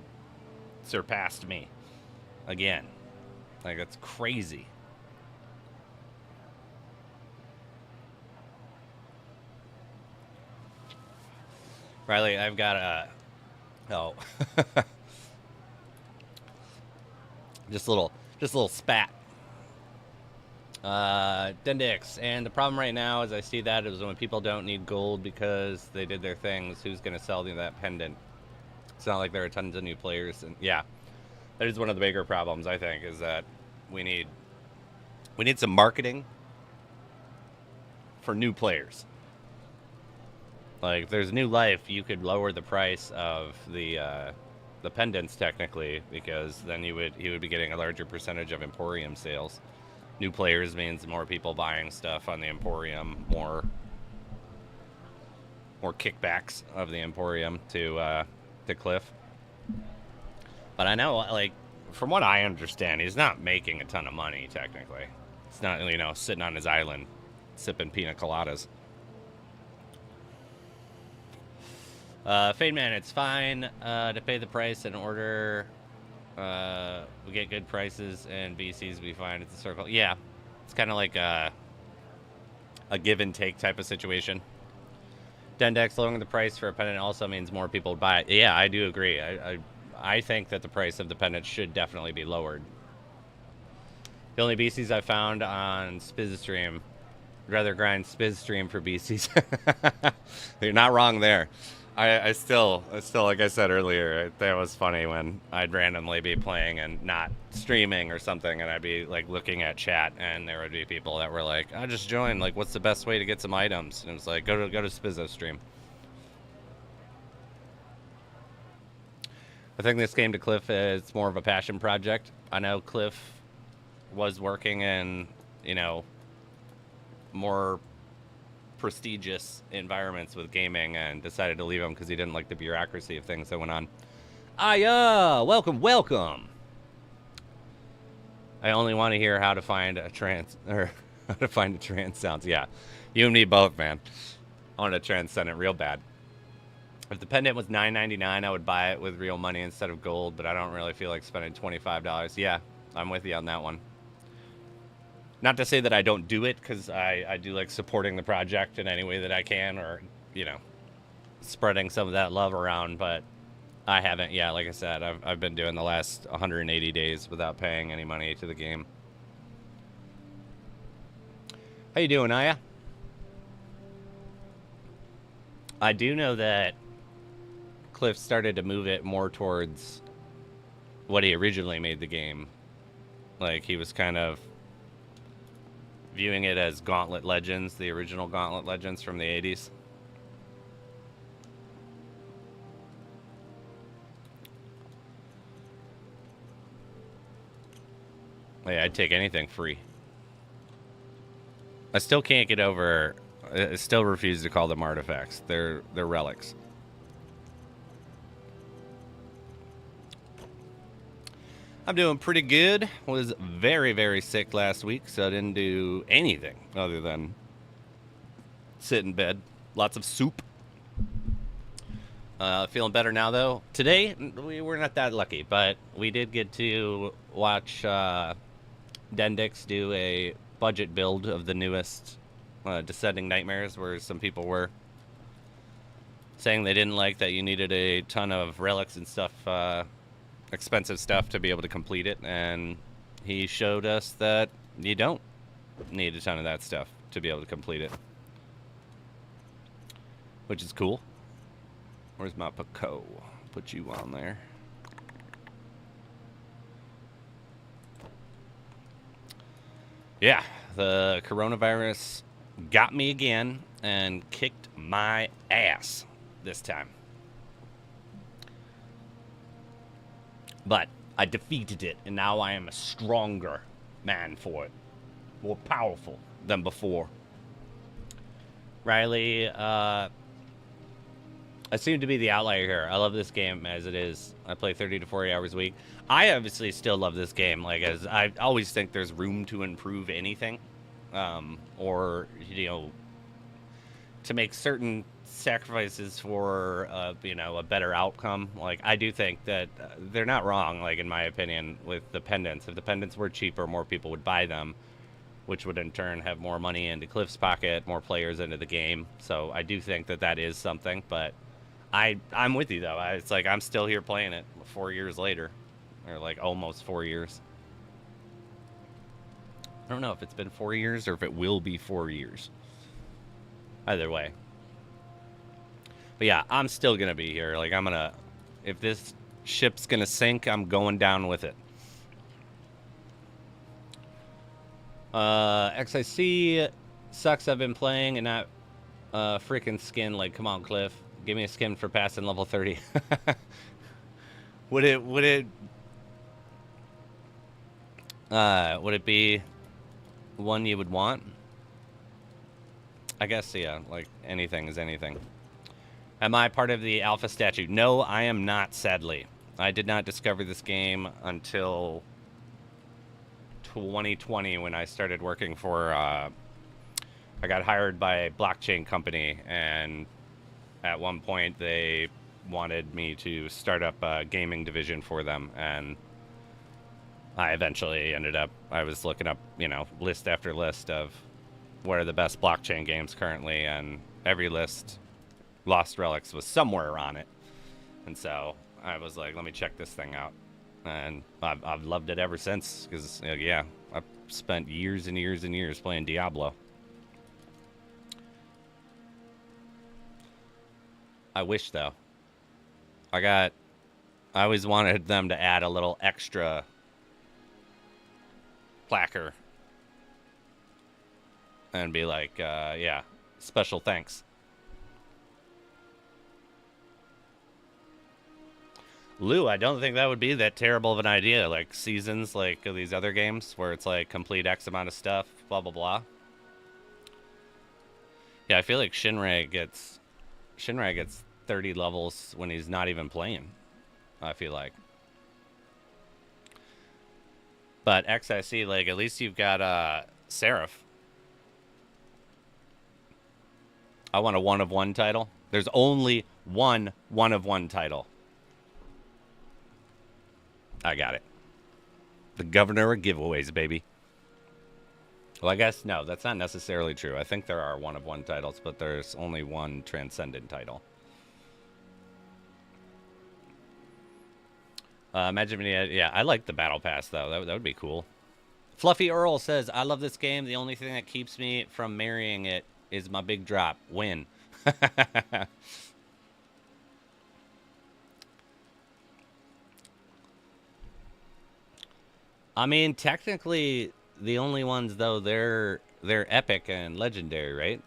B: surpassed me again. Like that's crazy. Riley, I've got a just a little spat. Dendix, and the problem right now is I see that is when people don't need gold because they did their things, who's going to sell them that pendant? It's not like there are tons of new players, and yeah, that is one of the bigger problems, I think, is that we need some marketing for new players. Like, if there's new life, you could lower the price of the pendants technically, because then he would be getting a larger percentage of Emporium sales. New players means more people buying stuff on the Emporium, more kickbacks of the Emporium to Cliff. But I know, like, from what I understand, he's not making a ton of money technically. It's not, you know, sitting on his island sipping pina coladas. Fade Man, it's fine to pay the price in order. We get good prices and BCs we find it's a circle. Yeah, it's kind of like a give and take type of situation. Dendex, lowering the price for a pendant also means more people buy it. Yeah, I do agree. I think that the price of the pendant should definitely be lowered. The only BCs I found on Spizstream, I'd rather grind Spizstream for BCs. You're not wrong there. I still, like I said earlier, that was funny when I'd randomly be playing and not streaming or something, and I'd be like looking at chat, and there would be people that were like, "I just joined. Like, what's the best way to get some items?" And it was like, go to Spizzo's stream. I think this game to Cliff is more of a passion project. I know Cliff was working in, you know, more prestigious environments with gaming and decided to leave them because he didn't like the bureaucracy of things that went on. Welcome. I only want to hear how to find a trans sounds. Yeah, you and me both, man. I want to transcend it real bad. If the pendant was $9.99, I would buy it with real money instead of gold, but I don't really feel like spending $25. Yeah, I'm with you on that one. Not to say that I don't do it, because I do like supporting the project in any way that I can, or, you know, spreading some of that love around, but I haven't. Yeah, like I said, I've been doing the last 180 days without paying any money to the game. How you doing, Aya? I do know that Cliff started to move it more towards what he originally made the game. Like, he was kind of viewing it as Gauntlet Legends, the original Gauntlet Legends from the 80s. Hey, I'd take anything free. I still can't get over... I still refuse to call them artifacts. They're relics. I'm doing pretty good. Was very, very sick last week, so I didn't do anything other than sit in bed. Lots of soup. Feeling better now, though. Today, we were not that lucky, but we did get to watch Dendix do a budget build of the newest Descending Nightmares, where some people were saying they didn't like that you needed a ton of relics and stuff, expensive stuff to be able to complete it, and he showed us that you don't need a ton of that stuff to be able to complete it, which is cool. Where's my Pico? Put you on there. Yeah, the coronavirus got me again and kicked my ass this time. But I defeated it, and now I am a stronger man for it. More powerful than before. Riley, I seem to be the outlier here. I love this game as it is. I play 30 to 40 hours a week. I obviously still love this game. Like, as I always think there's room to improve anything. Or, you know, to make certain sacrifices for you know, a better outcome. Like, I do think that they're not wrong, like, in my opinion, with the pendants. If the pendants were cheaper, more people would buy them, which would in turn have more money into Cliff's pocket, more players into the game. So I do think that that is something, but I'm with you, though. It's like I'm still here playing it 4 years later, or like almost 4 years. I don't know if it's been 4 years or if it will be 4 years. Either way. But yeah, I'm still going to be here. Like, I'm going to... If this ship's going to sink, I'm going down with it. XIC sucks. I've been playing and not freaking skin. Like, come on, Cliff. Give me a skin for passing level 30. Would it be one you would want? I guess, yeah, like anything is anything. Am I part of the alpha statue? No, I am not, sadly. I did not discover this game until 2020 when I started working for, I got hired by a blockchain company, and at one point they wanted me to start up a gaming division for them, and I eventually ended up, I was looking up, you know, list after list of what are the best blockchain games currently, and every list, Lost Relics was somewhere on it. And so I was like, let me check this thing out. And I've loved it ever since, because, yeah, I've spent years and years and years playing Diablo. I wish though. I always wanted them to add a little extra placard and be like, yeah, special thanks. Lou, I don't think that would be that terrible of an idea. Like seasons, like these other games where it's like complete X amount of stuff, blah blah blah. Yeah, I feel like Shinra gets 30 levels when he's not even playing. I feel like. But XIC, like at least you've got Seraph. I want a 1 of 1 title. There's only one of 1 title. I got it. The governor of giveaways, baby. Well, I guess, no, that's not necessarily true. I think there are 1 of 1 titles, but there's only 1 transcendent title. Imagine, yeah, I like the battle pass, though. That would be cool. Fluffy Earl says, I love this game. The only thing that keeps me from marrying it is my big drop. Win. I mean, technically, the only ones though they're epic and legendary, right?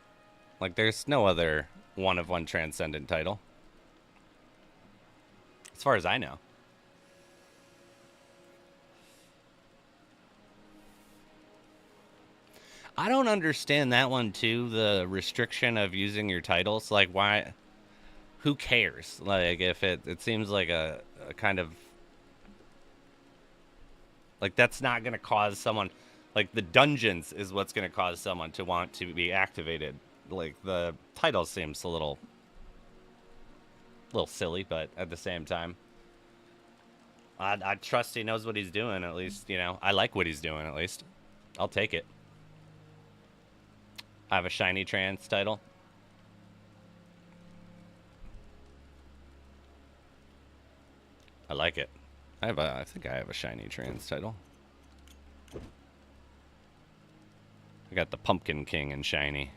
B: Like, there's no other 1 of 1 transcendent title, as far as I know. I don't understand that one too. The restriction of using your titles, like, why? Who cares? Like, if it seems like a kind of like, that's not going to cause someone, like, the dungeons is what's going to cause someone to want to be activated. Like, the title seems a little silly, but at the same time, I trust he knows what he's doing, at least, you know. I like what he's doing, at least. I'll take it. I have a shiny trans title. I like it. I think I have a shiny trans title. I got the Pumpkin King in shiny.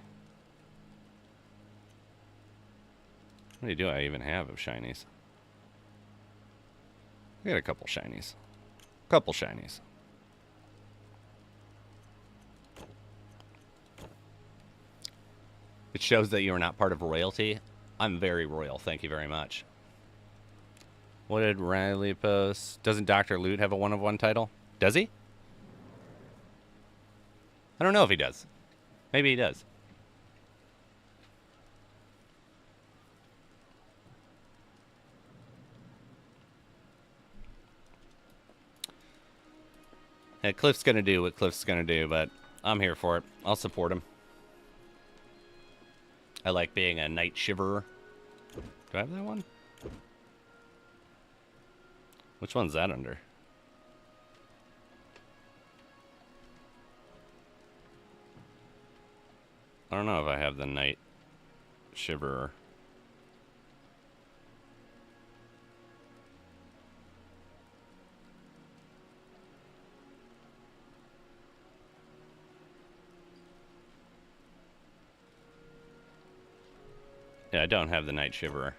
B: How many do I even have of shinies? I got a couple shinies. Couple shinies. It shows that you are not part of royalty. I'm very royal. Thank you very much. What did Riley post? Doesn't Dr. Loot have a 1 of 1 title? Does he? I don't know if he does. Maybe he does. Yeah, Cliff's going to do what Cliff's going to do, but I'm here for it. I'll support him. I like being a night shiverer. Do I have that one? Which one's that under? I don't know if I have the night shiverer. Yeah, I don't have the night shiverer.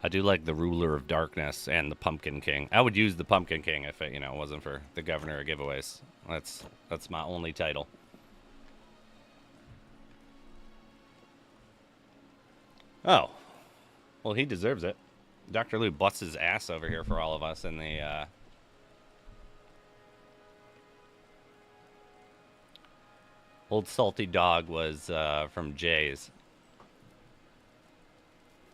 B: I do like the Ruler of Darkness and the Pumpkin King. I would use the Pumpkin King if it, wasn't for the Governor of Giveaways. That's my only title. Oh. Well, he deserves it. Dr. Lou busts his ass over here for all of us in the, Old Salty Dog was, from Jay's.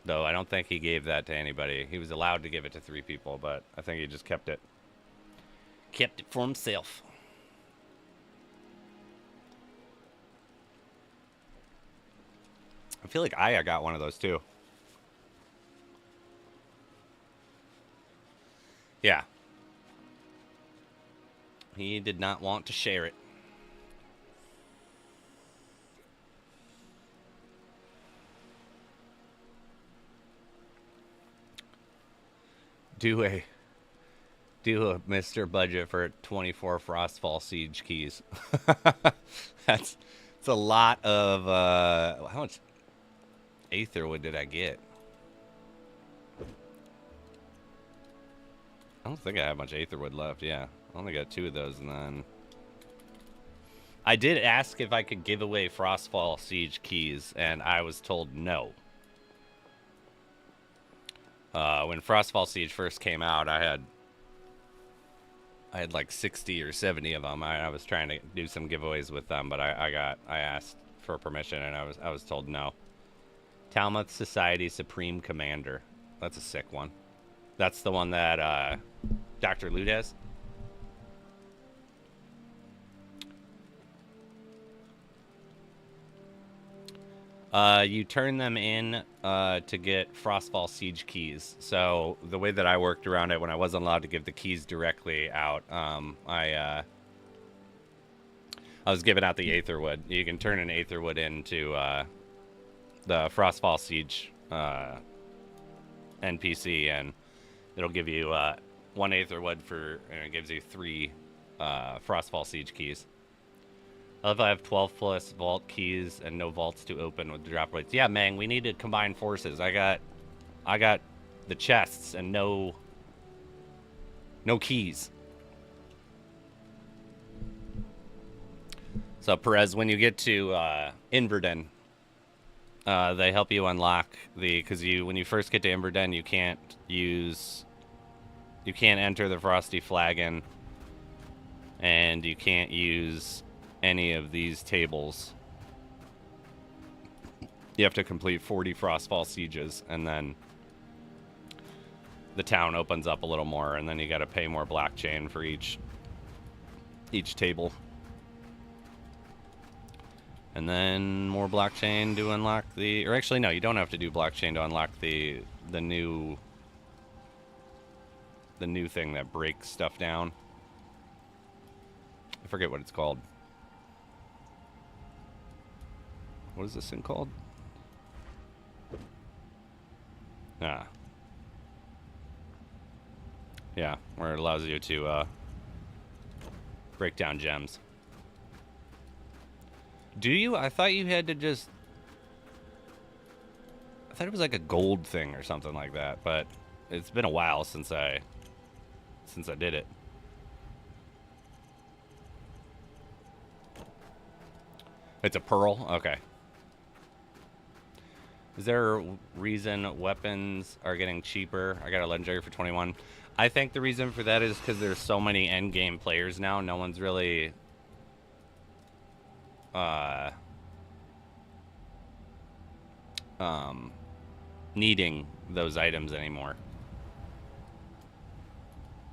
B: Though I don't think he gave that to anybody. He was allowed to give it to 3 people, but I think he just kept it. Kept it for himself. I feel like Aya got one of those too. Yeah. He did not want to share it. Do do a Mr. Budget for 24 Frostfall Siege keys. It's a lot of how much Aetherwood did I get? I don't think I have much Aetherwood left. Yeah, I only got 2 of those, and then I did ask if I could give away Frostfall Siege keys, and I was told no. When Frostfall Siege first came out, I had like 60 or 70 of them. I was trying to do some giveaways with them, but I asked for permission, and I was told no. Talmuth Society Supreme Commander. That's a sick one. That's the one that Dr. Loot has. You turn them in to get Frostfall Siege keys. So the way that I worked around it when I wasn't allowed to give the keys directly out, I was giving out the Aetherwood. You can turn an Aetherwood into the Frostfall Siege NPC, and it'll give you 1 Aetherwood and it gives you 3 Frostfall Siege keys. I love I have 12 plus vault keys and no vaults to open with the drop rates. Yeah, man, we need to combine forces. I got the chests and no keys. So Perez, when you get to Inverden, they help you unlock because when you first get to Inverden, you can't enter the Frosty Flagon, and you can't use any of these tables. You have to complete 40 Frostfall Sieges, and then the town opens up a little more, and then you got to pay more blockchain for each table. And then more blockchain to unlock or actually no, you don't have to do blockchain to unlock the new thing that breaks stuff down. I forget what it's called. What is this thing called? Yeah, where it allows you to break down gems. Do you? I thought you had to just... I thought it was like a gold thing or something like that, but it's been a while since I did it. It's a pearl? Okay. Is there a reason weapons are getting cheaper? I got a legendary for 21. I think the reason for that is because there's so many endgame players now. No one's really needing those items anymore.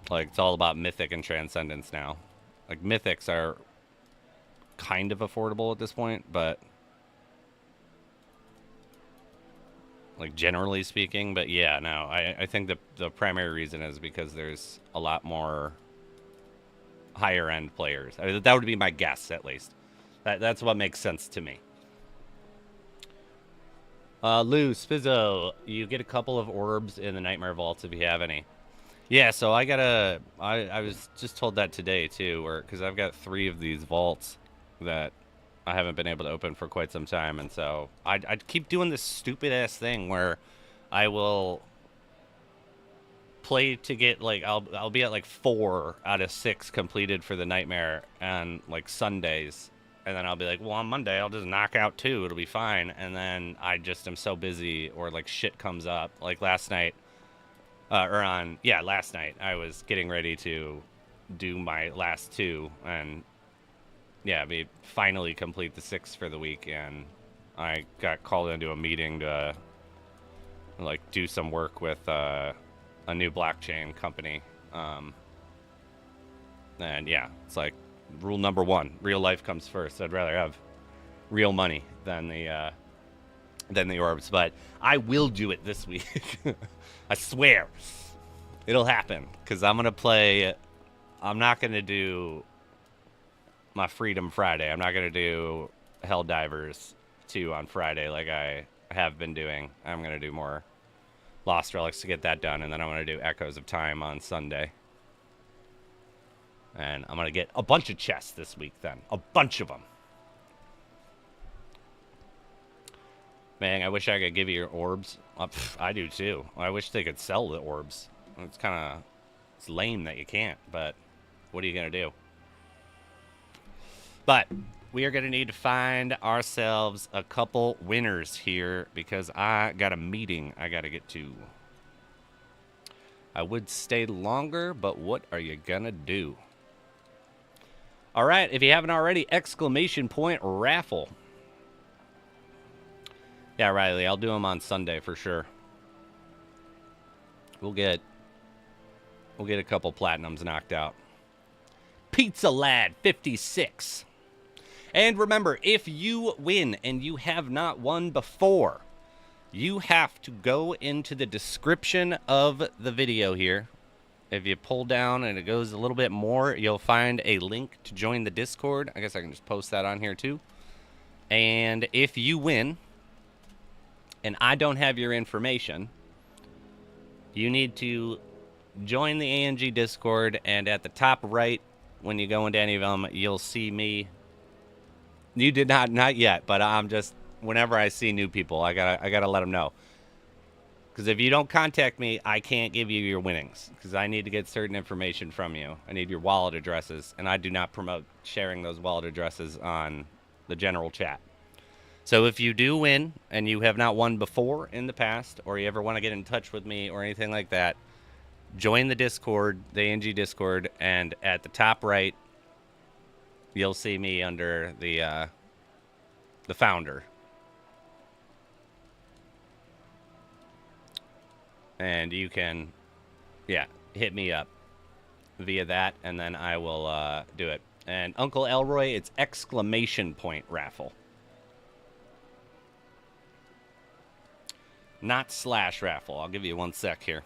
B: Like, it's all about mythic and transcendence now. Like, mythics are kind of affordable at this point, but like generally speaking, but yeah, no, I think the primary reason is because there's a lot more higher end players. That would be my guess, at least. That's what makes sense to me. Lou, Spizzo, you get a couple of orbs in the Nightmare Vaults if you have any. Yeah, so I was just told that today too, because I've got 3 of these vaults that I haven't been able to open for quite some time, and so I keep doing this stupid ass thing where I will play to get like I'll be at like 4 out of 6 completed for the Nightmare on like Sundays, and then I'll be like, well, on Monday I'll just knock out 2, it'll be fine, and then I just am so busy or like shit comes up. Like last night, last night I was getting ready to do my last 2 and finally complete the 6 for the week, and I got called into a meeting to like do some work with a new blockchain company. And yeah, it's like rule number 1: real life comes first. I'd rather have real money than the orbs, but I will do it this week. I swear it'll happen, because I'm gonna play. I'm not gonna do my Freedom Friday. I'm not going to do Helldivers 2 on Friday like I have been doing. I'm going to do more Lost Relics to get that done, and then I'm going to do Echoes of Time on Sunday. And I'm going to get a bunch of chests this week then. A bunch of them. Man, I wish I could give you your orbs. I do too. I wish they could sell the orbs. It's kind of... It's lame that you can't, but what are you going to do? But we are going to need to find ourselves a couple winners here because I got a meeting I got to get to. I would stay longer, but what are you going to do? All right, if you haven't already, exclamation point raffle. Yeah, Riley, I'll do them on Sunday for sure. We'll get a couple platinums knocked out. Pizza Lad 56. And remember, if you win and you have not won before, you have to go into the description of the video here. If you pull down and it goes a little bit more, you'll find a link to join the Discord. I guess I can just post that on here too. And if you win, and I don't have your information, you need to join the ANG Discord, and at the top right, when you go into any of them, you'll see me. You did not yet, but I'm just, whenever I see new people, I gotta let them know. Because if you don't contact me, I can't give you your winnings, because I need to get certain information from you. I need your wallet addresses, and I do not promote sharing those wallet addresses on the general chat. So if you do win, and you have not won before in the past, or you ever want to get in touch with me or anything like that, join the Discord, the ANG Discord, and at the top right, you'll see me under the founder. And you can, yeah, hit me up via that, and then I will do it. And Uncle Elroy, it's exclamation point raffle. Not slash raffle. I'll give you 1 sec here.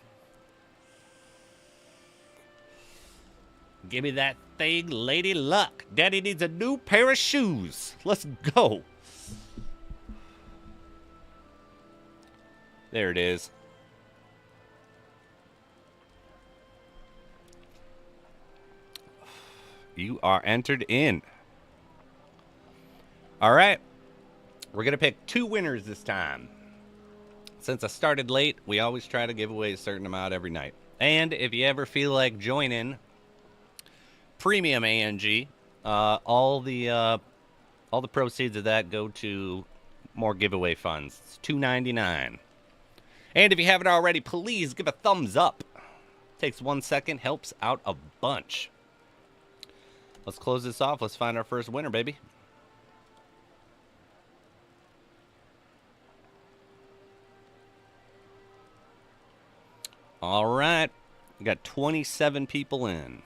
B: Give me that thing, Lady Luck. Daddy needs a new pair of shoes. Let's go. There it is. You are entered in. All right. We're going to pick 2 winners this time. Since I started late, we always try to give away a certain amount every night. And if you ever feel like joining Premium ANG, all the proceeds of that go to more giveaway funds. It's $2.99. And if you haven't already, please give a thumbs up. Takes 1 second, helps out a bunch. Let's close this off. Let's find our first winner, baby. All right. We got 27 people in.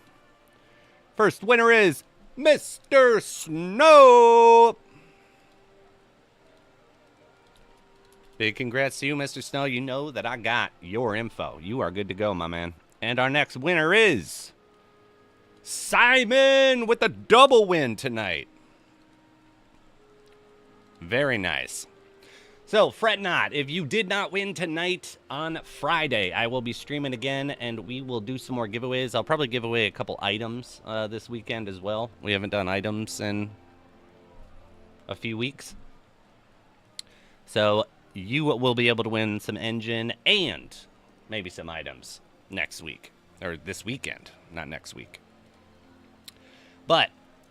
B: First winner is Mr. Snow. Big congrats to you, Mr. Snow. You know that I got your info. You are good to go, my man. And our next winner is Simon with a double win tonight. Very nice. So, fret not. If you did not win tonight on Friday, I will be streaming again, and we will do some more giveaways. I'll probably give away a couple items this weekend as well. We haven't done items in a few weeks. So, you will be able to win some engine and maybe some items next week. Or this weekend, not next week. But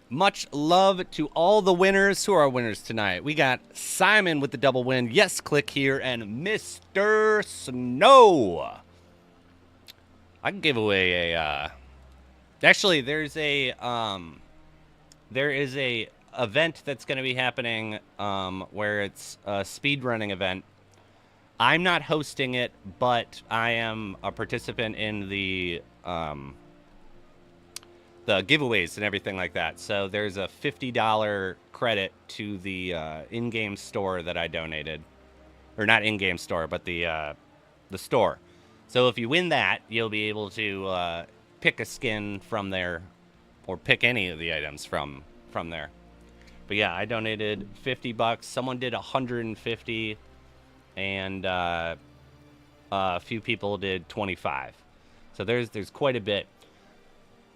B: much love to all the winners. Who are our winners tonight? We got Simon with the double win. Yes, click here. And Mr. Snow. I can give away a... Actually, there is a event that's going to be happening where it's a speedrunning event. I'm not hosting it, but I am a participant in the giveaways and everything like that. So there's a $50 credit to the in-game store that I donated, or not in-game store, but the store. So if you win that, you'll be able to pick a skin from there, or pick any of the items from there. But yeah, I donated $50. Someone did $150, and a few people did $25. So there's quite a bit.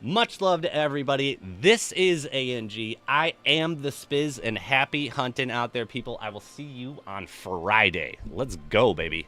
B: Much love to everybody. This is ANG. I am the Spiz, and happy hunting out there, people. I will see you on Friday. Let's go, baby.